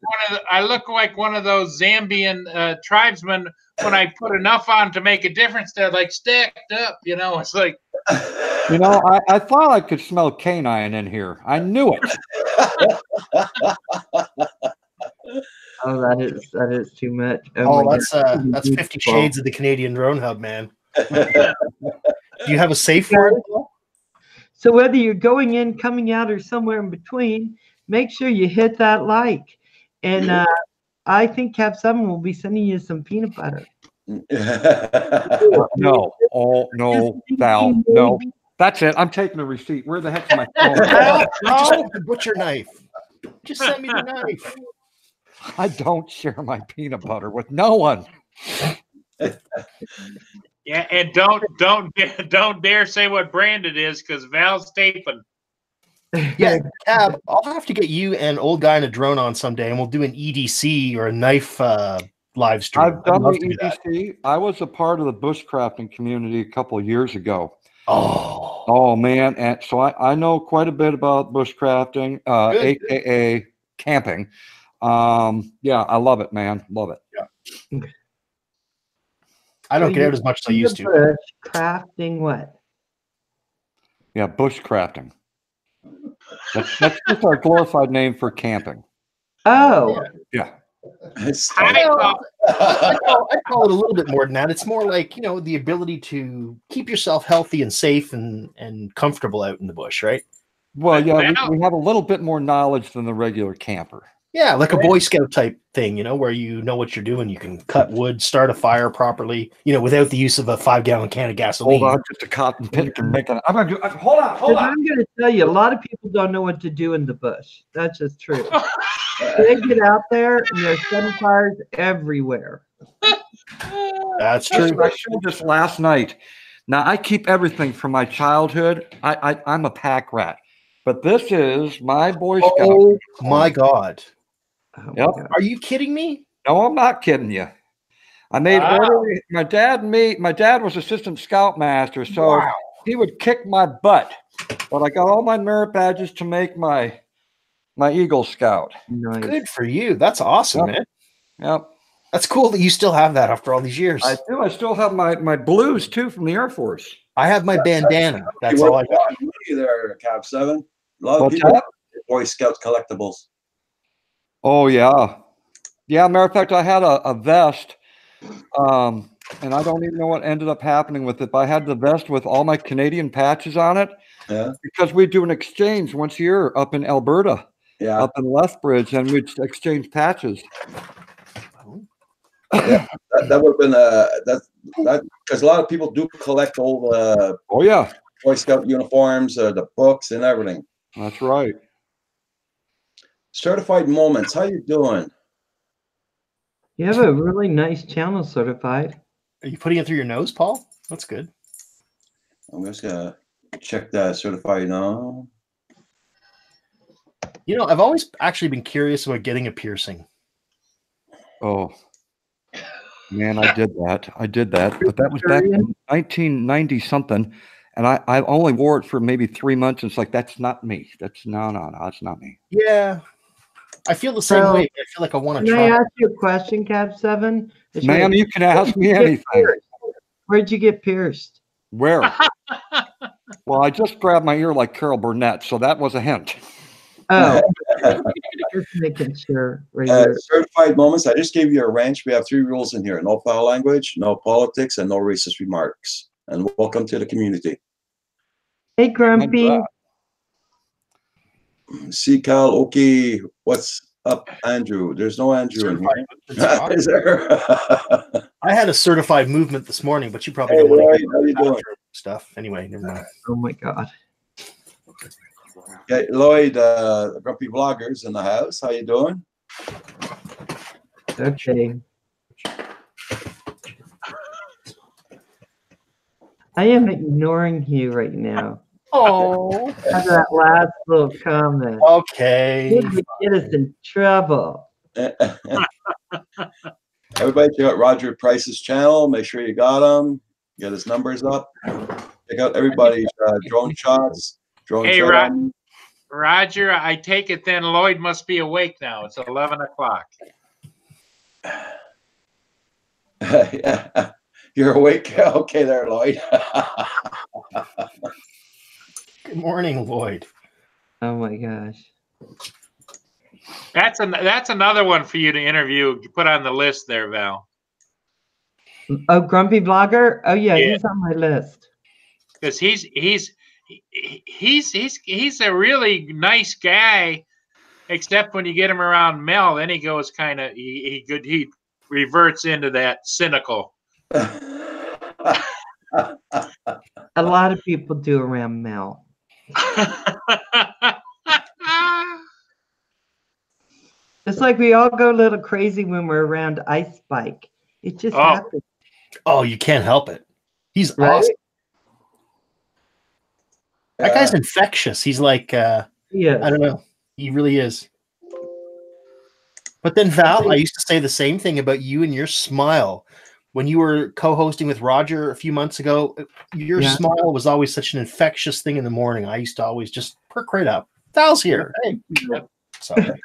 one of those Zambian tribesmen when I put enough on to make a difference. They're like stacked up, you know. It's like, You know, I thought I could smell canine in here. I knew it. Oh, that is too much. Oh, my that's 50 Shades of the Canadian Drone Hub, man. Do you have a safe for it? So whether you're going in, coming out, or somewhere in between, make sure you hit that like. And I think Cap 7 will be sending you some peanut butter. No. Oh, no, Val. No. That's it. I'm taking the receipt. Where the heck's my phone? I just want the butcher knife. Just send me the knife. I don't share my peanut butter with no one. yeah, and don't dare say what brand it is because Val's taping. Yeah, Cab, I'll have to get you and old guy in a drone on someday, and we'll do an EDC or a knife live stream. I've done the to do that. EDC. I was a part of the bushcrafting community a couple of years ago. Oh, man. And so I know quite a bit about bushcrafting, aka camping. Yeah, I love it, man. Love it. Yeah. I don't get out as much as I used to. Crafting what? Yeah, bushcrafting. That's just our glorified name for camping. Oh. Yeah. I'd call it a little bit more than that. It's more like, you know, the ability to keep yourself healthy and safe and comfortable out in the bush, right? Well, yeah, we have a little bit more knowledge than the regular camper. Yeah, like a Boy Scout type thing, you know, where you know what you're doing. You can cut wood, start a fire properly, you know, without the use of a 5-gallon can of gasoline. Hold on, just a cotton pick and make it. Hold on. I'm going to tell you, a lot of people don't know what to do in the bush. That's just true. They get out there and there's gunfires everywhere. That's true. I showed this last night. Now, I keep everything from my childhood. I'm a pack rat. But this is my Boy Scout. Oh, my God. Oh Yep. my God. Are you kidding me? No, I'm not kidding you. I made order. My dad was assistant scoutmaster, so he would kick my butt. But I got all my merit badges to make my Eagle Scout. Nice. Good for you. That's awesome, man. Yep. That's cool that you still have that after all these years. I do. I still have my blues too from the Air Force. I have my bandana. That's all I got. There, Cab 7. A lot of What's people that? Boy Scout collectibles. Oh yeah. Yeah, matter of fact, I had a vest. And I don't even know what ended up happening with it, but I had the vest with all my Canadian patches on it. Yeah. Because we do an exchange once a year up in Alberta. Yeah. Up in Lethbridge, and we'd exchange patches. Yeah, that would have been that because a lot of people do collect old Oh yeah, Boy Scout uniforms, the books and everything. that's right. Certified Moments, how you doing? You have a really nice channel, certified. Are you putting it through your nose, Paul? That's good. I'm just gonna check that certified now. You know, I've always actually been curious about getting a piercing. Oh man, I did that, but that was back in 1990 something, and I only wore it for maybe 3 months. And it's like, that's not me. That's no, that's not me. Yeah, I feel the same way. I feel like I want to Can I try. ask you a question, Cab 7? Ma'am, you can ask me anything. Where'd you get pierced? Where? Well, I just grabbed my ear like Carol Burnett, so that was a hint. Oh, just making sure. Right here. Certified Moments, I just gave you a wrench. We have 3 rules in here: no foul language, no politics, and no racist remarks. And welcome to the community. Hey, Grumpy. See, Cal, okay. What's up, Andrew? There's no Andrew in here. Is there? I had a certified movement this morning, but you probably Hey, don't want Lloyd, to how you get doing? stuff. Anyway, never mind. Oh my God. Okay, Lloyd, Grumpy Vloggers in the house. How you doing? Okay. I am ignoring you right now. Oh. After that last little comment. Okay. It would get us in trouble. Everybody check out Roger Price's channel. Make sure you got him. Get his numbers up. Check out everybody's drone shots. Drone Hey, shot. Roger, I take it then Lloyd must be awake now. It's 11 o'clock. You're awake? Okay there, Lloyd. Good morning, Lloyd. Oh my gosh. That's another one for you to interview. Put on the list there, Val. Oh, Grumpy Vlogger? Oh yeah, Yeah. he's on my list. Because he's a really nice guy, except when you get him around Mel, then he goes kind of he reverts into that cynical. A lot of people do around Mel. It's like we all go a little crazy when we're around Ice Spike. It just happens. Oh, you can't help it. He's Right? awesome. That guy's infectious. He's like, I don't know. He really is. But then, Val, I used to say the same thing about you and your smile. When you were co-hosting with Roger a few months ago, your smile was always such an infectious thing in the morning. I used to always just perk right up. Val's here. Hey. Sorry.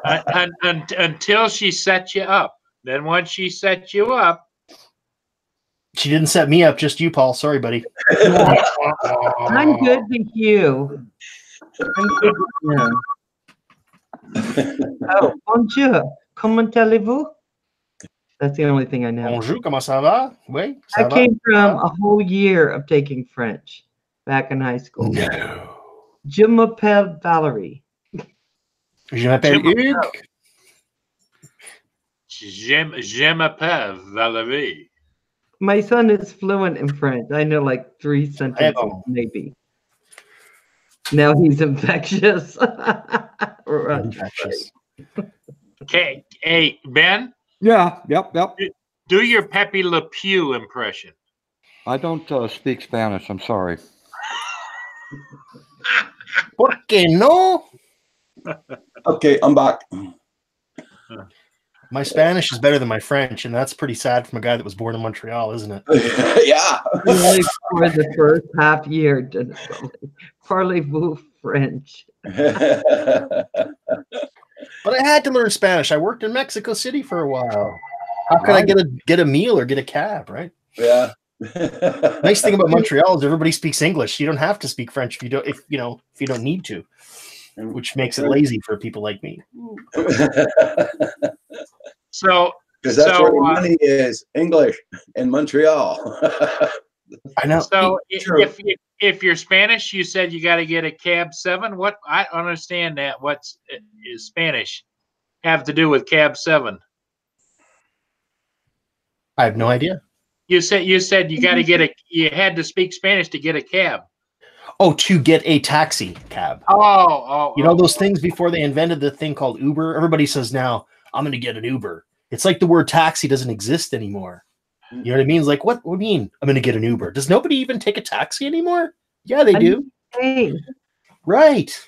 Until she set you up. Then once she set you up. She didn't set me up, just you, Paul. Sorry, buddy. I'm good, thank you. I'm good now. Oh, bonjour. Comment allez-vous? That's the only thing I know. Bonjour, comment ça va? Oui, I came from a whole year of taking French back in high school. No. Je m'appelle Valerie. Je m'appelle Hugues. Je m'appelle Valerie. My son is fluent in French. I know like 3 sentences, maybe. Now he's infectious. Infectious. Okay, hey, Ben? Yeah, yep. Do your Pepe Le Pew impression. I don't speak Spanish. I'm sorry. ¿Por qué no? Okay, I'm back. My Spanish is better than my French, and that's pretty sad from a guy that was born in Montreal, isn't it? Yeah. Only for the first half year, parlez-vous French. But I had to learn Spanish. I worked in Mexico City for a while. How can I get a meal or get a cab, right? Yeah. Nice thing about Montreal is everybody speaks English. You don't have to speak French if you don't need to, which makes it lazy for people like me. So, because that's where the money is, English in Montreal. I know. So if you're Spanish, you said you got to get a cab 7. What? I don't understand that. What's is Spanish have to do with cab 7? I have no idea. You said you got to you had to speak Spanish to get a cab. Oh, to get a taxi cab. Oh. You know those things before they invented the thing called Uber? Everybody says now, I'm going to get an Uber. It's like the word taxi doesn't exist anymore. You know what I mean? It's like, what do you mean I'm going to get an Uber? Does nobody even take a taxi anymore? Yeah, they do. Hey. Right.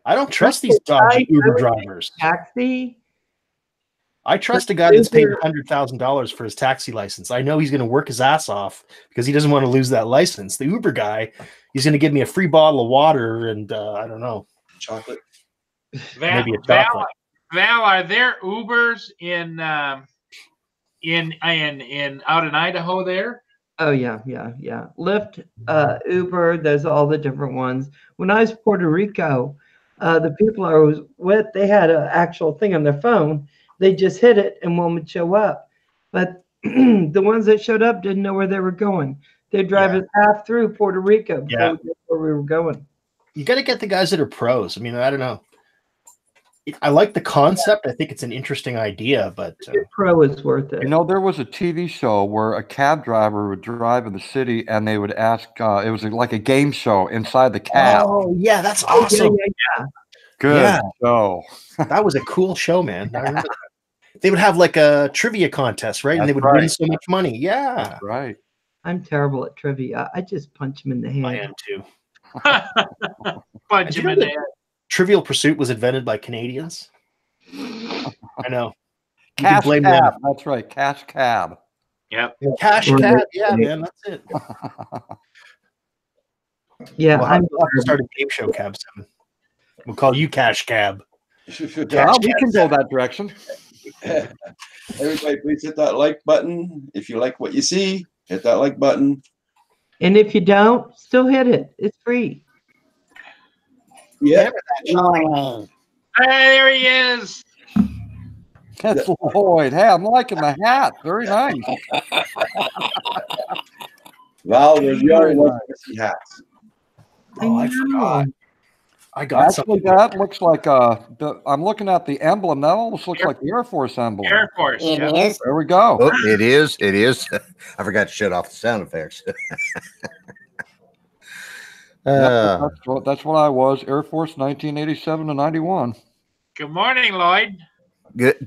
I don't trust these dodgy Uber drivers. Taxi? I trust a guy that's paid $100,000 for his taxi license. I know he's going to work his ass off because he doesn't want to lose that license. The Uber guy, he's going to give me a free bottle of water and I don't know, chocolate. Maybe a chocolate. Val, are there Ubers in out in Idaho there? Oh yeah. Lyft, Uber, there's all the different ones. When I was in Puerto Rico, the people I was with, they had an actual thing on their phone. They just hit it and one would show up. But the ones that showed up didn't know where they were going. They'd drive us half through Puerto Rico before Yeah. we got where we were going. You got to get the guys that are pros. I mean, I don't know. I like the concept. I think it's an interesting idea, but Your pro is worth it. You know, there was a TV show where a cab driver would drive in the city and they would ask, it was like a game show inside the cab. oh yeah, that's Oh, awesome. yeah. Good yeah. show. That was a cool show, man. I remember that. They would have like a trivia contest, right? And they That's would win right. so much money. Yeah, That's right. I'm terrible at trivia. I just punch him in the I head. am too. Punch Did him you in know the that head. Trivial Pursuit was invented by Canadians. I know. You can Cash blame cab. them. That's right. Cash cab. Yep. Cash Right. cab. Yeah, man, that's it. Yeah, We'll I'm have to start a game show, Cab 7. We'll call you Cash Cab. Yeah, we can go that direction. Everybody, please hit that like button. If you like what you see, hit that like button. and if you don't, still hit it. It's free. Yeah. Hey, there he is. That's Lloyd. Hey, I'm liking the hat. Very nice. Val, we're the only ones that see hats. Oh, I forgot. I got Actually, something. that looks like I'm looking at the emblem. That almost looks like the Air Force emblem. Air Force. It Yep. is. There we go. Oh, it is. It is. I forgot to shut off the sound effects. That's what I was. Air Force 1987 to 91. Good morning, Lloyd.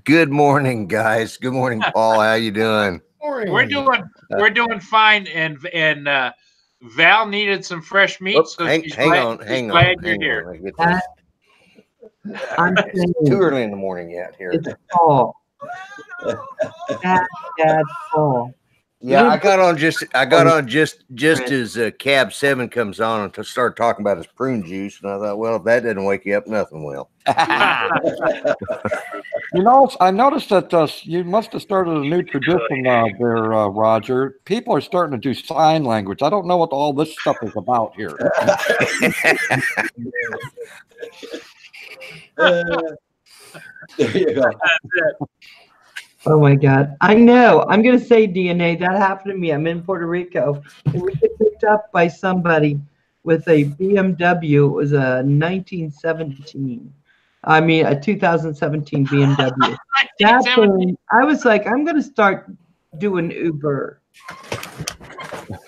Good morning, guys. Good morning, Paul. How you doing? We're doing fine, and Val needed some fresh meat, Oh, so hang she's on. glad, Hang she's on. glad you're Hang here. on. Let me get this. I'm It's saying too early in the morning yet here. it's Paul. Dad, Paul. Yeah, I got on just as Cab 7 comes on and start talking about his prune juice, and I thought, well, if that doesn't wake you up, nothing will. You know, I noticed that you must have started a new tradition there, Roger. People are starting to do sign language. I don't know what all this stuff is about here. There you go. Oh my God. I know. I'm going to say DNA. That happened to me. I'm in Puerto Rico. And we get picked up by somebody with a BMW. It was a 2017 BMW. That's when I was like, I'm going to start doing Uber.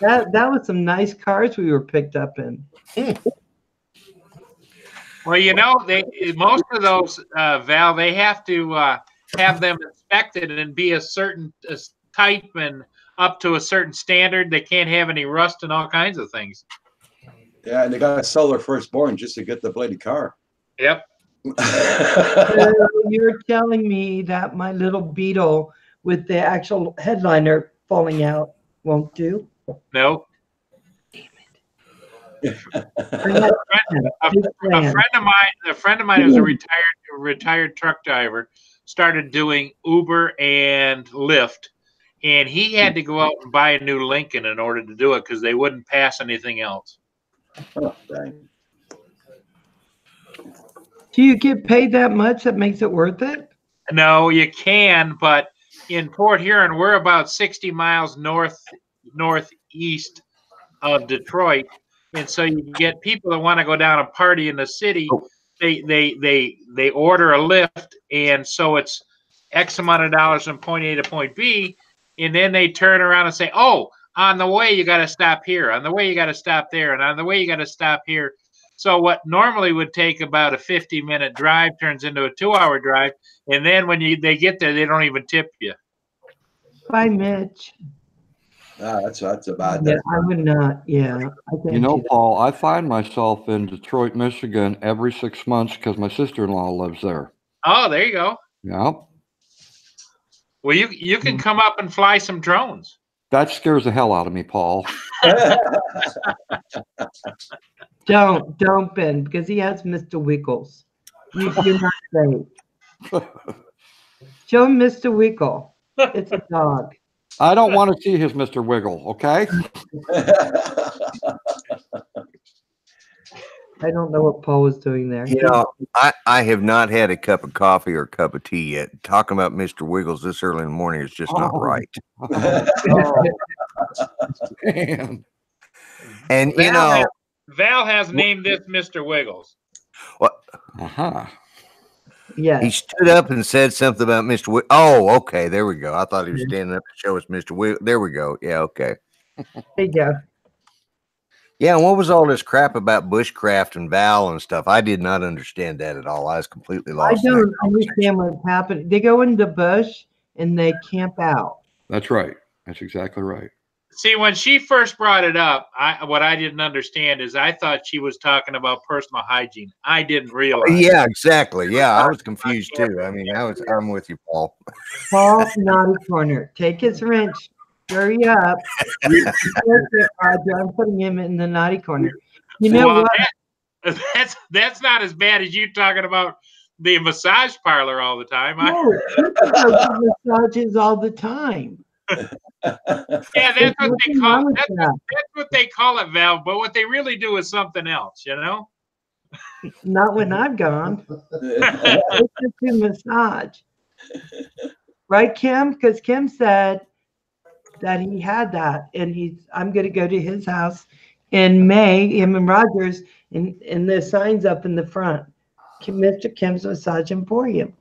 That was some nice cars we were picked up in. Well, you know, most of those, Val, they have to have them inspected and be a certain type and up to a certain standard. They can't have any rust and all kinds of things. Yeah, and they got to sell their firstborn just to get the bloody car. Yep. So you're telling me that my little Beetle with the actual headliner falling out won't do? No. A friend of mine who's a retired truck driver started doing Uber and Lyft, and he had to go out and buy a new Lincoln in order to do it because they wouldn't pass anything else. Oh, dang. Do you get paid that much that makes it worth it? No, you can, but in Port Huron, we're about 60 miles northeast of Detroit, and so you get people that want to go down and party in the city. They order a Lyft, and so it's X amount of dollars from point A to point B, and then they turn around and say, "Oh, on the way you got to stop here. On the way you got to stop there, and on the way you got to stop here." So what normally would take about a 50-minute drive turns into a 2-hour drive, and then when they get there, they don't even tip you. Bye, Mitch. That's a bad. Yeah, I would not. Yeah. I can't You know, do that. Paul, I find myself in Detroit, Michigan every 6 months because my sister-in-law lives there. Oh, there you go. Yep. Well, you can come up and fly some drones. That scares the hell out of me, Paul. Don't, Ben, because he has Mr. Wiggles. You're not safe. Show him Mr. Wiggle. It's a dog. I don't want to see his Mr. Wiggle, okay? I don't know what Paul was doing there. You know, I have not had a cup of coffee or a cup of tea yet. Talking about Mr. Wiggles this early in the morning is just not right. Man. And you know, Val has named this Mr. Wiggles. Uh-huh. Yeah. he stood up and said something about Mr. Oh, okay. There we go. I thought he was standing up to show us Mr. Wiggles. There we go. Yeah, okay. There you go. Yeah, and what was all this crap about bushcraft and Val and stuff? I did not understand that at all. I was completely I lost. in that don't understand what's happening. They go in the bush and they camp out. That's right. That's exactly right. See, when she first brought it up, what I didn't understand is I thought she was talking about personal hygiene. I didn't realize. Yeah, exactly. Yeah, I was confused too. I mean, I'm with you, Paul. Paul, naughty corner. Take his wrench. Hurry up. Roger, I'm putting him in the naughty corner. You know Well, what? that's not as bad as you talking about the massage parlor all the time. No, people go to massages all the time. Yeah, that's what they call it. That's what they call it, Val. But what they really do is something else, you know. Not when I've gone. It's just a massage, right, Kim? Because Kim said that he had that, and I'm going to go to his house in May. Him and Rogers, and the signs up in the front. Mr. Kim's Massage Emporium.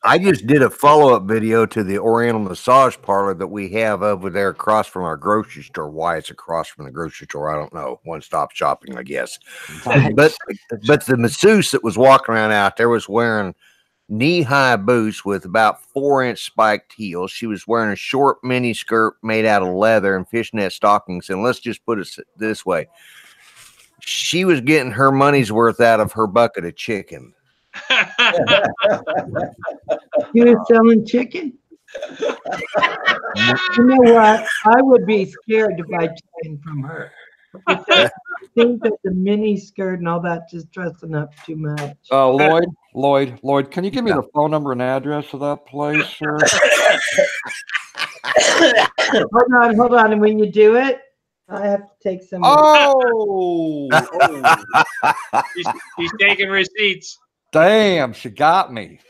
I just did a follow-up video to the Oriental Massage Parlor that we have over there across from our grocery store. Why it's across from the grocery store, I don't know. One-stop shopping, I guess. But the masseuse that was walking around out there was wearing knee-high boots with about 4-inch spiked heels. She was wearing a short mini skirt made out of leather and fishnet stockings. And let's just put it this way. She was getting her money's worth out of her bucket of chicken. You were selling chicken? You know what? I would be scared to buy chicken from her. I think that the mini skirt and all that just dressing up too much. Lloyd, can you give me the phone number and address of that place, sir? Hold on. And when you do it, I have to take some. Oh, He's taking receipts. Damn, she got me.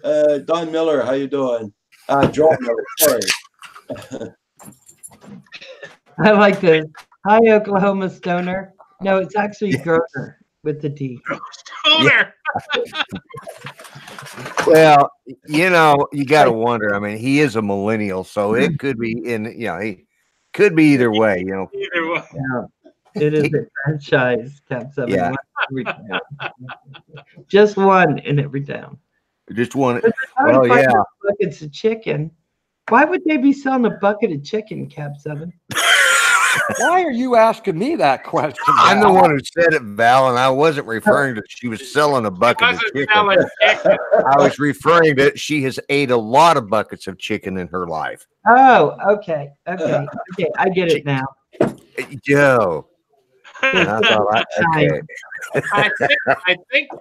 Don Miller, how you doing? Joel Miller, sorry. I like this. Hi, Oklahoma Stoner. No, it's actually Groner with the D. Stoner. Well, you know, you got to wonder. I mean, he is a millennial, so it could be he could be either way, you know. Either way. Yeah, it is a franchise, Cap 7. Yeah. Just one in every town. Just one. But Well, yeah. Buckets of chicken. Why would they be selling a bucket of chicken, Cap 7? Why are you asking me that question? I'm the one who said it, Val, and I wasn't referring to she was selling a bucket of chicken. I was referring to she has ate a lot of buckets of chicken in her life. Oh, okay. I get it now. Joe. Okay.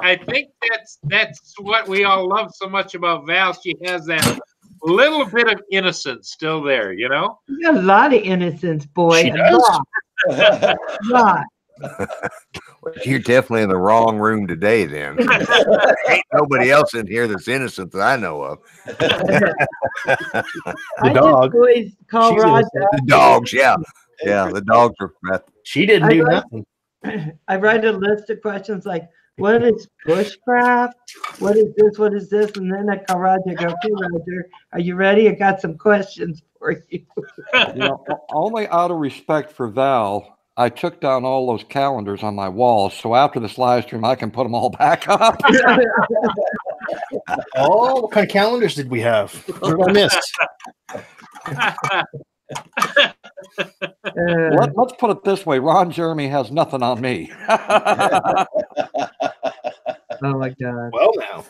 I think that's what we all love so much about Val. She has that little bit of innocence still there, you know. You got a lot of innocence, boy. She does. A lot. You're definitely in the wrong room today, then. Ain't nobody else in here that's innocent that I know of. I dog. just always call She's Roger. The dogs, yeah. Yeah, the dogs are. She didn't do nothing. I write a list of questions like, what is bushcraft? What is this? What is this? And then I call Roger. I go, okay, Roger, are you ready? I got some questions for you. You know, only out of respect for Val, I took down all those calendars on my walls. So after this live stream, I can put them all back up. Oh, what kind of calendars did we have? What did I miss? Let's put it this way. Ron Jeremy has nothing on me. Oh my God. Well, now.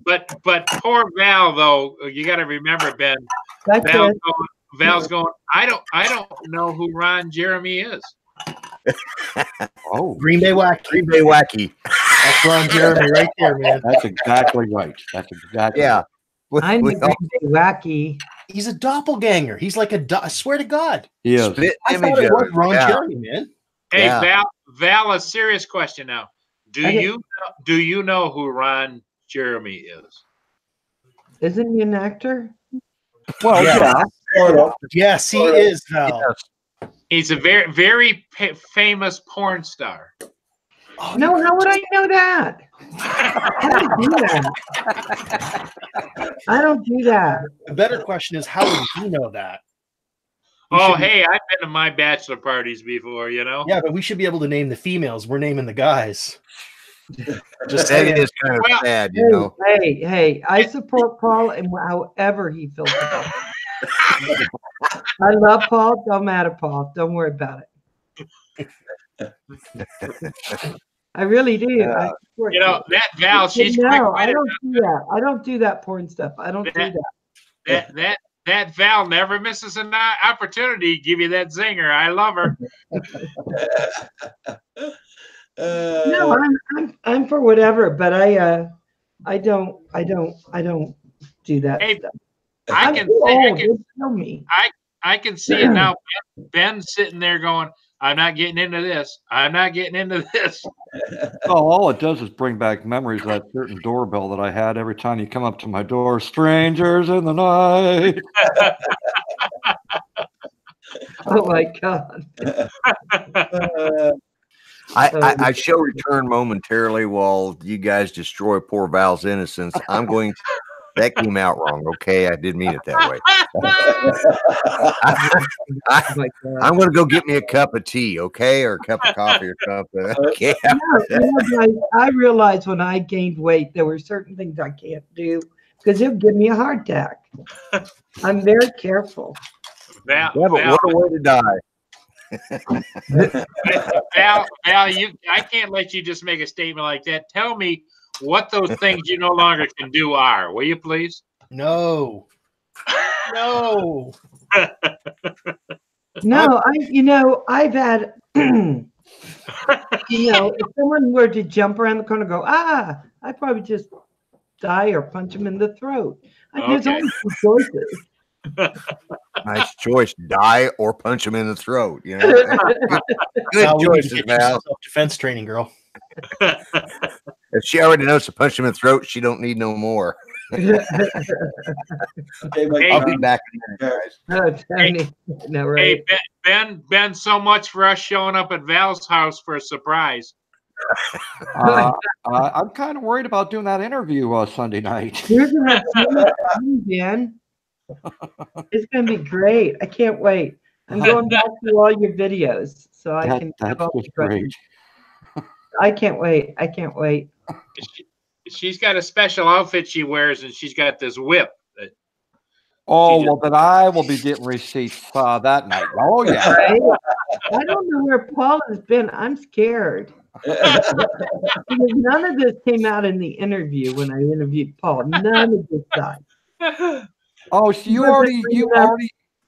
But poor Val, though, you got to remember, Ben. That's it. Val's going. I don't know who Ron Jeremy is. Oh, Green Bay Wacky. Green Bay Wacky. That's Ron Jeremy right there, man. that's exactly right. That's exactly Yeah. right. I'm the Green Bay Wacky. He's a doppelganger. He's like I swear to God. He is. Spit I image thought it of was it. Ron Yeah. Jeremy, man. Hey, Yeah. Val, a serious question now. Do Okay. you know who Ron Jeremy is? Isn't he an actor? Well, Yeah. yeah. Yes, he is, Val. Yes. He's a very famous porn star. Oh, No, how would I know that? I don't do that. I don't do that. the better question is, how would you know that? We Oh, should be- hey, I've been to my bachelor parties before, you know? Yeah, but we should be able to name the females. We're naming the guys. Just That saying. is kind of Well, sad, you know. Hey, I support Paul and however he feels about it. I love Paul. Don't matter, Paul. Don't worry about it. I really do. I support You know, that Val, she's no, I quick-witted. don't do that. I don't do that porn stuff. I don't do that. That Val never misses an opportunity to give you that zinger. I love her. No, I'm for whatever, but I don't do that Hey, stuff. I I'm can too see, old. They tell me. I can see it now. Ben's sitting there going, I'm not getting into this. I'm not getting into this. Oh, all it does is bring back memories of that certain doorbell that I had every time you come up to my door. Strangers in the night. Oh my God. I shall return momentarily while you guys destroy poor Val's innocence. I'm going to, that came out wrong. Okay. I didn't mean it that way. Oh my God. I'm going to go get me a cup of tea. Okay. Or a cup of coffee or something. Okay. Guys, I realized when I gained weight, there were certain things I can't do because it'll give me a heart attack. I'm very careful. Val, Yeah, but what a way to die. Val, I can't let you just make a statement like that. Tell me what those things you no longer can do are, will you please? No. No. No, I've had, if someone were to jump around the corner and go, I'd probably just die or punch him in the throat. There's Okay. only two choices. Nice choice. Die or punch him in the throat. You know, good Val, we need to choices, get you some Val. self-defense training, girl. If she already knows to punch him in the throat, she don't need no more. Okay, Hey, I'll be back in a minute, guys. Oh, Tony. No, right? Hey, Ben, so much for us showing up at Val's house for a surprise. I'm kind of worried about doing that interview Sunday night. Here's an Dan. It's going to be great. I can't wait. I'm going back to all your videos so I can. That's just great. I can't wait. I can't wait. She's got a special outfit she wears, and she's got this whip. Oh, well, then I will be getting receipts that night. Oh, yeah. Right? I don't know where Paul has been. I'm scared. Because none of this came out in the interview when I interviewed Paul. None of this stuff. Oh, so you already,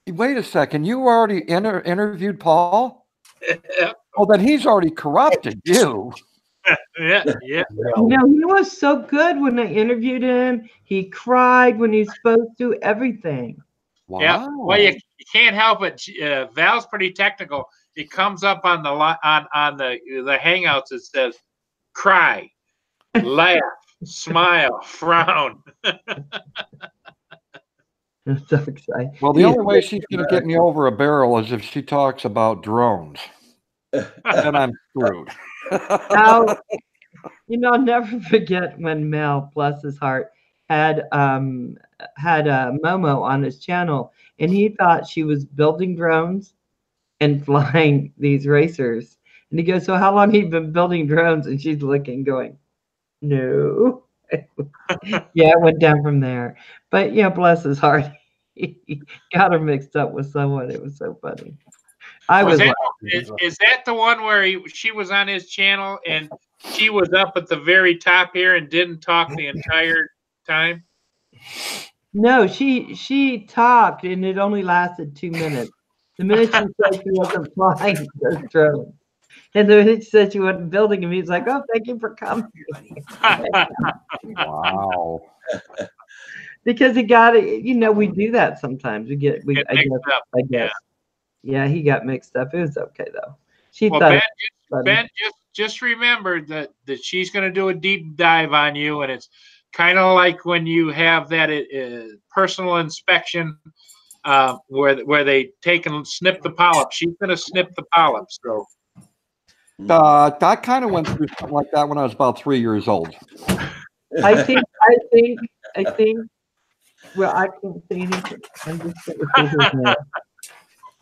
wait a second. You already interviewed Paul? Oh, then he's already corrupted you. Yeah. He was so good when I interviewed him. He cried when he's supposed to, everything. Wow. Yeah. Well, you can't help it. Val's pretty technical. It comes up on the on the Hangouts. It says, cry, laugh, smile, frown. I'm so excited. Well, the only way she's going to get me over a barrel is if she talks about drones. Then I'm screwed. I'll never forget when Mel, bless his heart, had Momo on his channel, and he thought she was building drones and flying these racers. And he goes, "So how long have you been building drones?" And she's looking, going, "No." Yeah, it went down from there. But bless his heart, he got her mixed up with someone. It was so funny. Is that the one where she was on his channel and she was up at the very top here and didn't talk the entire time? No, she talked and it only lasted 2 minutes. The minute she said she wasn't flying those drones, and the minute she said she wasn't building them, he's like, "Oh, thank you for coming." Wow. Because he got it. We do that sometimes. I guess. Yeah. Yeah, he got mixed up. It was okay though. Ben, just remember that she's going to do a deep dive on you, and it's kind of like when you have that personal inspection where they take and snip the polyps. She's going to snip the polyps. So I kind of went through something like that when I was about 3 years old. I think. Well, I can't say anything. I'm just going to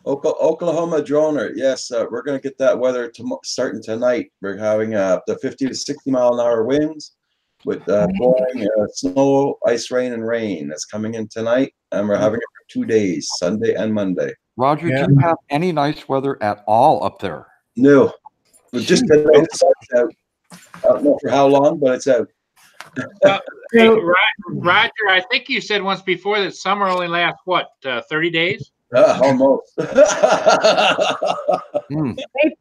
Oklahoma droner. Yes, we're going to get that weather starting tonight. We're having the 50 to 60 mile an hour winds with blowing snow, ice, rain, and rain. That's coming in tonight, and we're having it for 2 days, Sunday and Monday. Roger, do you have any nice weather at all up there? No, we just got out. I don't know for how long, but it's out. Hey, Roger, I think you said once before that summer only lasts, what, 30 days? Almost. Hey,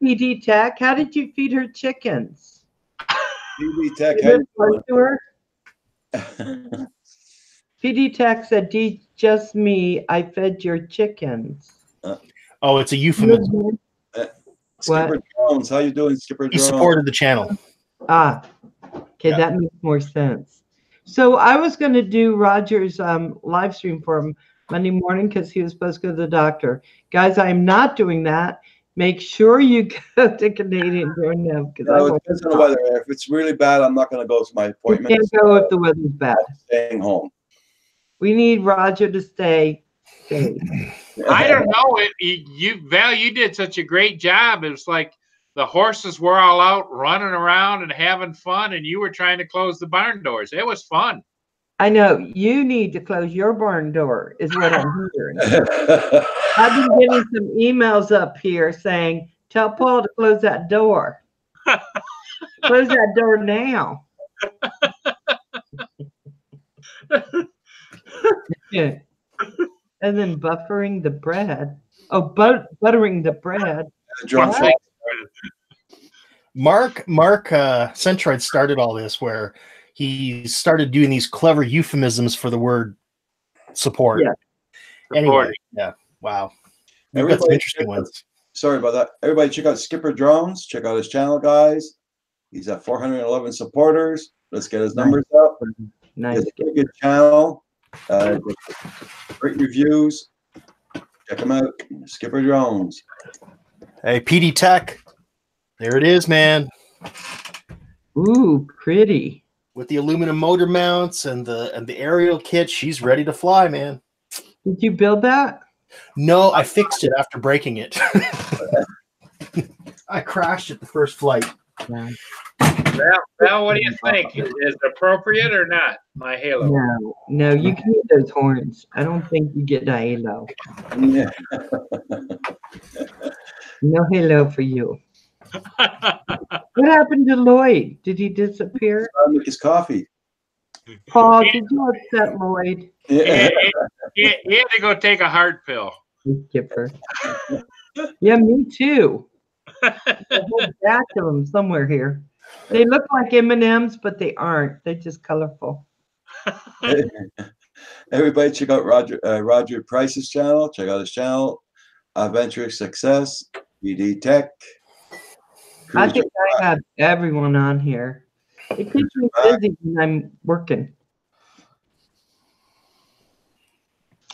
PD Tech, how did you feed her chickens? PD Tech, You live close to her? PD Tech said, just me, I fed your chickens. Oh, it's a euphemism. Skipper Jones, how you doing, Skipper Jones? He supported the channel. Ah, okay, that makes more sense. So I was going to do Roger's live stream for him Monday morning because he was supposed to go to the doctor. Guys, I'm not doing that. Make sure you go to Canadian during now. No, it depends on the weather. If it's really bad, I'm not going to go to my appointment. You can't go if the weather's bad. I'm staying home. We need Roger to stay safe. I don't know. Val, you did such a great job. It was like the horses were all out running around and having fun, and you were trying to close the barn doors. It was fun. I know. You need to close your barn door, is what I'm hearing. I've been getting some emails up here saying, tell Paul to close that door. Close that door now. Yeah. And then buffering the bread. Oh, buttering the bread. Mark Centroid started all this where he started doing these clever euphemisms for the word support. Yeah. Anyway, yeah. Wow. We've got some interesting ones. Sorry about that. Everybody check out Skipper Drones. Check out his channel, guys. He's at 411 supporters. Let's get his numbers up. Nice. He has a good channel. Great reviews. Check him out. Skipper Drones. Hey, PD Tech. There it is, man. Ooh, pretty. With the aluminum motor mounts and the aerial kit, she's ready to fly, man. Did you build that? No, I fixed it after breaking it. I crashed it the first flight. Yeah. Val, what do you think? Is it appropriate or not? My halo. No, you can eat those horns. I don't think you get a halo. Yeah. No halo for you. What happened to Lloyd? Did he disappear? Make his coffee. Paul, did you upset Lloyd? Yeah. He had to go take a heart pill. Skipper. Yeah, me too. There's a whole batch of them somewhere here. They look like M&Ms, but they aren't. They're just colorful. Everybody check out Roger Price's channel. Check out his channel. Adventure Success, PD Tech. I think I have everyone on here. It keeps me busy when I'm working.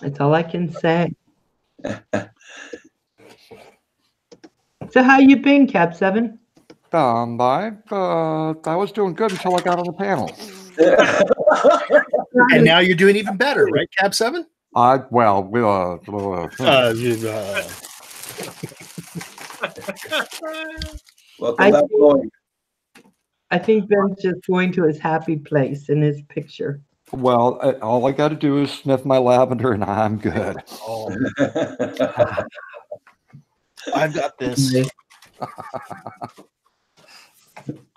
That's all I can say. So how you been, Cap 7? I was doing good until I got on the panel. And now you're doing even better, right, Cap 7? Welcome back, Lloyd. I think Ben's just going to his happy place in his picture. Well, all I got to do is sniff my lavender and I'm good. Oh. I've got this. I'll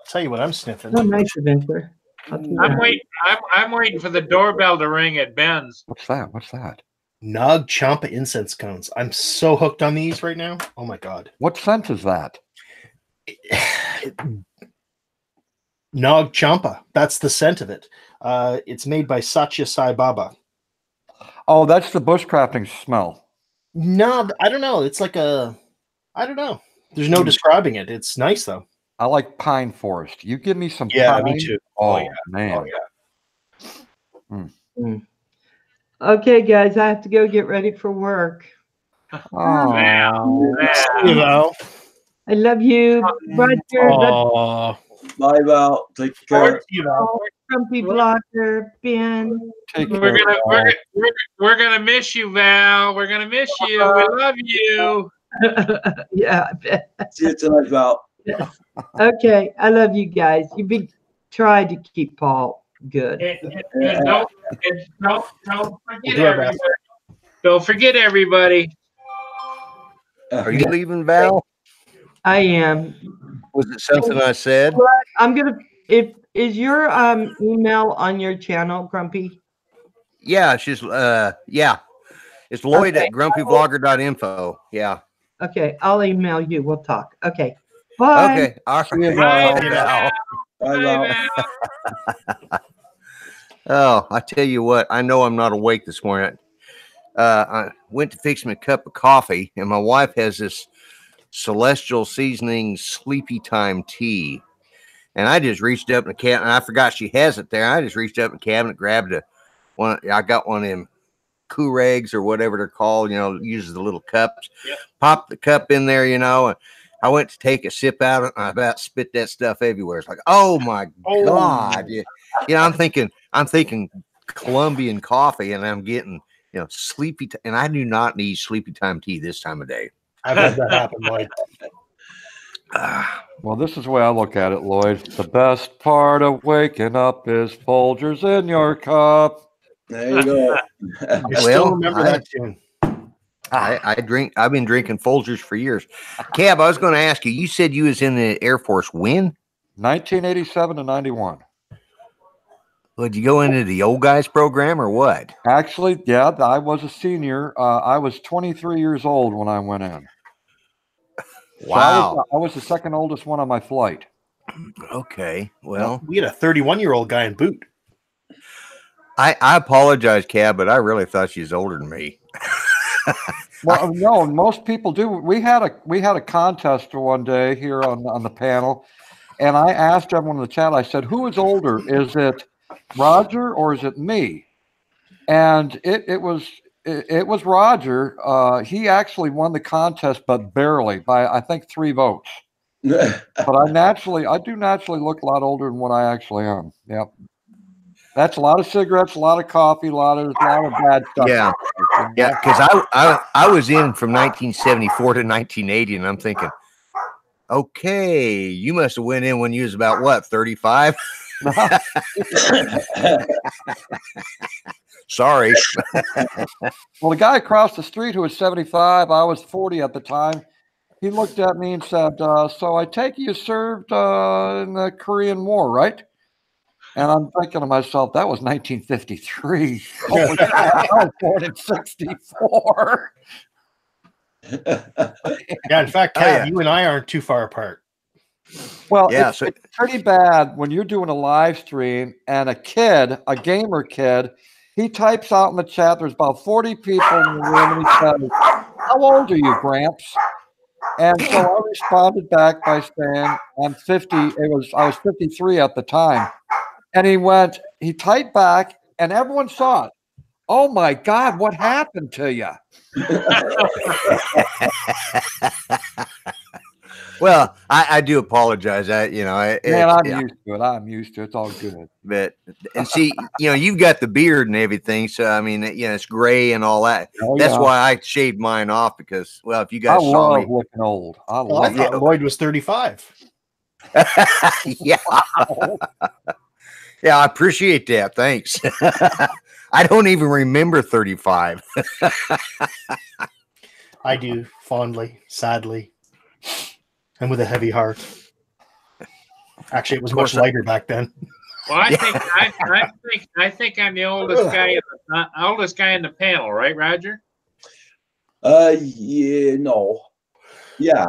tell you what I'm sniffing. Oh, nice adventure. I'm waiting for the doorbell to ring at Ben's. What's that? What's that? Nog Champa incense cones. I'm so hooked on these right now. Oh my god. What scent is that? Nog Champa. That's the scent of it. It's made by Satya Sai Baba. Oh, that's the bushcrafting smell. No, I don't know. It's like I don't know. There's no describing it. It's nice though. I like pine forest. You give me some Yeah, pine. me too. Oh, yeah. man. Oh, yeah. Okay, guys, I have to go get ready for work. Oh, You know. I love you, Roger. Oh, Bye, Val. Take care. Grumpy Blocker, Ben. take We're care. gonna Val. we're gonna miss you, Val. We're gonna miss you. We love you. Yeah, I bet. See you tonight, Val. Yes. Okay, I love you guys. Try to keep Paul good. And don't forget do our best. everybody. Don't forget everybody. Are you leaving, Val? I am. Was it something I said? I'm gonna. Is your email on your channel, Grumpy? Yeah, she's yeah. It's Lloyd Okay. at grumpyvlogger.info. Yeah. Okay, I'll email you. We'll talk. Okay. Bye. Okay. All See you, right. Val. Bye, Val. Oh, I tell you what, I know I'm not awake this morning. I went to fix me a cup of coffee, and my wife has this Celestial Seasoning Sleepy Time tea. And I just reached up in the cabinet, and I forgot she has it there. I just reached up in the cabinet, grabbed one. I got one of them Keurigs or whatever they're called, uses the little cups. Yep. Popped the cup in there, and I went to take a sip out of it, and I about spit that stuff everywhere. It's like, oh my God. Yeah, I'm thinking Colombian coffee, and I'm getting, sleepy. And I do not need sleepy time tea this time of day. I've had that happen, Lloyd. Well, this is the way I look at it, Lloyd. The best part of waking up is Folgers in your cup. There you go. I still remember that tune. I've been drinking Folgers for years. Cab, I was going to ask you, you said you was in the Air Force when? 1987 to 91. Would you go into the old guys program or what? Actually, yeah, I was a senior. I was 23 years old when I went in. Wow. So I was the second oldest one on my flight. Okay. Well, we had a 31-year-old guy in boot. I apologize, Cab, but I really thought she was older than me. Well, no, most people do. We had a contest one day here on the panel, and I asked everyone in the chat. I said, "Who is older? Is it Roger or is it me?" And it was Roger. He actually won the contest, but barely by I think 3 votes. But I do naturally look a lot older than what I actually am. Yep. That's a lot of cigarettes, a lot of coffee, a lot of bad stuff. Yeah. Yeah, because I was in from 1974 to 1980, and I'm thinking, okay, you must have went in when you was about what, 35? Sorry. Well, the guy across the street who was 75, I was 40 at the time. He looked at me and said, "So I take you served in the Korean War, right?" And I'm thinking to myself, that was 1953. Holy cow, I was born in 64. Yeah, in fact, Cab, you and I aren't too far apart. Well, it's pretty bad when you're doing a live stream and a gamer kid, he types out in the chat, there's about 40 people in the room, and he says, "How old are you, Gramps?" And so I responded back by saying, I'm 50. I was 53 at the time. And he typed back, and everyone saw it. "Oh my God, what happened to you?" Well, I do apologize. I'm used to it. I'm used to it. It's all good. But and see, you've got the beard and everything, so I mean, it's gray and all that. That's why I shaved mine off because, well, if you guys saw me looking old. I thought Lloyd was 35. Yeah. Yeah, I appreciate that. Thanks. I don't even remember 35. I do, fondly, sadly, and with a heavy heart. Actually, it was much lighter back then. Well, I think I'm the oldest guy in the panel, right, Roger? Yeah, no. Yeah.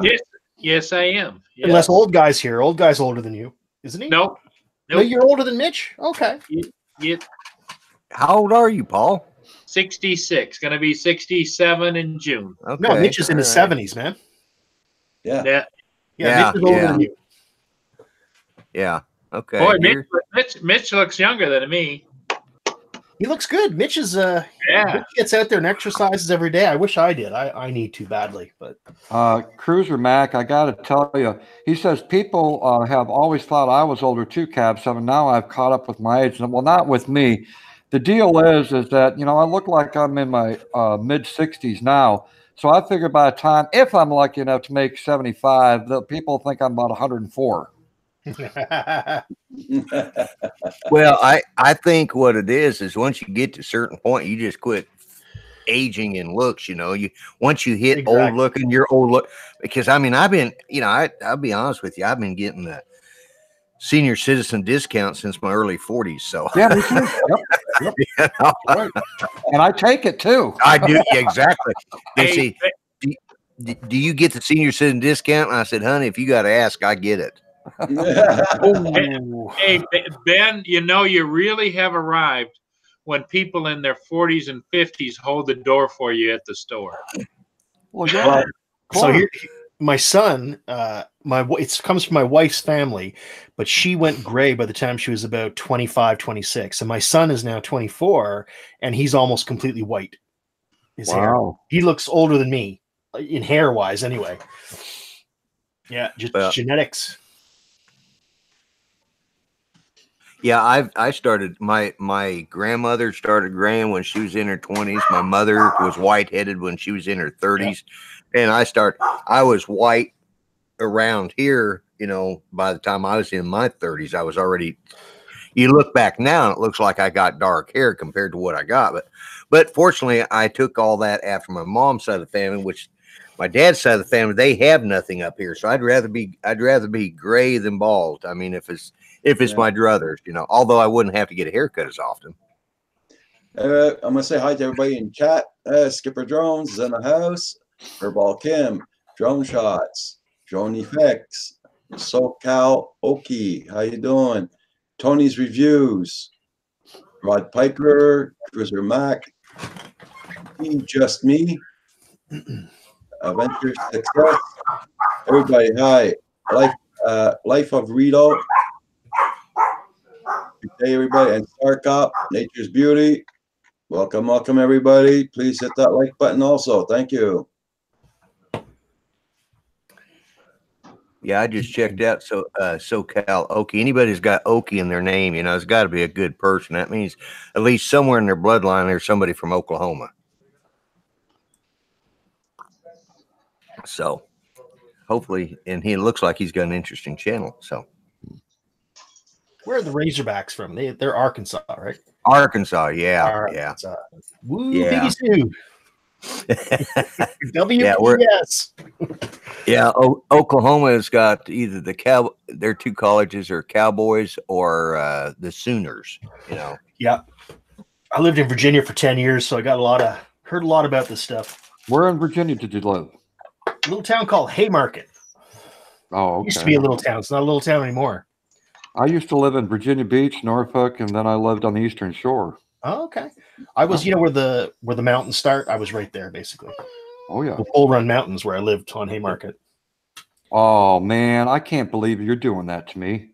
Yes, I am. Yes. Unless old guy's here. Old guy's older than you, isn't he? Nope. No, you're older than Mitch? Okay. How old are you, Paul? 66. Going to be 67 in June. Okay. No, Mitch is in his 70s, man. Yeah. Mitch is older than you. Yeah. Okay. Boy, Mitch looks younger than me. He looks good. Mitch is Mitch gets out there and exercises every day. I wish I did. I need to badly, but Cruiser Mac, I got to tell you, he says people have always thought I was older too, Cab 7. Now I've caught up with my age. Well, not with me. The deal is that, you know, I look like I'm in my mid 60s now. So I figure by the time, if I'm lucky enough to make 75, the people think I'm about 104. Well, I think what it is once you get to a certain point, you just quit aging in looks. You know, once you hit old looking, you're old look. Because I mean, I've been, you know, I'll be honest with you, I've been getting the senior citizen discount since my early 40s. So yeah, me too. Yep. You know? Right. And I take it too. I do, exactly. They say, do you get the senior citizen discount? And I said, honey, if you got to ask, I get it. Hey, Ben, you know, you really have arrived when people in their 40s and 50s hold the door for you at the store. Well, yeah. So here, my son, it comes from my wife's family, but she went gray by the time she was about 25, 26. And my son is now 24, and he's almost completely white. His hair. He looks older than me, in hair-wise anyway. Yeah, just genetics. Yeah, I started, my grandmother started graying when she was in her 20s. My mother was white-headed when she was in her 30s. Yeah. And I was white around here, you know, by the time I was in my 30s. I was already, you look back now and it looks like I got dark hair compared to what I got. But fortunately, I took all that after my mom's side of the family, which my dad's side of the family, they have nothing up here. So I'd rather be gray than bald. I mean, if it's my druthers, you know, although I wouldn't have to get a haircut as often. I'm going to say hi to everybody in chat. Skipper Drones is in the house. Herbal Kim, Drone Shots, Drone Effects, SoCal Okie, how you doing? Tony's Reviews, Rod Piper, Cruiser Mac, Just Me, Adventure Success, everybody, hi. Life of Rito. Good day, everybody. And Starcop, Nature's Beauty. Welcome, everybody. Please hit that like button also. Thank you. Yeah, I just checked out SoCal Okie. Anybody who's got Okie in their name, you know, it's got to be a good person. That means at least somewhere in their bloodline there's somebody from Oklahoma. So hopefully, and he looks like he's got an interesting channel. So where are the Razorbacks from? They're Arkansas, right? Arkansas, yeah. Woo, yeah. Biggie Sue. WPS. Yeah, Oklahoma has got either their two colleges are Cowboys or the Sooners, you know. Yeah. I lived in Virginia for 10 years, so I got heard a lot about this stuff. Where in Virginia did you live? A little town called Haymarket. Oh, okay. It used to be a little town. It's not a little town anymore. I used to live in Virginia Beach, Norfolk, and then I lived on the Eastern Shore. Oh, okay. I was, you know, where the mountains start. I was right there, basically. Oh yeah, the Bull Run Mountains, where I lived on Haymarket. Oh man, I can't believe you're doing that to me.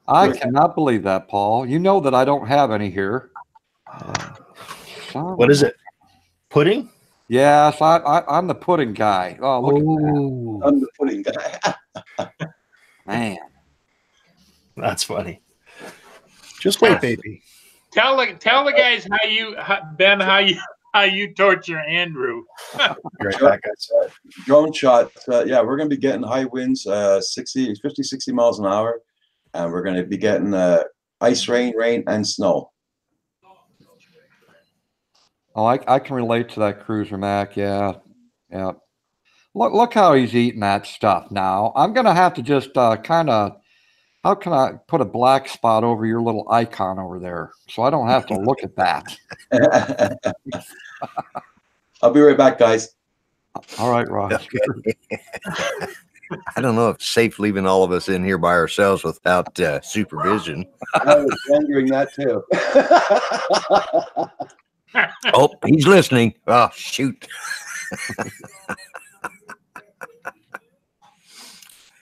I cannot believe that, Paul. You know that I don't have any here. What is it? Pudding? Yes, I'm the pudding guy. Oh, look at that. I'm the pudding guy. Man, that's funny. Just wait, baby. Tell the guys how you torture Andrew. Right back, guys. Drone shot. Yeah, we're going to be getting high winds, 50, 60 miles an hour. And we're going to be getting ice rain, and snow. Oh, I can relate to that, Cruiser Mac. Yeah. Look how he's eating that stuff now. I'm going to have to just kind of, how can I put a black spot over your little icon over there so I don't have to look at that? I'll be right back, guys. All right, Roger. Okay. I don't know if it's safe leaving all of us in here by ourselves without supervision. I was wondering that too. Oh, he's listening. Oh, shoot.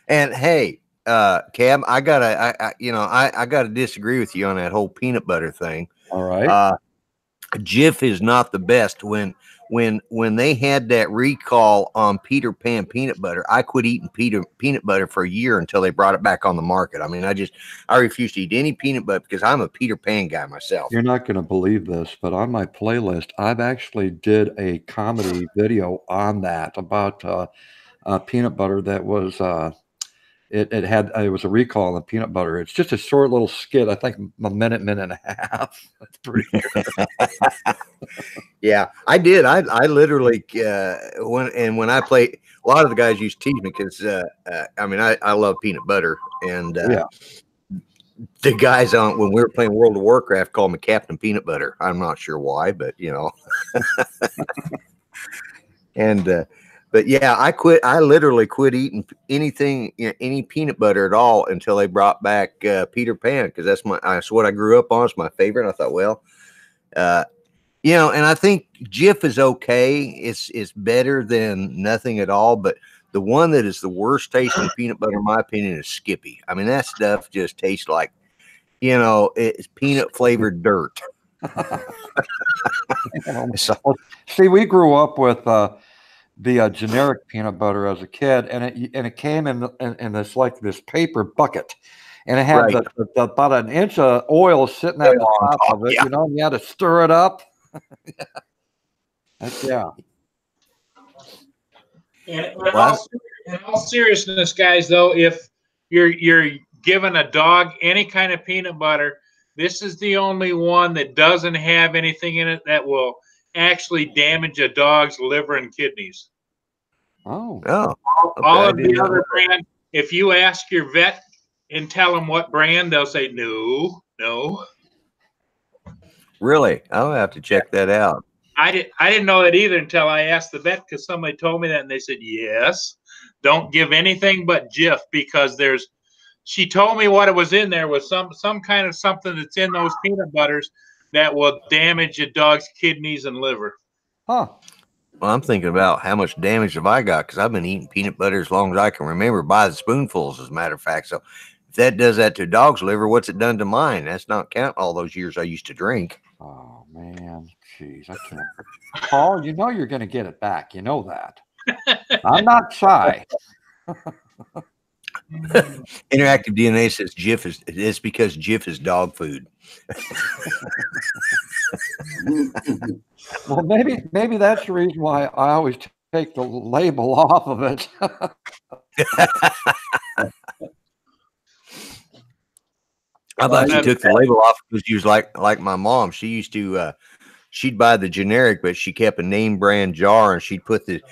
And hey, Cab, I gotta disagree with you on that whole peanut butter thing. All right. Jif is not the best. When they had that recall on Peter Pan peanut butter, I quit eating peanut butter for a year until they brought it back on the market. I mean, I refuse to eat any peanut butter because I'm a Peter Pan guy myself. You're not going to believe this, but on my playlist, I've actually did a comedy video on that about peanut butter that was it was a recall on the peanut butter. It's just a short little skit, I think a minute and a half. That's pretty good. Yeah, I did. I literally when I play, a lot of the guys used to tease me because I mean I love peanut butter, and Yeah. the guys on when we were playing World of Warcraft called me Captain Peanut Butter. I'm not sure why, but you know. And but yeah, I literally quit eating anything, any peanut butter at all until they brought back Peter Pan, because that's what I grew up on. It's my favorite. I thought, well, you know, and I think Jif is okay. It's better than nothing at all. But the one that is the worst tasting peanut butter, in my opinion, is Skippy. I mean, that stuff just tastes like, you know, it's peanut flavored dirt. So, see, we grew up with the generic peanut butter as a kid, and it came in this like this paper bucket, and it had Right. about an inch of oil sitting at the top of it, yeah. you know, and you had to stir it up. Yeah. And in all seriousness, guys, though, if you're giving a dog any kind of peanut butter, this is the only one that doesn't have anything in it that will actually damage a dog's liver and kidneys. Oh. All of the other brand, if you ask your vet and tell them what brand, they'll say no. Really? I'll have to check that out. I didn't know that either until I asked the vet, because somebody told me that, and they said, yes, don't give anything but Jif, because she told me what it was in there was some kind of something that's in those peanut butters that will damage a dog's kidneys and liver. Huh. Well, I'm thinking about how much damage have I got, because I've been eating peanut butter as long as I can remember, by the spoonfuls, as a matter of fact. So if that does that to a dog's liver, what's it done to mine? That's not counting all those years I used to drink. Oh, man. Jeez, I can't. Paul, you know you're going to get it back. You know that. I'm not shy. Interactive DNA says Jif it's because Jif is dog food. Well, maybe that's the reason why I always take the label off of it. I thought she took the label off because she was like my mom. She used to she'd buy the generic, but she kept a name brand jar, and she'd put the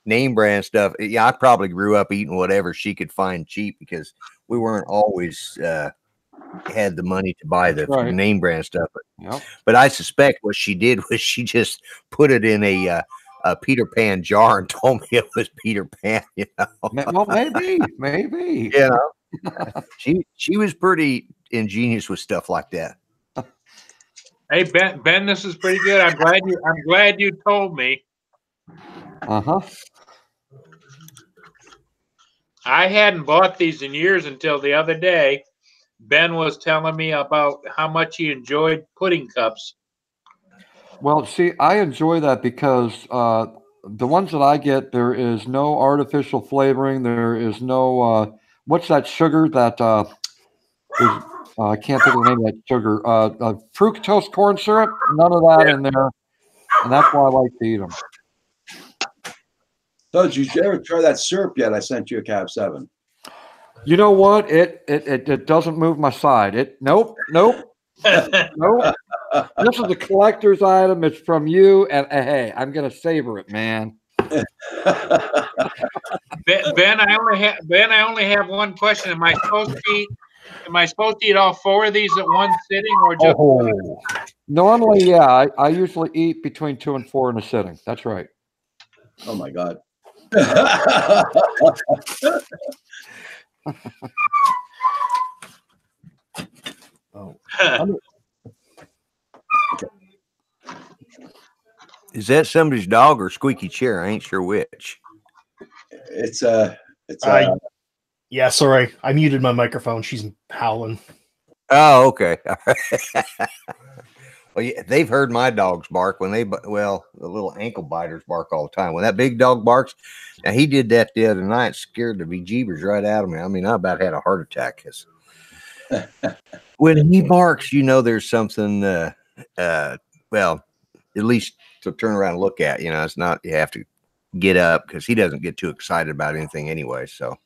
name brand stuff. Yeah, I probably grew up eating whatever she could find cheap, because we weren't always had the money to buy the name brand stuff. But I suspect what she did was she just put it in a Peter Pan jar and told me it was Peter Pan. You know? Well, maybe. You know, she was pretty ingenious with stuff like that. Hey Ben, this is pretty good. I'm glad you told me. I hadn't bought these in years until the other day. Ben was telling me about how much he enjoyed pudding cups. Well, see, I enjoy that because the ones that I get, there is no artificial flavoring. There is no what's that sugar that I can't think of the name of that sugar. Fructose corn syrup. None of that in there, and that's why I like to eat them. So, did you ever try that syrup yet? I sent you a Cab 7. You know what? It doesn't move my side. Nope. Nope. This is a collector's item. It's from you, and hey, I'm gonna savor it, man. Ben, I only have one question. Am I supposed to eat all 4 of these at one sitting, or just one? Normally, yeah. I usually eat between 2 and 4 in a sitting. That's right. Oh my God. Is that somebody's dog or squeaky chair? I ain't sure which. It's yeah, sorry. I muted my microphone. She's howling. Oh, okay. Well, yeah, they've heard my dogs bark when the little ankle biters bark all the time. When that big dog barks, now he did that the other night, scared the bejeebers right out of me. I mean, I about had a heart attack. When he barks, you know there's something. Well, at least to turn around and look at. You know, it's not you have to get up because he doesn't get too excited about anything anyway. So,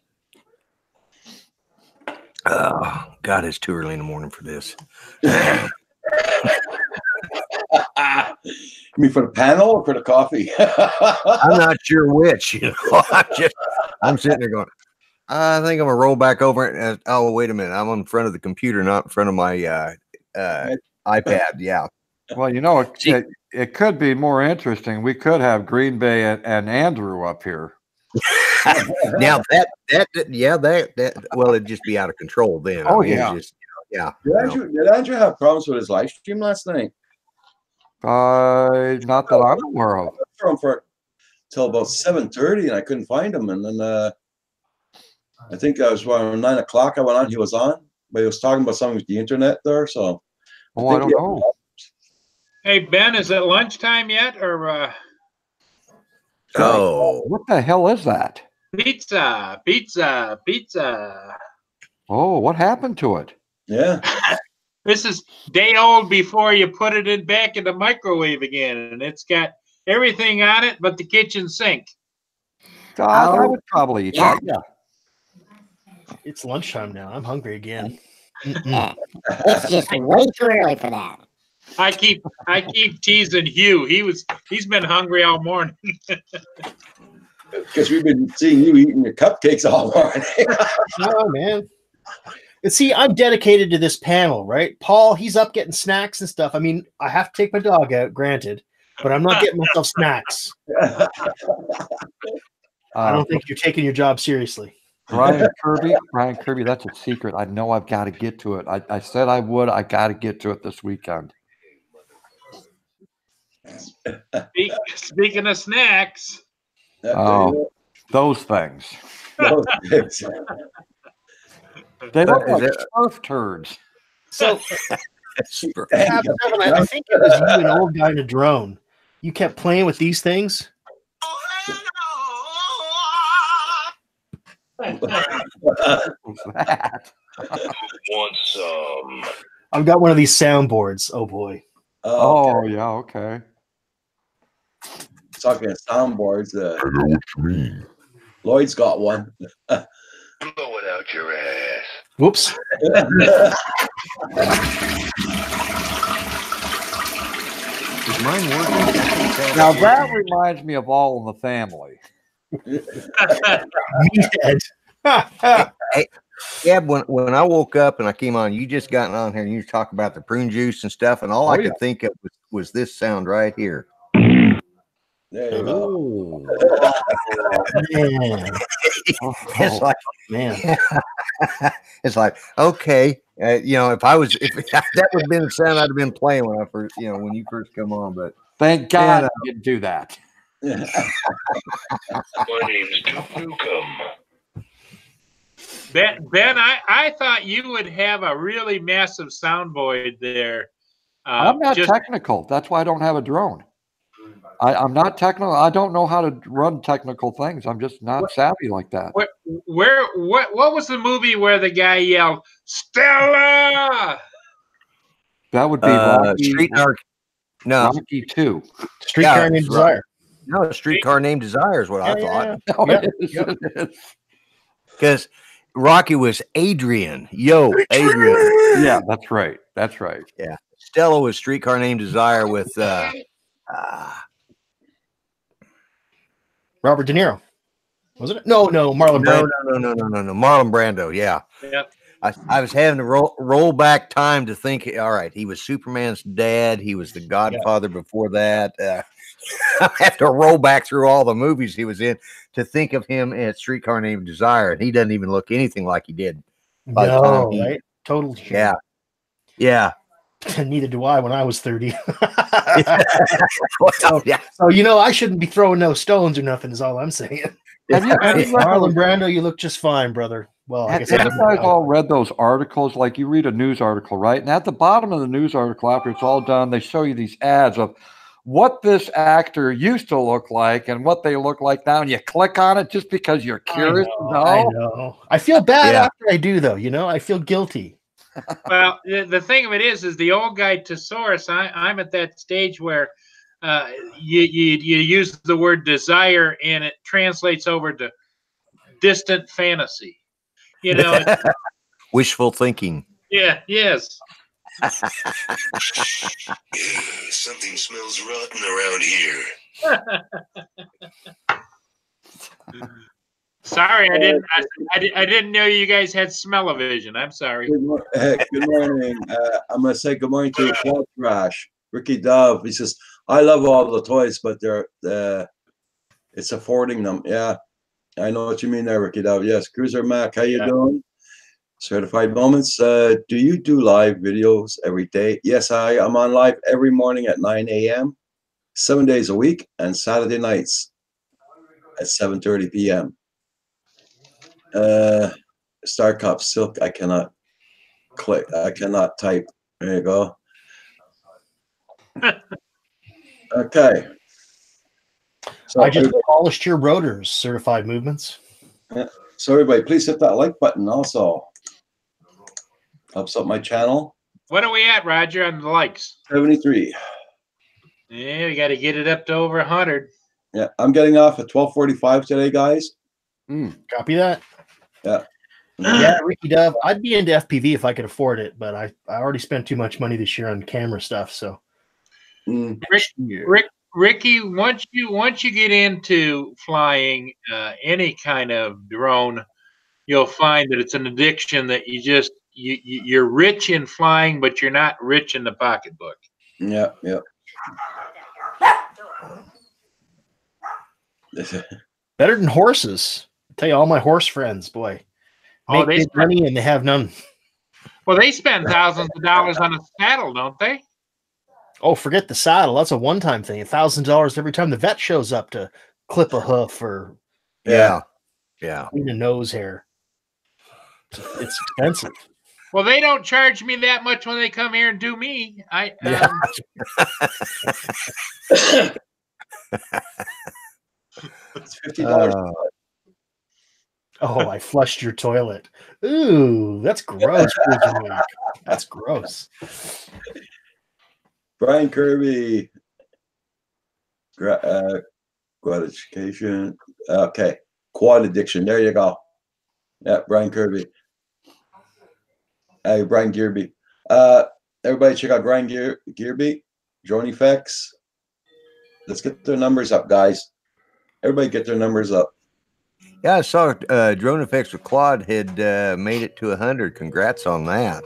oh God, it's too early in the morning for this. You mean for the panel or for the coffee? I'm not sure which. You know, I'm sitting there going, I think I'm gonna roll back over it. And, oh, wait a minute, I'm in front of the computer, not in front of my iPad. Yeah. Well, you know, it could be more interesting. We could have Green Bay and Andrew up here. Now that well, it'd just be out of control then. Oh, I mean, yeah. just, yeah. Did Andrew have problems with his live stream last night? Not that I'm aware of. For till about 7:30, and I couldn't find him. And then I think I was around 9 o'clock. I went on. He was on, but he was talking about something with the internet there. So, I don't know. Hey Ben, is it lunchtime yet, or Oh, What the hell is that? pizza? Oh, what happened to it? Yeah. This is day old before you put it back in the microwave again, and it's got everything on it but the kitchen sink. I would probably eat that. Yeah. It's lunchtime now. I'm hungry again. It's just way too early for that. I keep teasing Hugh. He's been hungry all morning. Because we've been seeing you eating your cupcakes all morning. Oh man. And see, I'm dedicated to this panel, right? Paul, he's up getting snacks and stuff. I mean, I have to take my dog out, granted, but I'm not getting myself snacks. I don't think you're taking your job seriously. Brian Kirby, that's a secret. I know I've got to get to it. I said I would. I got to get to it this weekend. Speaking of snacks. Oh, those things. Those things. They look like surf turds. So, I think it was you, an old guy in a drone. You kept playing with these things. What was that? Want some? I've got one of these soundboards. Oh boy. Oh, yeah, okay. Talking of soundboards, I know what you mean. Lloyd's got one. Blow it out your ass. Whoops. Is mine working? Now that reminds me of All in the Family. Hey, Gab, when I woke up and I came on, you just gotten on here and you talk about the prune juice and stuff, and all I could think of was this sound right here. There you go. Man. It's like, man. It's like, okay, you know, if that would have been the sound I'd have been playing when I first, you know, when you first come on. But thank God I didn't do that. My name's Duke Nukem. Ben, I thought you would have a really massive soundboard there. I'm not technical. That's why I don't have a drone. I'm not technical. I don't know how to run technical things. I'm just not savvy like that. What was the movie where the guy yelled, Stella? That would be Rocky. Rocky 2. Streetcar Named Desire. No, Streetcar Named Desire is what I thought. Oh, it is. Because Rocky was Adrian. Yo, Adrian. Yeah, that's right. That's right. Yeah. Stella was Streetcar Named Desire with Robert De Niro. Wasn't it? No, Marlon Brando. No. Marlon Brando, yeah. Yep. I was having to roll back time to think, all right, he was Superman's dad. He was the Godfather before that. I have to roll back through all the movies he was in to think of him as Streetcar Named Desire, and he doesn't even look anything like he did. No, right? Totally. Yeah. Neither do I when I was 30. Well, yeah. So, you know, I shouldn't be throwing no stones or nothing is all I'm saying. Have you Marlon Brando, you look just fine, brother. Well, like I Have said, you guys all read those articles? Like you read a news article, right? And at the bottom of the news article, after it's all done, they show you these ads of what this actor used to look like and what they look like now. And you click on it just because you're curious to know. I know. I feel bad after I do, though. You know, I feel guilty. Well, the thing of it is the old guy Thesaurus. I'm at that stage where you use the word desire and it translates over to distant fantasy. You know, Wishful thinking. yeah, yes. Something smells rotten around here. Sorry, I didn't know you guys had smell-o-vision. I'm sorry. Good morning. I'm gonna say good morning to Quad Trash, Ricky Dove. He says, "I love all the toys, but they're it's affording them." Yeah, I know what you mean there, Ricky Dove. Yes, Cruiser Mac, how you doing? Certified Moments. Do you do live videos every day? Yes, I'm on live every morning at 9 a.m., 7 days a week, and Saturday nights at 7:30 p.m. Star Cup Silk. I cannot click. I cannot type. There you go. Okay. So I just polished your rotors, Certified Movements. Yeah. So everybody, please hit that like button. Also helps up my channel. What are we at, Roger, on the likes? 73. Yeah, we got to get it up to over 100. Yeah, I'm getting off at 12:45 today, guys. Copy that. Yeah. Yeah, Ricky Dove. I'd be into FPV if I could afford it, but I already spent too much money this year on camera stuff. So, Ricky, once you get into flying any kind of drone, you'll find that it's an addiction that you're rich in flying, but you're not rich in the pocketbook. Yeah, yeah. better than horses. I tell you, all my horse friends, boy, make big money and they have none. Well, they spend thousands of dollars on a saddle, don't they? Oh, forget the saddle. That's a one-time thing. $1,000 every time the vet shows up to clip a hoof or clean a nose hair. It's expensive. Well, they don't charge me that much when they come here and do me. It's $50. Oh, I flushed your toilet. Ooh, that's gross. That's gross. Brian Kirby, quad education. Okay, quad addiction. There you go. Yeah, Brian Kirby. Hey, Brian Gearby. Everybody check out Brian Gearby, Drone Effects. Let's get their numbers up, guys. Everybody get their numbers up. Yeah, I saw Drone Effects with Claude had made it to 100. Congrats on that.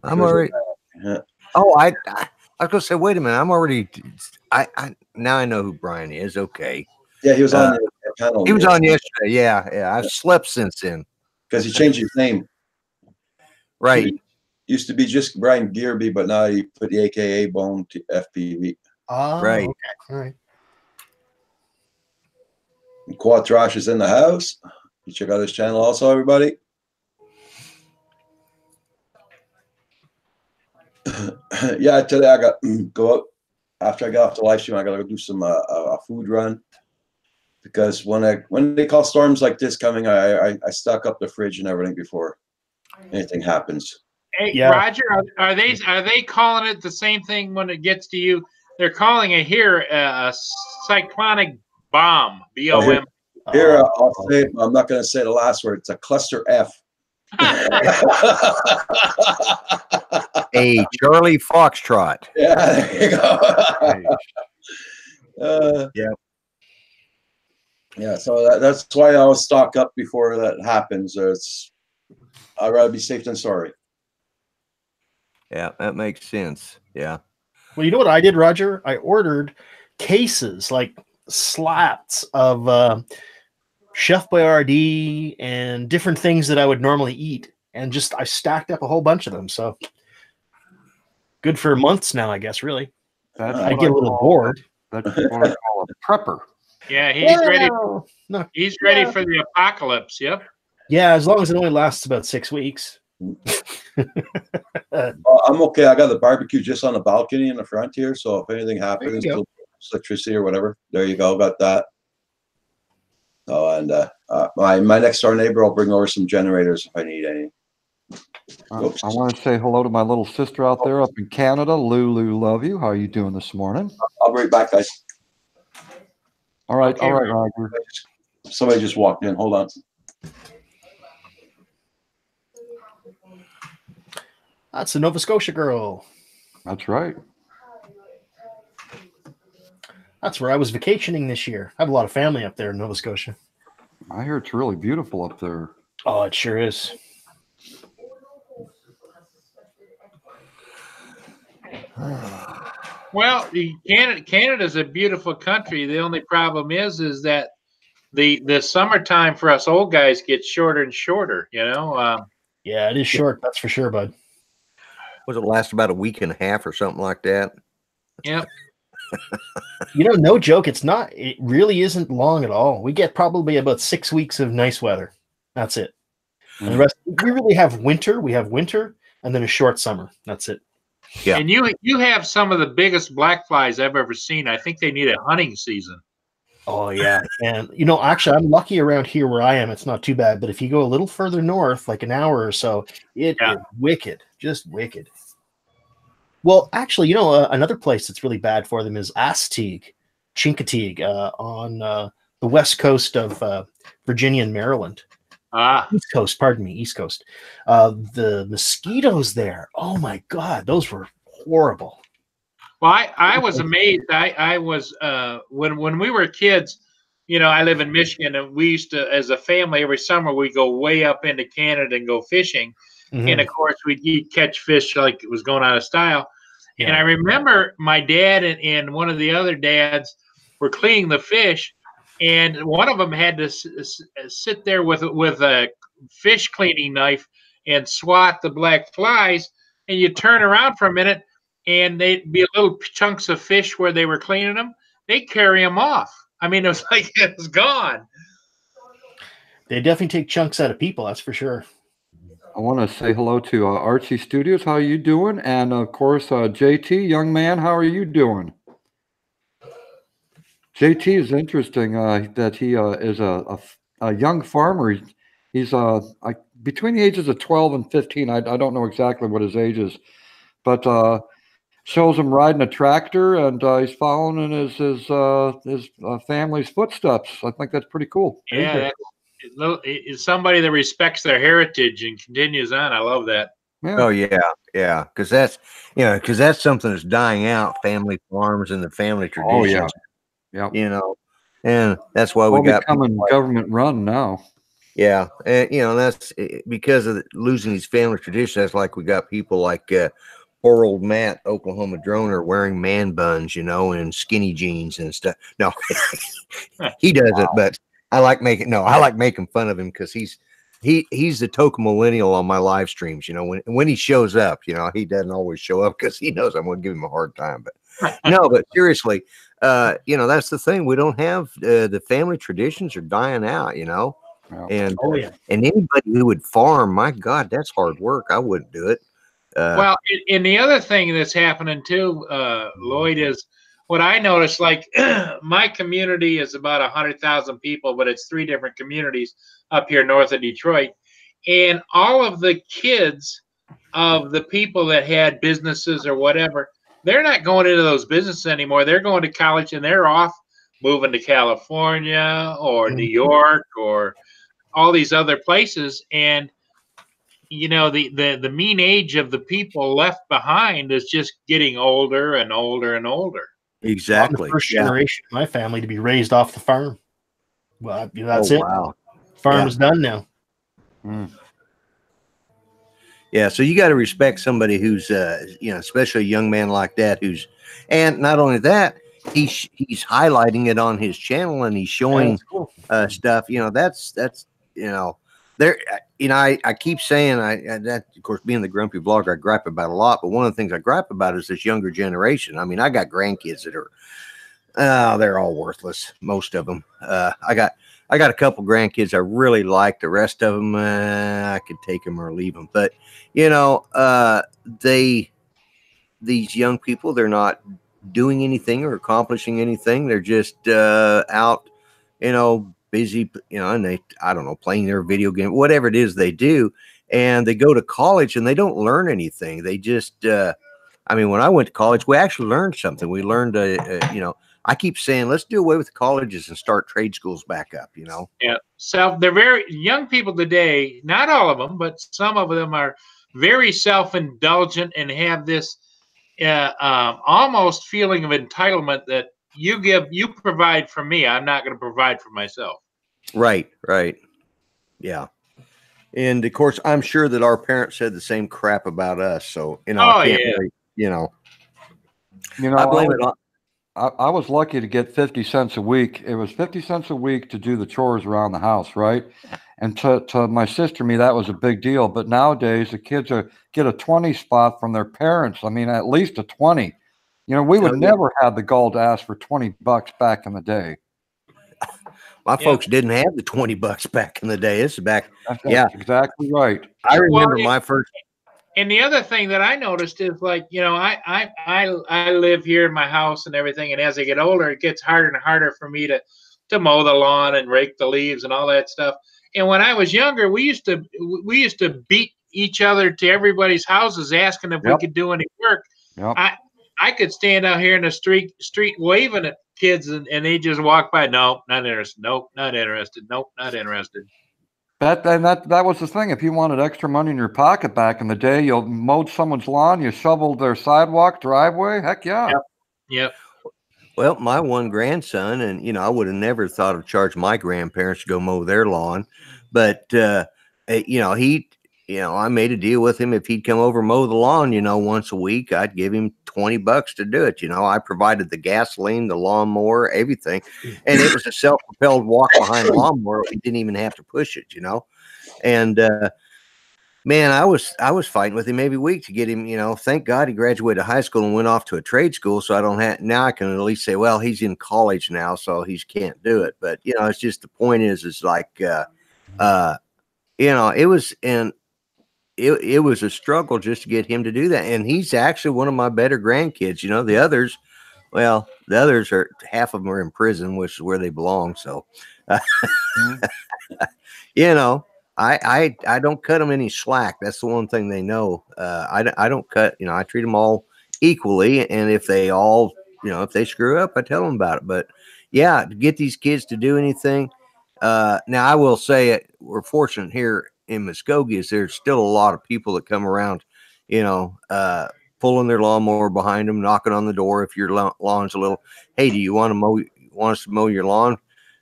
I'm already. Oh, I was gonna say, wait a minute. I'm already. Now I know who Brian is. Okay. Yeah, he was on the panel. He was on yesterday. Yeah. I've slept since then. Because he changed his name. Right. He used to be just Brian Gearby, but now he put the AKA Bone to FPV. Oh, right. Okay. All right. Quatrash is in the house. You check out his channel also, everybody. Yeah, today I got go up after I got off the live stream. I gotta go do some a food run because when they call storms like this coming, I stock up the fridge and everything before anything happens. Hey, yeah. Roger, are they calling it the same thing when it gets to you? They're calling it here a cyclonic bomb. BOM. Here I'll say it, I'm not going to say the last word. It's a cluster F. A Charlie Foxtrot. Yeah, there you go. Yeah, so that's why I always stock up before that happens. I'd rather be safe than sorry. Yeah, that makes sense. Yeah. Well, you know what I did, Roger? I ordered cases, like slats of Chef Boyardee and different things that I would normally eat. And I stacked up a whole bunch of them. So good for months now, I guess, really. That's I get a little bored. That's what I call a prepper. Yeah, he's ready. No. He's ready for the apocalypse. Yep. Yeah, as long as it only lasts about 6 weeks. I'm okay. I got the barbecue just on the balcony in the front here, so if anything happens, electricity or whatever, there you go. Got that. Oh, and my next door neighbor will bring over some generators if I need any. I want to say hello to my little sister out there up in Canada. Lulu, love you. How are you doing this morning? I'll be right back, guys. All right, Okay, Roger. Somebody just walked in. Hold on. That's a Nova Scotia girl. That's right. That's where I was vacationing this year. I have a lot of family up there in Nova Scotia. I hear it's really beautiful up there. Oh, it sure is. Well, Canada's a beautiful country. The only problem is that the summertime for us old guys gets shorter and shorter. You know. Yeah, it is short. That's for sure, bud. Was it last about a week and a half or something like that? Yep. You know, no joke. It really isn't long at all. We get probably about 6 weeks of nice weather. That's it. And the rest, we really have winter. We have winter and then a short summer. That's it. Yeah. And you have some of the biggest black flies I've ever seen. I think they need a hunting season. Oh, yeah. And, you know, actually, I'm lucky around here where I am. It's not too bad. But if you go a little further north, like an hour or so, it is wicked. Just wicked. Well, actually, you know, another place that's really bad for them is Astig, Chincoteague, on the west coast of Virginia and Maryland. East Coast, pardon me, East Coast. The mosquitoes there, oh my God, those were horrible. Well, I was amazed. I was when we were kids, you know, I live in Michigan, and we used to, as a family, every summer we go way up into Canada and go fishing. And of course, we'd catch fish like it was going out of style. Yeah. And I remember my dad and one of the other dads were cleaning the fish, and one of them had to sit there with a fish cleaning knife and swat the black flies. And you turn around for a minute, and they'd be little chunks of fish where they were cleaning them. They carry them off. I mean, it was like it was gone. They definitely take chunks out of people, that's for sure. I want to say hello to Archie Studios. How are you doing? And of course, JT, young man, how are you doing? JT is interesting that he is a young farmer. He's between the ages of 12 and 15. I don't know exactly what his age is, but shows him riding a tractor, and he's following in his family's footsteps. I think that's pretty cool. Yeah. It's somebody that respects their heritage and continues on. I love that. Yeah. Oh yeah. Because that's something that's dying out. Family farms and the family traditions. Oh yeah. You know, and that's why we got becoming government run now. Yeah, and you know that's because of losing these family traditions. That's like we got people like poor old Matt, Oklahoma droner, wearing man buns, you know, and skinny jeans and stuff. No, he doesn't, but. I like making fun of him because he's the token millennial on my live streams. You know, when he shows up, you know, he doesn't always show up because he knows I'm going to give him a hard time. But no, but seriously, you know, that's the thing. We don't have the family traditions are dying out. You know, and and anybody who would farm, my God, that's hard work. I wouldn't do it. Well, and the other thing that's happening too, Lloyd, is. What I noticed, like my community is about 100,000 people, but it's 3 different communities up here north of Detroit. And all of the kids of the people that had businesses or whatever, they're not going into those businesses anymore. They're going to college and they're off moving to California or New York or all these other places. And, you know, the mean age of the people left behind is just getting older and older and older. Exactly. I'm the first generation of my family to be raised off the farm. Well, you know, that's it. Wow. Farm is done now. Yeah, so you got to respect somebody who's, you know, especially a young man like that who's, and not only that, he's highlighting it on his channel and he's showing stuff. You know, that's you know, there. You know, I keep saying that of course being the grumpy vlogger I gripe about a lot, but one of the things I gripe about is this younger generation. I mean, I got grandkids that are they're all worthless, most of them. I got a couple grandkids I really like. The rest of them, I could take them or leave them. But you know, these young people, they're not doing anything or accomplishing anything. They're just out, you know, busy, you know, and I don't know, playing their video game, whatever it is they do. And they go to college and they don't learn anything. They just, I mean, when I went to college, we actually learned something. We learned, you know, I keep saying, let's do away with colleges and start trade schools back up, you know? Yeah. So they're very young people today, not all of them, but some of them are very self-indulgent and have this almost feeling of entitlement that you provide for me. I'm not going to provide for myself. Right. Yeah. And of course, I'm sure that our parents said the same crap about us. So, you know, I can't really, you know, I blame it on. I was lucky to get 50 cents a week. It was 50 cents a week to do the chores around the house, right? And to my sister and me, that was a big deal. But nowadays, the kids get a 20 spot from their parents. I mean, at least a 20. You know, we would never have the gall to ask for $20 back in the day. My folks didn't have the $20 back in the day. This is back. That's exactly right. I remember my first. And the other thing that I noticed is, like, you know, I live here in my house and everything, and as I get older, it gets harder and harder for me to mow the lawn and rake the leaves and all that stuff. And when I was younger, we used to beat each other to everybody's houses asking if we could do any work. I could stand out here in the street waving at kids, and they just walk by. No, not interested. Nope, not interested. Nope, not interested. That was the thing. If you wanted extra money in your pocket back in the day, you mowed someone's lawn, you shoveled their sidewalk, driveway. Heck yeah. Yep. Well, my one grandson, and you know, I would have never thought of charging my grandparents to go mow their lawn, but you know, I made a deal with him. If he'd come over and mow the lawn, you know, once a week, I'd give him $20 to do it. You know, I provided the gasoline, the lawnmower, everything. And it was a self-propelled walk behind the lawnmower. We didn't even have to push it, you know. And man, I was fighting with him every week to get him, you know, thank God he graduated high school and went off to a trade school. So I don't have, now I can at least say, well, he's in college now, so he can't do it. But, you know, it's just, the point is like, you know, it was a struggle just to get him to do that. And he's actually one of my better grandkids. You know, the others are, half of them are in prison, which is where they belong. So, you know, I don't cut them any slack. That's the one thing they know. I don't cut, you know, I treat them all equally. And if they all, you know, if they screw up, I tell them about it. But yeah, to get these kids to do anything. Now I will say we're fortunate here in Muskogee is there's still a lot of people that come around, you know, pulling their lawnmower behind them, knocking on the door. If your lawn's a little, hey, do you want us to mow your lawn?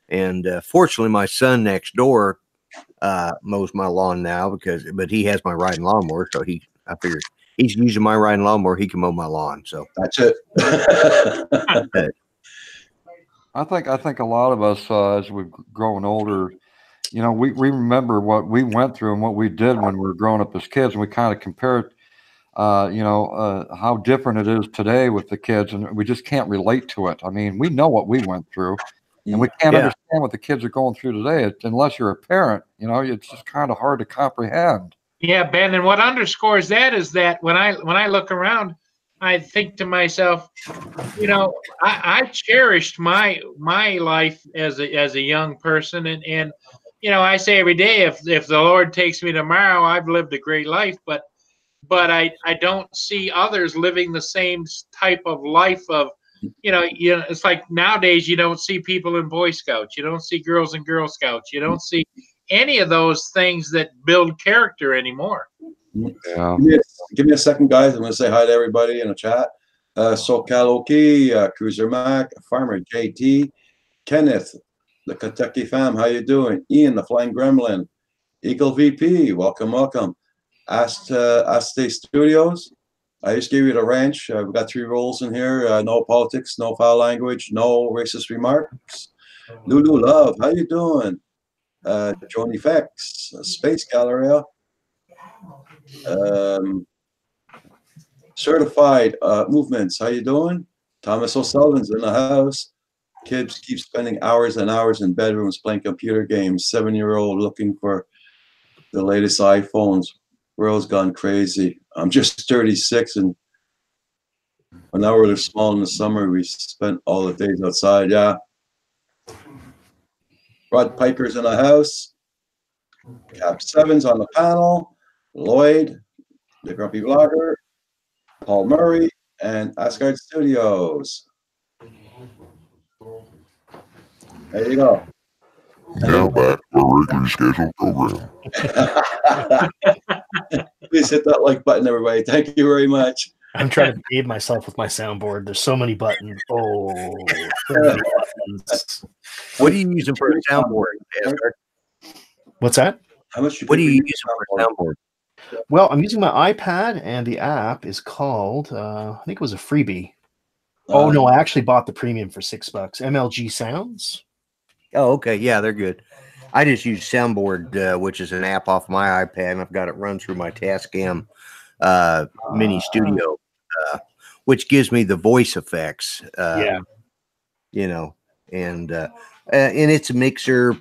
And fortunately, my son next door mows my lawn now but he has my riding lawnmower, so I figured he's using my riding lawnmower, he can mow my lawn. So that's it. I think a lot of us as we've grown older, you know, we remember what we went through and what we did when we were growing up as kids, and we kind of compared, you know, how different it is today with the kids, and we just can't relate to it. I mean, we know what we went through, and we can't understand what the kids are going through today unless you're a parent. You know, it's just kind of hard to comprehend. Yeah, Ben, and what underscores that is that when I look around, I think to myself, you know, I cherished my life as a young person, and you know, I say every day, if the Lord takes me tomorrow, I've lived a great life, but I don't see others living the same type of life of, you know, it's like nowadays you don't see people in Boy Scouts, you don't see girls in Girl Scouts, you don't see any of those things that build character anymore. Yeah. Give me a second, guys. I'm going to say hi to everybody in the chat. SoCal OK, Cruiser Mac, Farmer JT, Kenneth, the Kentucky fam, how you doing? Ian, the Flying Gremlin, Eagle VP, welcome. Aste Studios, I just gave you the ranch. We've got 3 roles in here. No politics, no foul language, no racist remarks. Lulu Love, how you doing? Joni Fex, Space Galleria. Certified Movements, how you doing? Thomas O'Sullivan's in the house. Kids keep spending hours and hours in bedrooms playing computer games. 7-year-old looking for the latest iPhones. World's gone crazy. I'm just 36, and when I were small in the summer, we spent all the days outside. Yeah. Rod Piper's in the house. Cap 7's on the panel. Lloyd, the Grumpy Vlogger, Paul Murray, and Asgard Studios. There you go. Now back to our regularly scheduled program. Please hit that like button, everybody. Thank you very much. I'm trying to behave myself with my soundboard. There's so many buttons. Oh, so many buttons. What are you using for a soundboard, Asgard? What's that? How much? What are you using for a soundboard? Well, I'm using my iPad, and the app is called, I think it was a freebie. Oh, no, I actually bought the premium for $6. MLG Sounds. Oh, okay. Yeah, they're good. I just use Soundboard, which is an app off my iPad, and I've got it run through my Tascam Mini Studio, which gives me the voice effects. Yeah. You know, and it's a mixer,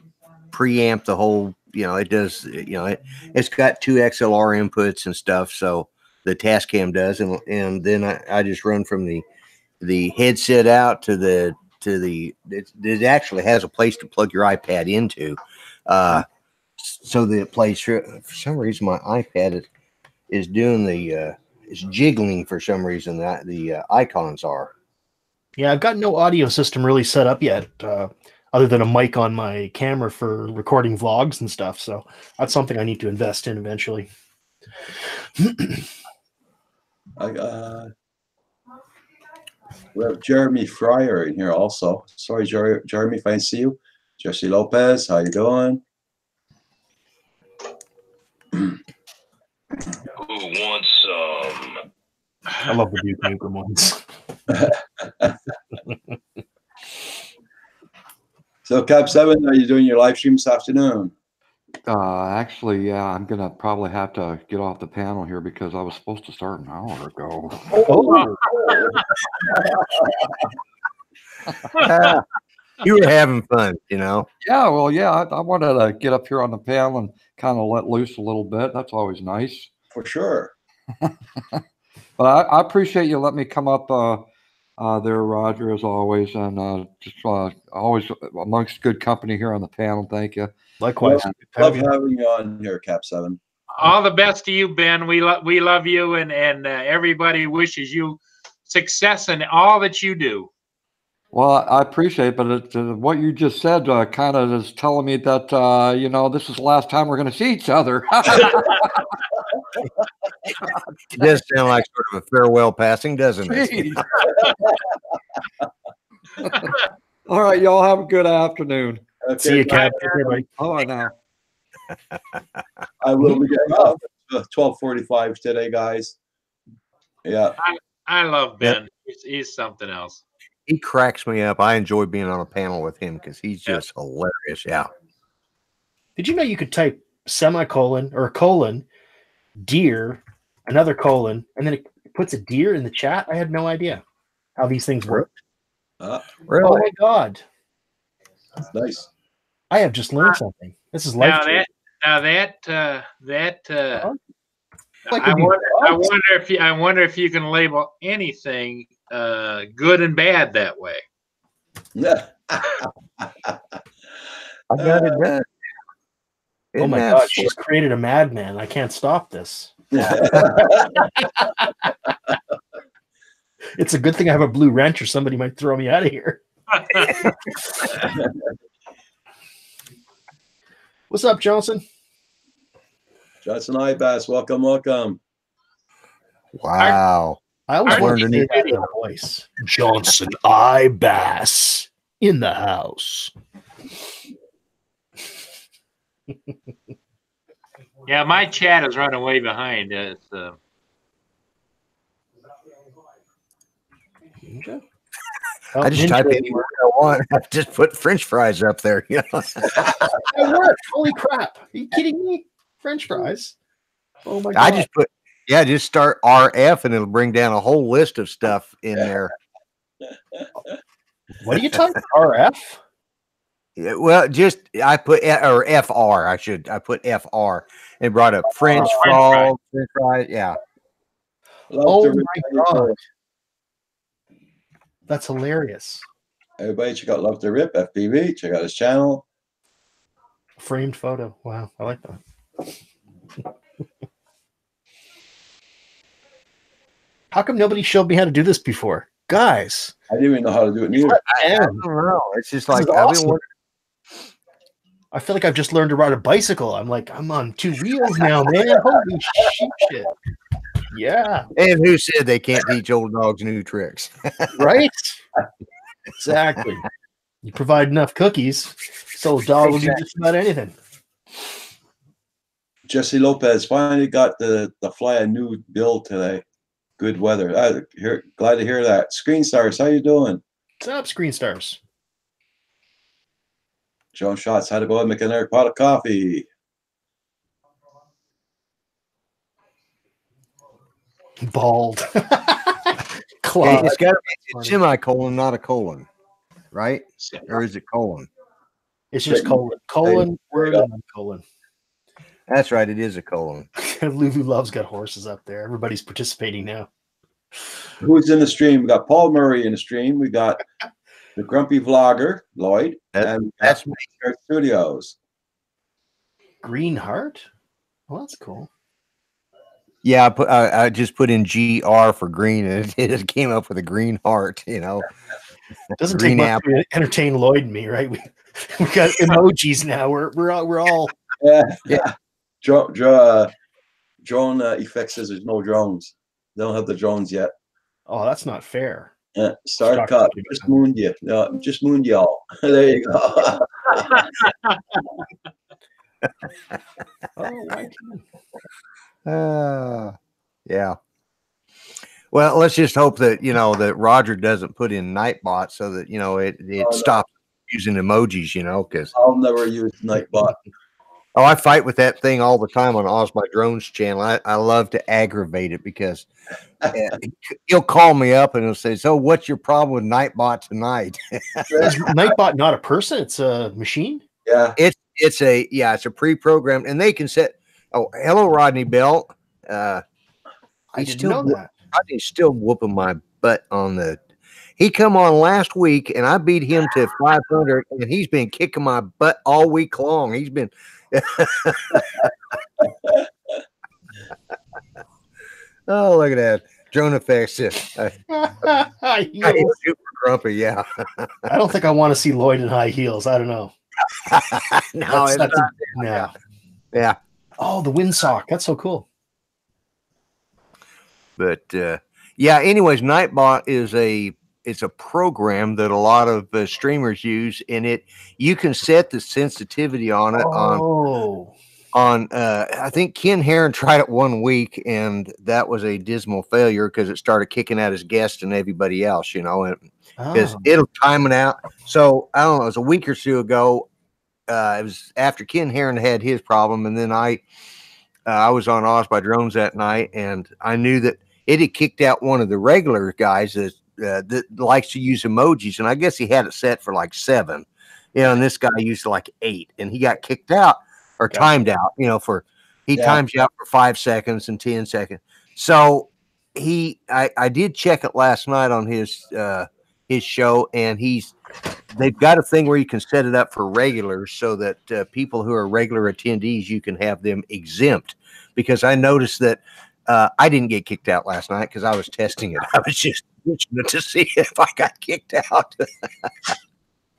preamp, the whole, it does, it's got 2 XLR inputs and stuff. So the Tascam does. And then I just run from the headset out to it actually has a place to plug your iPad into. So that it plays for some reason my iPad is doing it's jiggling for some reason that the icons are. Yeah, I've got no audio system really set up yet, other than a mic on my camera for recording vlogs and stuff. So that's something I need to invest in eventually. We have Jeremy Fryer in here also. Sorry, Jeremy, if I see you. Jesse Lopez, how you doing? Who wants some? I love the Duke Nukem ones. So, Cap 7, are you doing your live stream this afternoon? Actually, yeah, I'm gonna probably have to get off the panel here because I was supposed to start an hour ago. You were having fun, Yeah, well, yeah, I wanted to get up here on the panel and kind of let loose a little bit. That's always nice. For sure. But I appreciate you letting me come up there, Roger, as always, and just always amongst good company here on the panel. Thank you. Likewise. Love having you on here, Cap 7. All the best to you, Ben. We love you, and everybody wishes you success in all that you do. Well, I appreciate it, but what you just said kind of is telling me that, this is the last time we're going to see each other. It does sound like sort of a farewell passing, doesn't it? All right, y'all have a good afternoon. Okay, see you, Cap. Everybody. Oh, now. I will be getting off at 12:45 today, guys. Yeah. I love Ben. He's something else. He cracks me up. I enjoy being on a panel with him because he's just hilarious. Yeah. Did you know you could type semicolon or colon, deer, another colon, and then it puts a deer in the chat? I had no idea how these things work. Really? Oh my God. That's nice. I have just learned something. This is life. I wonder if you can label anything good and bad that way. Yeah. I got it done. Oh my God, she's created a madman. I can't stop this. It's a good thing I have a blue wrench or somebody might throw me out of here. What's up, Johnson? Johnson Ibass, welcome. Wow. I always learned to hear that in a voice. Johnson Ibass in the house. Yeah, my chat is running way behind. I just type any word I want. I just put French fries up there. It worked. Holy crap. Are you kidding me? French fries. Oh my God. Just start RF and it'll bring down a whole list of stuff in there. What do you type? RF? Yeah, well, just I put or FR. I put FR. It brought up French fries. French fries. Yeah. Oh my God. That's hilarious. Everybody check out Love to Rip, FPV. Check out his channel. Framed photo. Wow, I like that. How come nobody showed me how to do this before? Guys. I didn't even know how to do it neither. I don't know. It's just like awesome. I feel like I've just learned to ride a bicycle. I'm like, I'm on 2 wheels now, man. Holy shit. Yeah. And who said they can't teach old dogs new tricks? Right? Exactly. You provide enough cookies, so a dog will do just about anything. Jesse Lopez finally got to fly a new build today. Good weather. Glad to hear that. Screen Stars, how you doing? What's up, Screen Stars? Joan Shots, how to go and make another pot of coffee. Bald. Okay, it's got to be a semicolon, not a colon, right? Or is it colon? It's just colon. Colon, word, and then colon. That's right. It is a colon. Lulu Love's got horses up there. Everybody's participating now. Who's in the stream? We got Paul Murray in the stream. We got the grumpy vlogger, Lloyd. And that's me. Studios. Green Heart? Well, that's cool. Yeah, I just put in GR for green, and it came up with a green heart. You know, doesn't take much to entertain Lloyd and me, right? We got emojis now. We're all yeah. Drone effects says there's no drones. They don't have the drones yet. Oh, that's not fair. Start cut. Just mooned you. No, just mooned y'all. There you go. Yeah. Well, let's just hope that that Roger doesn't put in Nightbot so that it stops using emojis. Because I'll never use Nightbot. Oh, I fight with that thing all the time on Oz My Drones channel. I love to aggravate it because he'll call me up and he'll say, "So, what's your problem with Nightbot tonight?" Is Nightbot not a person? It's a machine. Yeah, it's a pre-programmed, and they can set. Oh, hello, Rodney Bell. I didn't know that. Rodney's still whooping my butt on the. He come on last week, and I beat him to 500, and he's been kicking my butt all week long. He's been. Oh, look at that. Drone effects. I super grumpy, yeah. I don't think I want to see Lloyd in high heels. I don't know. No, it's not. Yeah. Oh, the windsock. That's so cool. But yeah, anyways, Nightbot it's a program that a lot of streamers use, and you can set the sensitivity on it on I think Ken Heron tried it 1 week, and that was a dismal failure because it started kicking out his guest and everybody else, because it'll time it out. So I don't know, it was a week or two ago. It was after Ken Heron had his problem, and then I was on Oz by Drones that night, and I knew that it had kicked out one of the regular guys that likes to use emojis, and I guess he had it set for like 7, and this guy used like 8, and he got kicked out or timed out, times you out for 5 seconds and 10 seconds. So I did check it last night on his show, and they've got a thing where you can set it up for regulars so that people who are regular attendees, you can have them exempt, because I noticed that I didn't get kicked out last night because I was testing it. I was just to see if I got kicked out.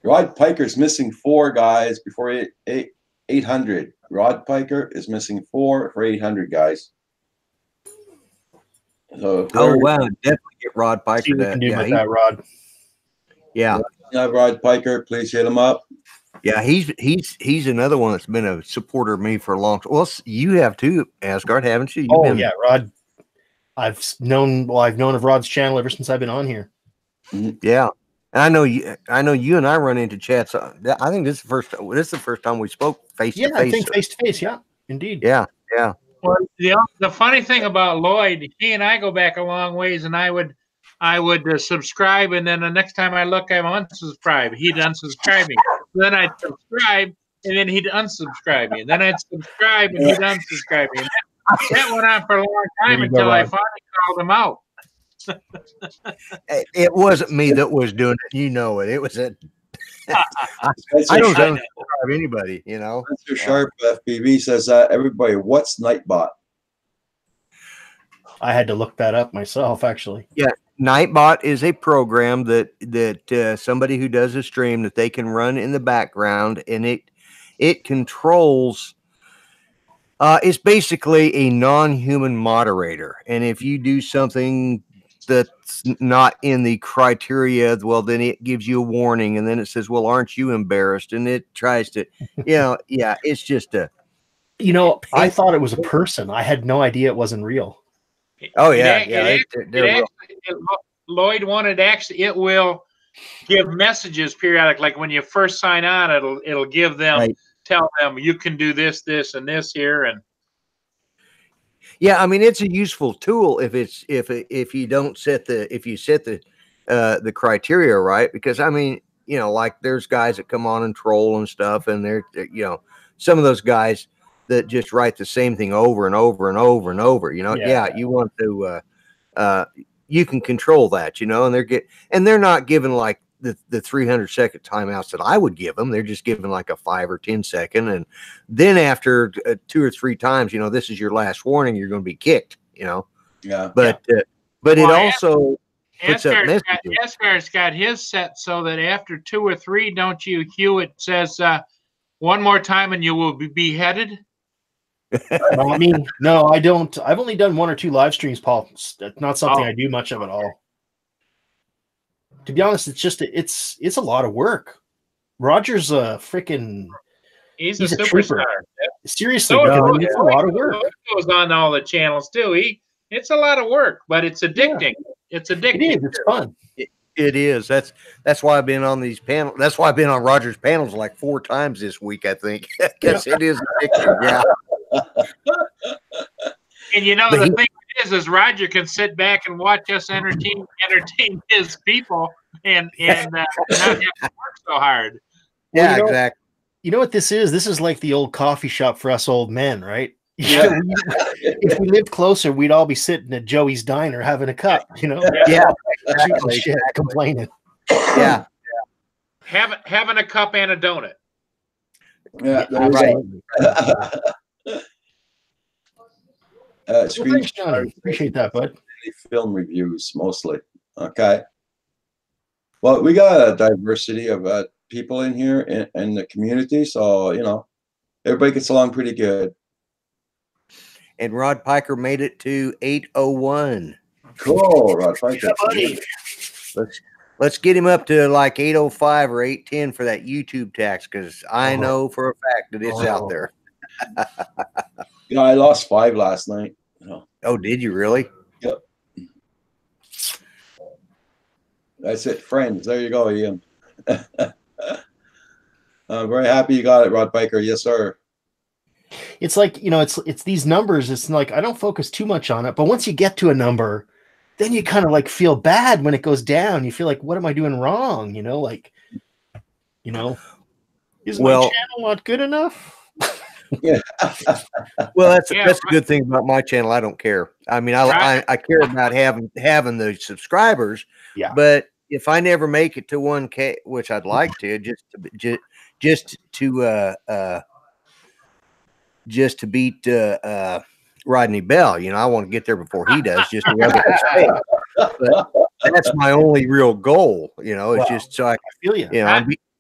Rod Piker's missing 4 guys before 800. Rod Piker is missing 4 for 800 guys. So wow, definitely get Rod Piker. See what we can do with that, Rod. Yeah, Rod Piker, please hit him up. Yeah, he's another one that's been a supporter of me for a long time. Well, you have too, Asgard, haven't you? Yeah, Rod. I've known of Rod's channel ever since I've been on here. Yeah, and I know you and I run into chats. I think this is the first time we spoke face to face. Yeah, I think face to face. Yeah, indeed. Yeah. Well, the funny thing about Lloyd, he and I go back a long ways, and I would I would subscribe, and then the next time I look, I'm unsubscribed. He'd unsubscribe me. Then I'd subscribe, and then he'd unsubscribe me. And then I'd subscribe, and he'd unsubscribe me. And that went on for a long time until I finally called him out. It wasn't me that was doing it. You know it. It was a. I don't unsubscribe anybody. You know. Mr. Sharp FPV says everybody, what's Nightbot? I had to look that up myself, actually. Yeah, Nightbot is a program that somebody who does a stream that they can run in the background, and it controls. It's basically a non-human moderator, and if you do something that's not in the criteria, well, then it gives you a warning, and then it says, "Well, aren't you embarrassed?" And it tries to, yeah, it's just a. I thought it was a person. I had no idea it wasn't real. Oh yeah, Lloyd wanted actually. It will give messages periodic, like when you first sign on, it'll give them, tell them you can do this, this, and this here, and yeah, I mean it's a useful tool if you set the criteria right, because I mean like there's guys that come on and troll and stuff, and they're some of those guys that just write the same thing over and over and over and over. You want to you can control that, and they're not given like the 300-second timeouts that I would give them. They're just given like a 5 or 10 second, and then after 2 or 3 times, this is your last warning. You're going to be kicked. Yeah. But it also puts up messages. Escar's got his set so that after 2 or 3, don't you cue it says one more time and you will be beheaded. I mean, no, I don't. I've only done 1 or 2 live streams, Paul. It's not something I do much of at all. To be honest, it's just it's a lot of work. Roger's a freaking. He's a superstar. Seriously, it's a lot of work. It goes on all the channels too. It's a lot of work, but it's addicting. Yeah. It's addicting. It is. It's fun. It is. That's why I've been on these panels. That's why I've been on Roger's panels like 4 times this week, I think. Because it is addicting. Yeah. And the thing is Roger can sit back and watch us entertain his people and not have to work so hard. Yeah, exactly. You know what this is? This is like the old coffee shop for us old men, right? Yeah. If we lived closer, we'd all be sitting at Joey's Diner having a cup, Yeah. Exactly. Shit, complaining. Yeah. Having a cup and a donut. Yeah, right. Thanks, Johnny. Appreciate that, bud. Film reviews mostly. Okay. Well, we got a diversity of people in here in the community, so everybody gets along pretty good. And Rod Piker made it to 801. Cool, Rod Piker. Let's get him up to like 805 or 810 for that YouTube tax, because I know for a fact that it's out there. I lost 5 last night. Oh, did you really? Yep. That's it, friends. There you go, Ian. I'm very happy you got it, Rod Biker. Yes, sir. It's like, it's these numbers. It's like I don't focus too much on it, but once you get to a number, then you kind of like feel bad when it goes down. You feel like, what am I doing wrong? Is my channel not good enough? Yeah. Well, that's a good thing about my channel. I don't care. I mean, I care about having the subscribers. Yeah. But if I never make it to 1K, which I'd like to, just to beat Rodney Bell, I want to get there before he does, just to rub it in his face. But that's my only real goal. It's just so I feel you.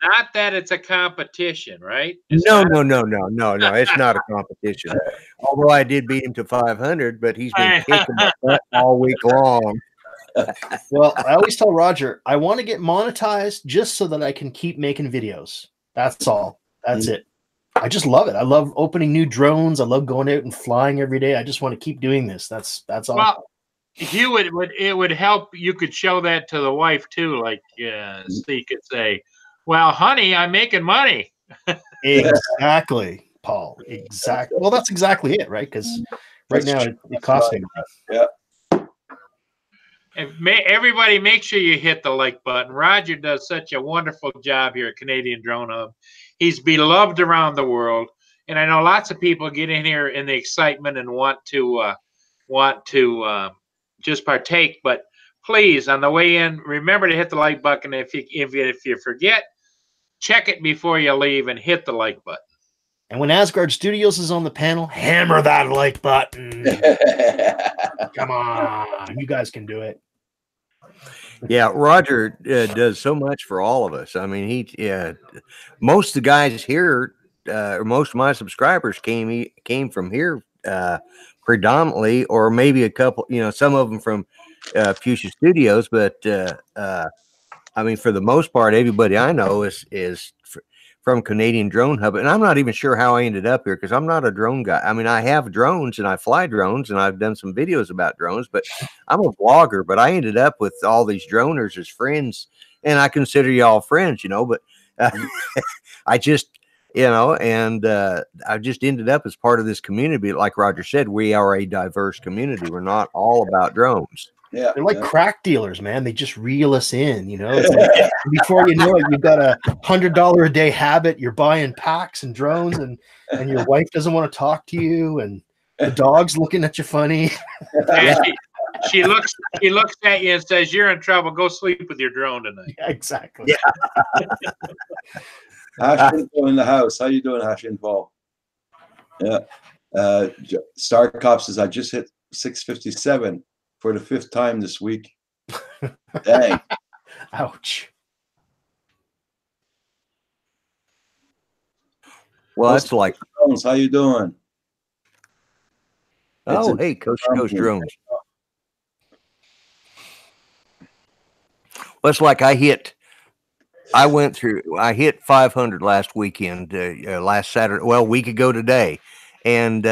Not that it's a competition, right? No. It's not a competition. Although I did beat him to 500, but he's been kicking my butt all week long. Well, I always tell Roger, I want to get monetized just so that I can keep making videos. That's all. That's it. I just love it. I love opening new drones. I love going out and flying every day. I just want to keep doing this. That's all. Well, it would help. You could show that to the wife too. Like, so you could say, "Well, honey, I'm making money." Exactly, Paul. Exactly. Well, that's exactly it, right? Because right now it costs me money. Yeah. Everybody, make sure you hit the like button. Roger does such a wonderful job here at Canadian Drone Hub. He's beloved around the world, and I know lots of people get in here in the excitement and want to just partake. But please, on the way in, remember to hit the like button. If you forget, check it before you leave and hit the like button. And when Asgard Studios is on the panel, hammer that like button. Come on, you guys can do it. Yeah, Roger does so much for all of us. I mean, most of the guys here, or most of my subscribers came from here predominantly, or maybe a couple, some of them from Fuchsia Studios. But I mean, for the most part, everybody I know is from Canadian Drone Hub, and I'm not even sure how I ended up here because I'm not a drone guy. I mean, I have drones and I fly drones and I've done some videos about drones, but I'm a vlogger. But I ended up with all these droners as friends, and I consider y'all friends, But I just, and I just ended up as part of this community. Like Roger said, we are a diverse community. We're not all about drones. Yeah, they're like crack dealers, man. They just reel us in, It's like, before you know it, you've got a $100 a day habit. You're buying packs and drones, and your wife doesn't want to talk to you, and the dog's looking at you funny. And she looks at you and says, "You're in trouble. Go sleep with your drone tonight." Yeah, exactly. Yeah. Ashton in the house. How you doing, Ashton Paul? Yeah. Star Cop says I just hit 657. For the 5th time this week. Dang. Ouch. Well, that's like Drones, how you doing? Oh, hey, Coast to Coast Drones. Well, it's like I hit 500 last weekend, last Saturday, well, a week ago today. And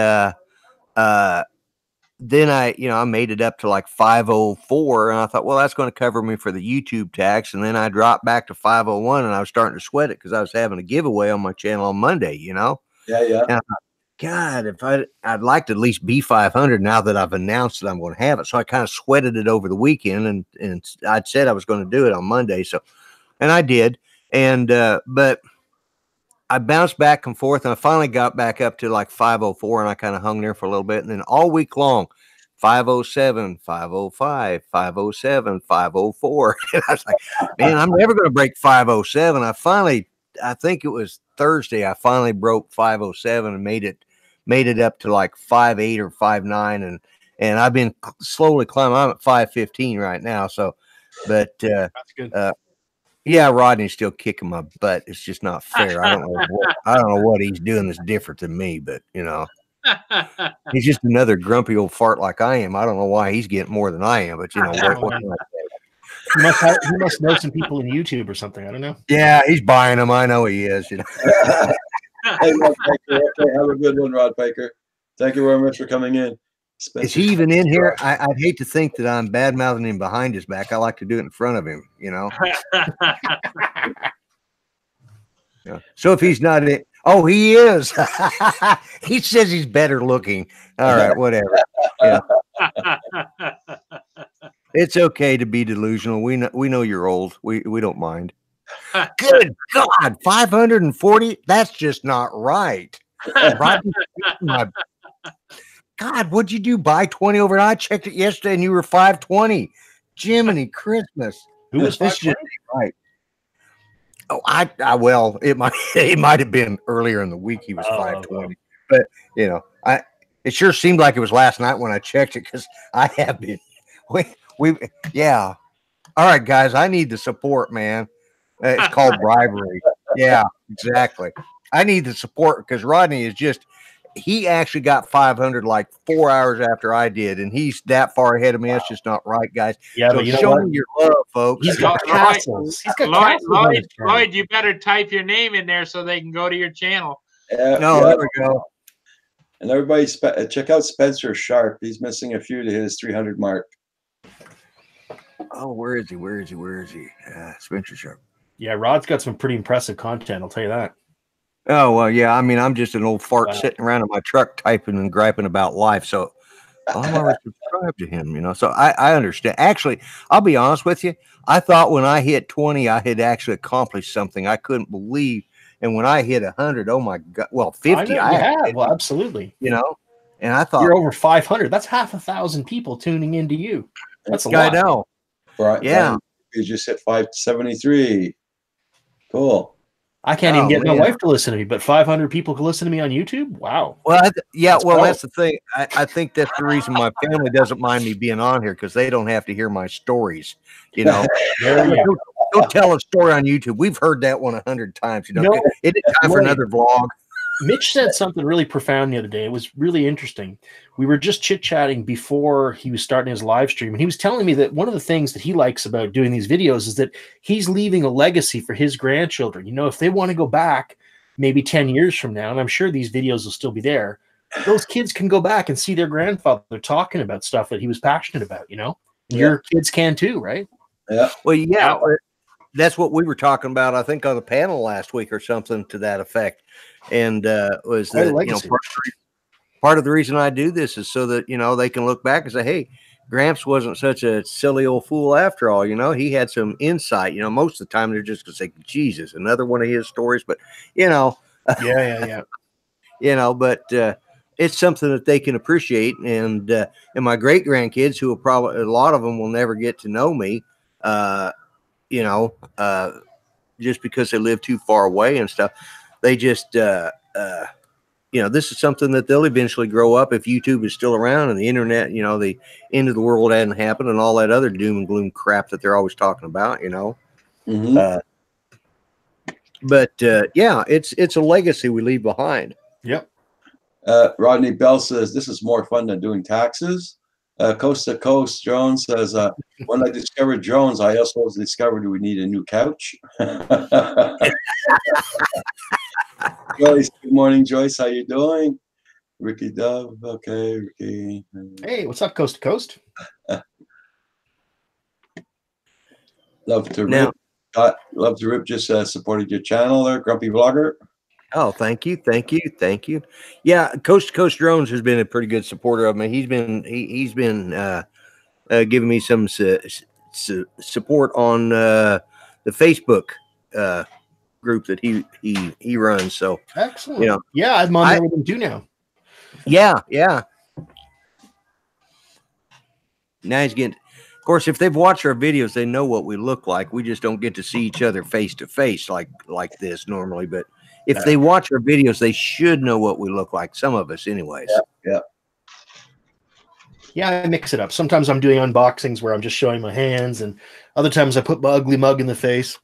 then I made it up to like 504, and I thought, well, that's going to cover me for the YouTube tax. And then I dropped back to 501, and I was starting to sweat it because I was having a giveaway on my channel on Monday, Yeah. And I thought, God, I'd like to at least be 500 now that I've announced that I'm going to have it. So I kind of sweated it over the weekend, and I'd said I was going to do it on Monday. So, and I did. And, but I bounced back and forth, and I finally got back up to like 504, and I kind of hung there for a little bit. And then all week long, 507, 505, 507, 504. And I was like, man, I'm never going to break 507. I think it was Thursday, I finally broke 507 and made it up to like 58 or 59. And I've been slowly climbing. I'm at 515 right now. So, but, that's good. Yeah, Rodney's still kicking my butt. It's just not fair. I don't know what he's doing that's different than me, but he's just another grumpy old fart like I am. I don't know why he's getting more than I am, but what he must know some people in YouTube or something. I don't know. Yeah, he's buying them. I know he is. Hey, Rod Baker. Okay, have a good one, Rod Baker. Thank you very much for coming in. Is he even in here? I'd hate to think that I'm bad mouthing him behind his back. I like to do it in front of him, Yeah. So if he's not in, oh, he is. He says he's better looking. All right, whatever. Yeah. It's okay to be delusional. We know you're old. We don't mind. Good God, 540? That's just not right. God, what'd you do? Buy 20 overnight? I checked it yesterday and you were 520. Jiminy Christmas. Who was this? Right. Oh, well, it might have been earlier in the week he was 520. But it sure seemed like it was last night when I checked it because I have been yeah. All right, guys, I need the support, man. It's called bribery. Yeah, exactly. I need the support because Rodney is he actually got 500 like 4 hours after I did, and he's that far ahead of me. That's just not right, guys. Yeah, so but show me your love, folks. He's got castles. He's got Lloyd, you better type your name in there so they can go to your channel. There we go. And everybody, check out Spencer Sharp. He's missing a few to his 300 mark. Oh, where is he? Spencer Sharp. Yeah, Rod's got some pretty impressive content. I'll tell you that. Oh, well, yeah. I mean, I'm just an old fart sitting around in my truck typing and griping about life. So I'm already subscribed to him, you know. So I understand. Actually, I'll be honest with you. I thought when I hit 20, I had actually accomplished something I couldn't believe. And when I hit 100, oh my God, well, 50, I know you have. Well, absolutely. You know, and I thought you're over 500. That's half 1,000 people tuning into you. That's a lot. I know. Right. Yeah. You just hit 573. Cool. I can't even get my wife to listen to me, but 500 people can listen to me on YouTube. Wow. Well, that's the thing. I think that's the reason my family doesn't mind me being on here, because they don't have to hear my stories. You know, go tell a story on YouTube. We've heard that one 100 times. You know, it's time for another vlog. Mitch said something really profound the other day. It was really interesting. We were just chit-chatting before he was starting his live stream, and he was telling me that one of the things that he likes about doing these videos is that he's leaving a legacy for his grandchildren. You know, if they want to go back maybe 10 years from now, and I'm sure these videos will still be there, those kids can go back and see their grandfather talking about stuff that he was passionate about, you know? Your kids can too, right? Yeah. Well, yeah, that's what we were talking about, I think, on the panel last week or something to that effect. And was that, you know, part of the reason I do this is so that, you know, they can look back and say, hey, Gramps wasn't such a silly old fool after all. You know, he had some insight. You know, most of the time they're just going to say, Jesus, another one of his stories. But, you know, you know, but it's something that they can appreciate. And my great grandkids, who will probably, a lot of them will never get to know me, you know, just because they live too far away and stuff. They just, you know, this is something that they'll eventually grow up if YouTube is still around and the internet, you know, the end of the world hadn't happened and all that other doom and gloom crap that they're always talking about, you know. But yeah, it's a legacy we leave behind. Yep. Rodney Bell says this is more fun than doing taxes. Coast to Coast Jones says, when I discovered drones, I also discovered we need a new couch. Joyce, good morning, Joyce. How you doing? Ricky Dove. Okay, Ricky. Hey, what's up, Coast to Coast? Love to Rip. Love to Rip just supported your channel there, Grumpy Vlogger. Oh, thank you. Yeah, Coast to Coast Drones has been a pretty good supporter of me. He's been giving me some support on the Facebook group that he runs. So excellent. You know, yeah, I'm on there with him too now. Yeah. Now he's getting. Of course, if they've watched our videos, they know what we look like. We just don't get to see each other face to face like this normally. But if they watch our videos, they should know what we look like. Some of us, anyways. Yeah, I mix it up. Sometimes I'm doing unboxings where I'm just showing my hands, and other times I put my ugly mug in the face.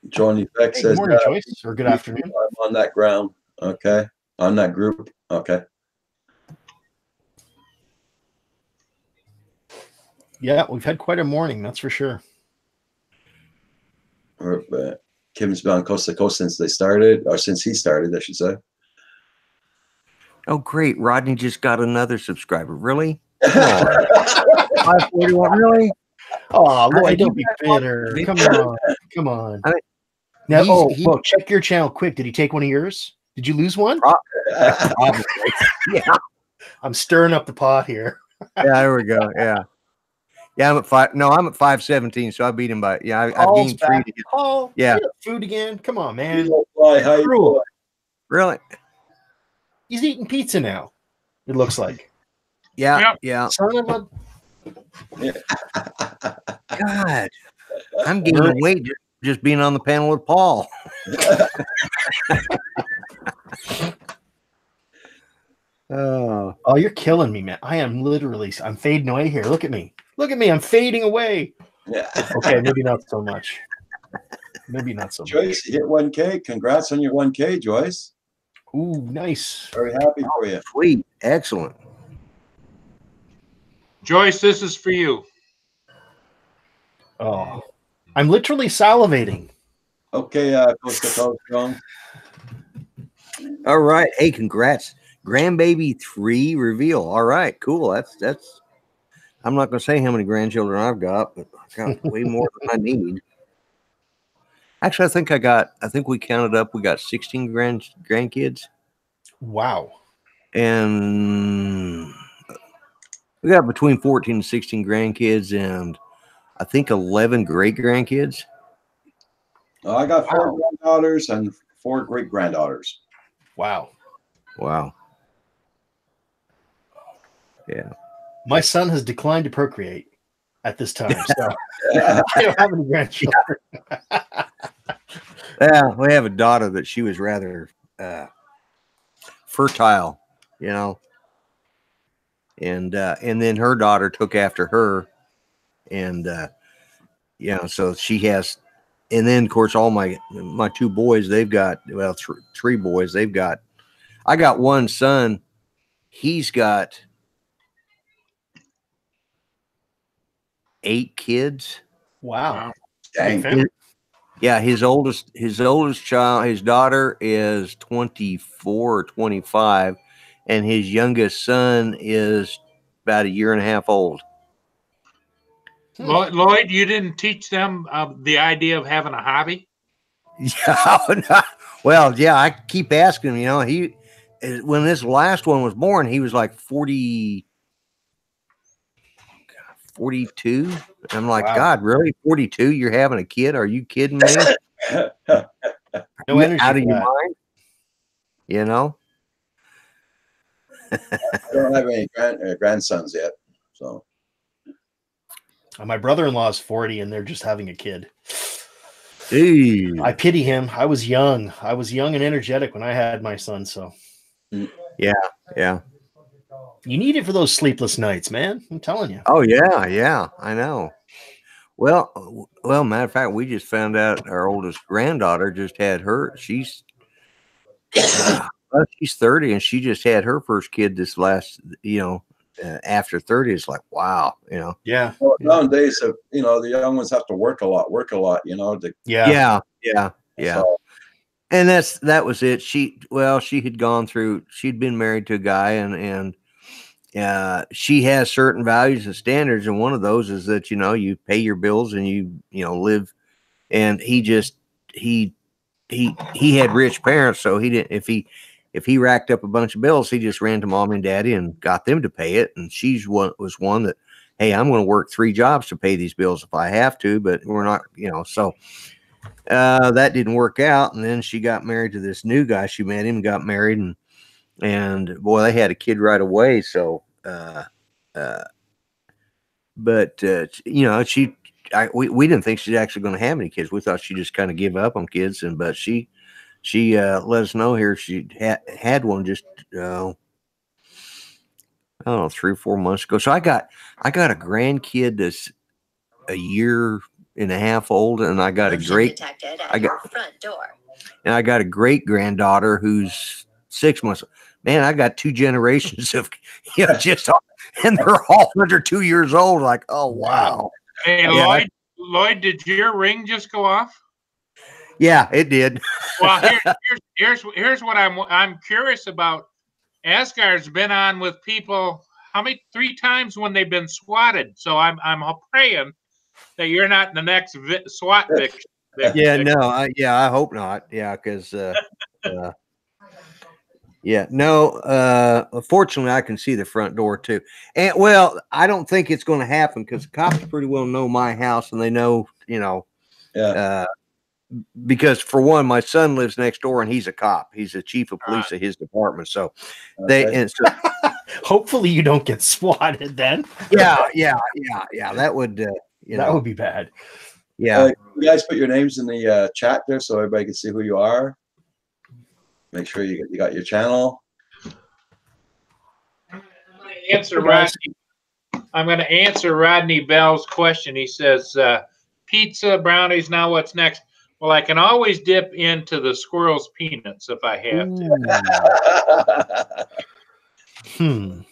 Johnny Beck says, good morning, Joyce, or good afternoon. I'm on that ground. Okay. On that group. Okay. Yeah, we've had quite a morning, that's for sure. Kim's been on Coast to Coast since they started, or since he started, I should say. Oh, great. Rodney just got another subscriber. Really? Come on. 541, really? Oh, Lloyd, don't be bitter. Come on. Come on. Now, check your channel quick. Did he take one of yours? Did you lose one? Yeah. I'm stirring up the pot here. Yeah, there we go. Yeah. Yeah, I'm at 5. No, I'm at 517, so I beat him by. Yeah, I've gained 3. Oh, yeah. Food again. Come on, man. Cruel. Really? He's eating pizza now. It looks like. Yeah. Son of a. God, I'm gaining weight just being on the panel with Paul. Oh, you're killing me, man. I am literally. I'm fading away here. Look at me. I'm fading away. Yeah. Okay, maybe not so much. Maybe not so much. Joyce, you hit 1K. Congrats on your 1K, Joyce. Ooh, nice. Very happy for you. Sweet. Excellent. Joyce, this is for you. Oh, I'm literally salivating. Okay, Coast to Coast, John. All right. Hey, congrats. Grandbaby 3 reveal. All right, cool. That's I'm not going to say how many grandchildren I've got, but I've got way more than I need. Actually, I think we counted up. We got 16 grandkids, Wow. and we got between 14 and 16 grandkids, and I think 11 great grandkids. I got 4 granddaughters and 4 great granddaughters. Wow. Wow. Yeah. My son has declined to procreate at this time, so I don't have any grandchildren. Yeah, we have a daughter that she was rather fertile, you know, and then her daughter took after her, and so she has, and then of course all my 2 boys, they've got, well, 3 boys, they've got. I got one son, he's got 8 kids. Wow. Dang. Yeah, his oldest child, his daughter is 24 or 25, and his youngest son is about a year and a half old. Lloyd, you didn't teach them the idea of having a hobby? Yeah, well, yeah, I keep asking him, you know, when this last one was born, he was like 42. I'm like, Wow. God, really? 42? You're having a kid? Are you kidding me? No energy Out of for your that. mind? You know? I don't have any grandsons yet, so. My brother-in-law is 40, and they're just having a kid. Hey. I pity him. I was young and energetic when I had my son. So, Yeah. you need it for those sleepless nights, man. I'm telling you. Oh yeah, I know. Well, matter of fact, we just found out our oldest granddaughter just had her. She's 30, and she just had her first kid this last, after 30. It's like, wow, Yeah. Well, nowadays, the young ones have to work a lot, Yeah. So, and that was it. She'd been married to a guy, and she has certain values and standards, and one of those is that you pay your bills and you live. And he had rich parents, so he didn't. If he racked up a bunch of bills, he just ran to mom and daddy and got them to pay it. And was one that, hey, I'm going to work 3 jobs to pay these bills if I have to, but we're not, so that didn't work out. And then she got married to this new guy. She met him, got married, and boy, they had a kid right away. So, we didn't think she's actually going to have any kids. We thought she just kind of give up on kids, but she let us know here she had one just I don't know, 3 or 4 months ago. So I got a grandkid that's a year and a half old, and I got a great great granddaughter who's 6 months. Man, I got 2 generations of and they're all under 2 years old. Like, oh wow. Hey, yeah. Lloyd, did your ring just go off? Yeah, it did. Well, here's what I'm curious about. Asgard's been on with people 3 times when they've been swatted. So I'm praying that you're not the next SWAT victim. Yeah, no, I hope not. Yeah, because fortunately I can see the front door too. And well, I don't think it's going to happen because the cops pretty well know my house, and they know, because for one, my son lives next door and he's a cop. He's the chief of police of his department. So hopefully you don't get swatted then. Yeah. That would, that would be bad. Yeah. You guys put your names in the chat there so everybody can see who you are. Make sure you got your channel. I'm going to answer Rodney Bell's question. He says, pizza, brownies, now what's next? Well, I can always dip into the squirrel's peanuts if I have to.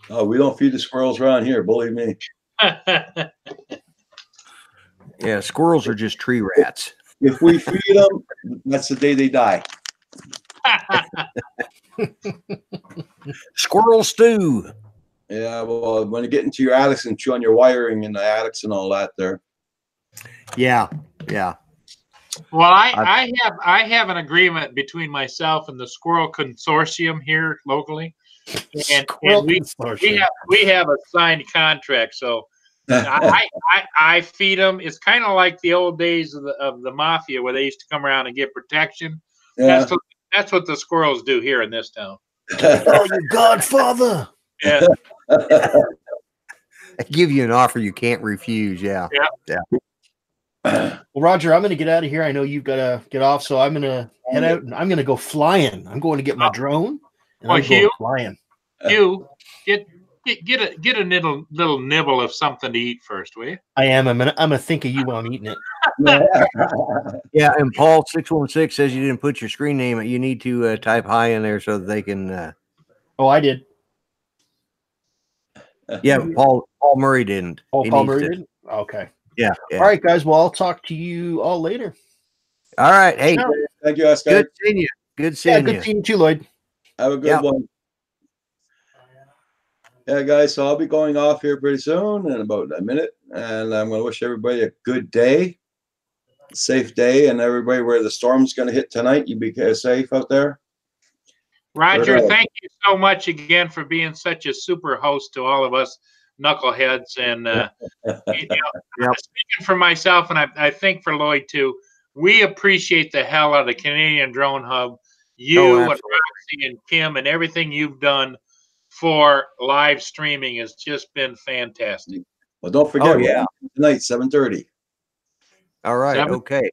Oh, we don't feed the squirrels around here, believe me. Yeah, squirrels are just tree rats. If we feed them, that's the day they die. Squirrel stew. Yeah, well, when you get into your attics and chew on your wiring in the attics and all that there. Yeah. Well, I have an agreement between myself and the Squirrel Consortium here locally, and Squirrel we Consortium. we have a signed contract. So I feed them. It's kind of like the old days of the mafia where they used to come around and get protection. Yeah. That's what the squirrels do here in this town. Oh, your godfather. Yeah. I give you an offer you can't refuse. Yeah. Well, Roger, I'm going to get out of here. I know you've got to get off, so I'm going to head out and I'm going to go flying. I'm going to get my drone and I'm going flying. Hugh, get a little nibble of something to eat first, will you? I am. I'm gonna think of you while I'm eating it. Yeah, and Paul 616 says you didn't put your screen name. You need to type hi in there so that they can. Oh, I did. Yeah, Paul Murray didn't. Oh, Paul Murray didn't. Okay. Yeah. All right, guys. Well, I'll talk to you all later. All right. Hey, thank you, Oscar. Good seeing you. Good seeing you. Good seeing you too, Lloyd. Have a good one. Yeah, guys. So I'll be going off here pretty soon in about a minute, and I'm going to wish everybody a good day, safe day, and everybody where the storm's going to hit tonight. You be safe out there. Roger, thank you so much again for being such a super host to all of us knuckleheads. And speaking for myself, and I think for Lloyd too, we appreciate the hell out of the Canadian Drone Hub. You and Roxy and Kim and everything you've done for live streaming has just been fantastic. Well, don't forget, tonight 7:30. All right. Okay.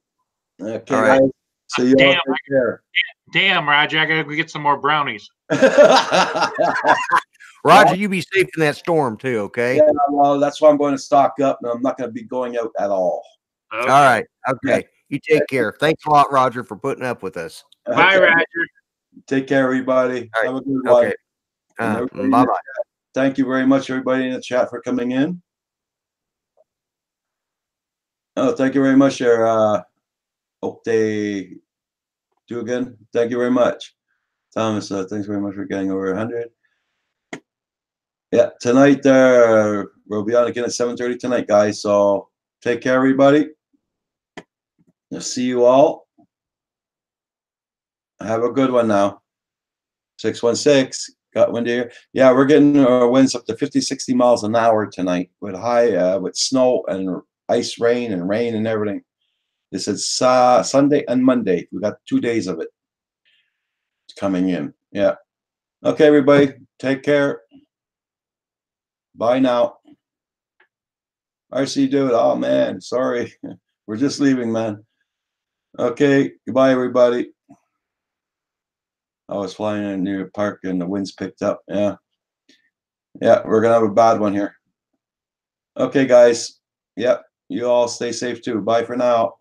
Okay, all right. Guys. See you all. Take care. Damn, Roger, I gotta go get some more brownies. Roger, you be safe in that storm too, okay? Yeah, well, that's why I'm going to stock up, and I'm not going to be going out at all. Okay. All right. Okay. Yeah. You take care. Thanks a lot, Roger, for putting up with us. Bye, Roger. Take care, everybody. Right. Have a good one. Okay. Bye-bye. Thank you very much, everybody in the chat, for coming in. Oh, thank you very much. Hope they do again. Thank you very much. Thomas, thanks very much for getting over 100. Yeah, tonight we'll be on again at 7:30 tonight, guys. So take care, everybody. I'll see you all. Have a good one now. 616 got wind here. Yeah, we're getting our winds up to 50, 60 miles an hour tonight with high with snow and ice rain and everything. They said Sunday and Monday. We got 2 days of it coming in. Yeah. Okay, everybody. Take care. Bye now. RC dude. Oh man, sorry. We're just leaving, man. Okay. Goodbye, everybody. I was flying in near the park and the winds picked up. Yeah. Yeah, we're gonna have a bad one here. Okay, guys. Yep. You all stay safe too. Bye for now.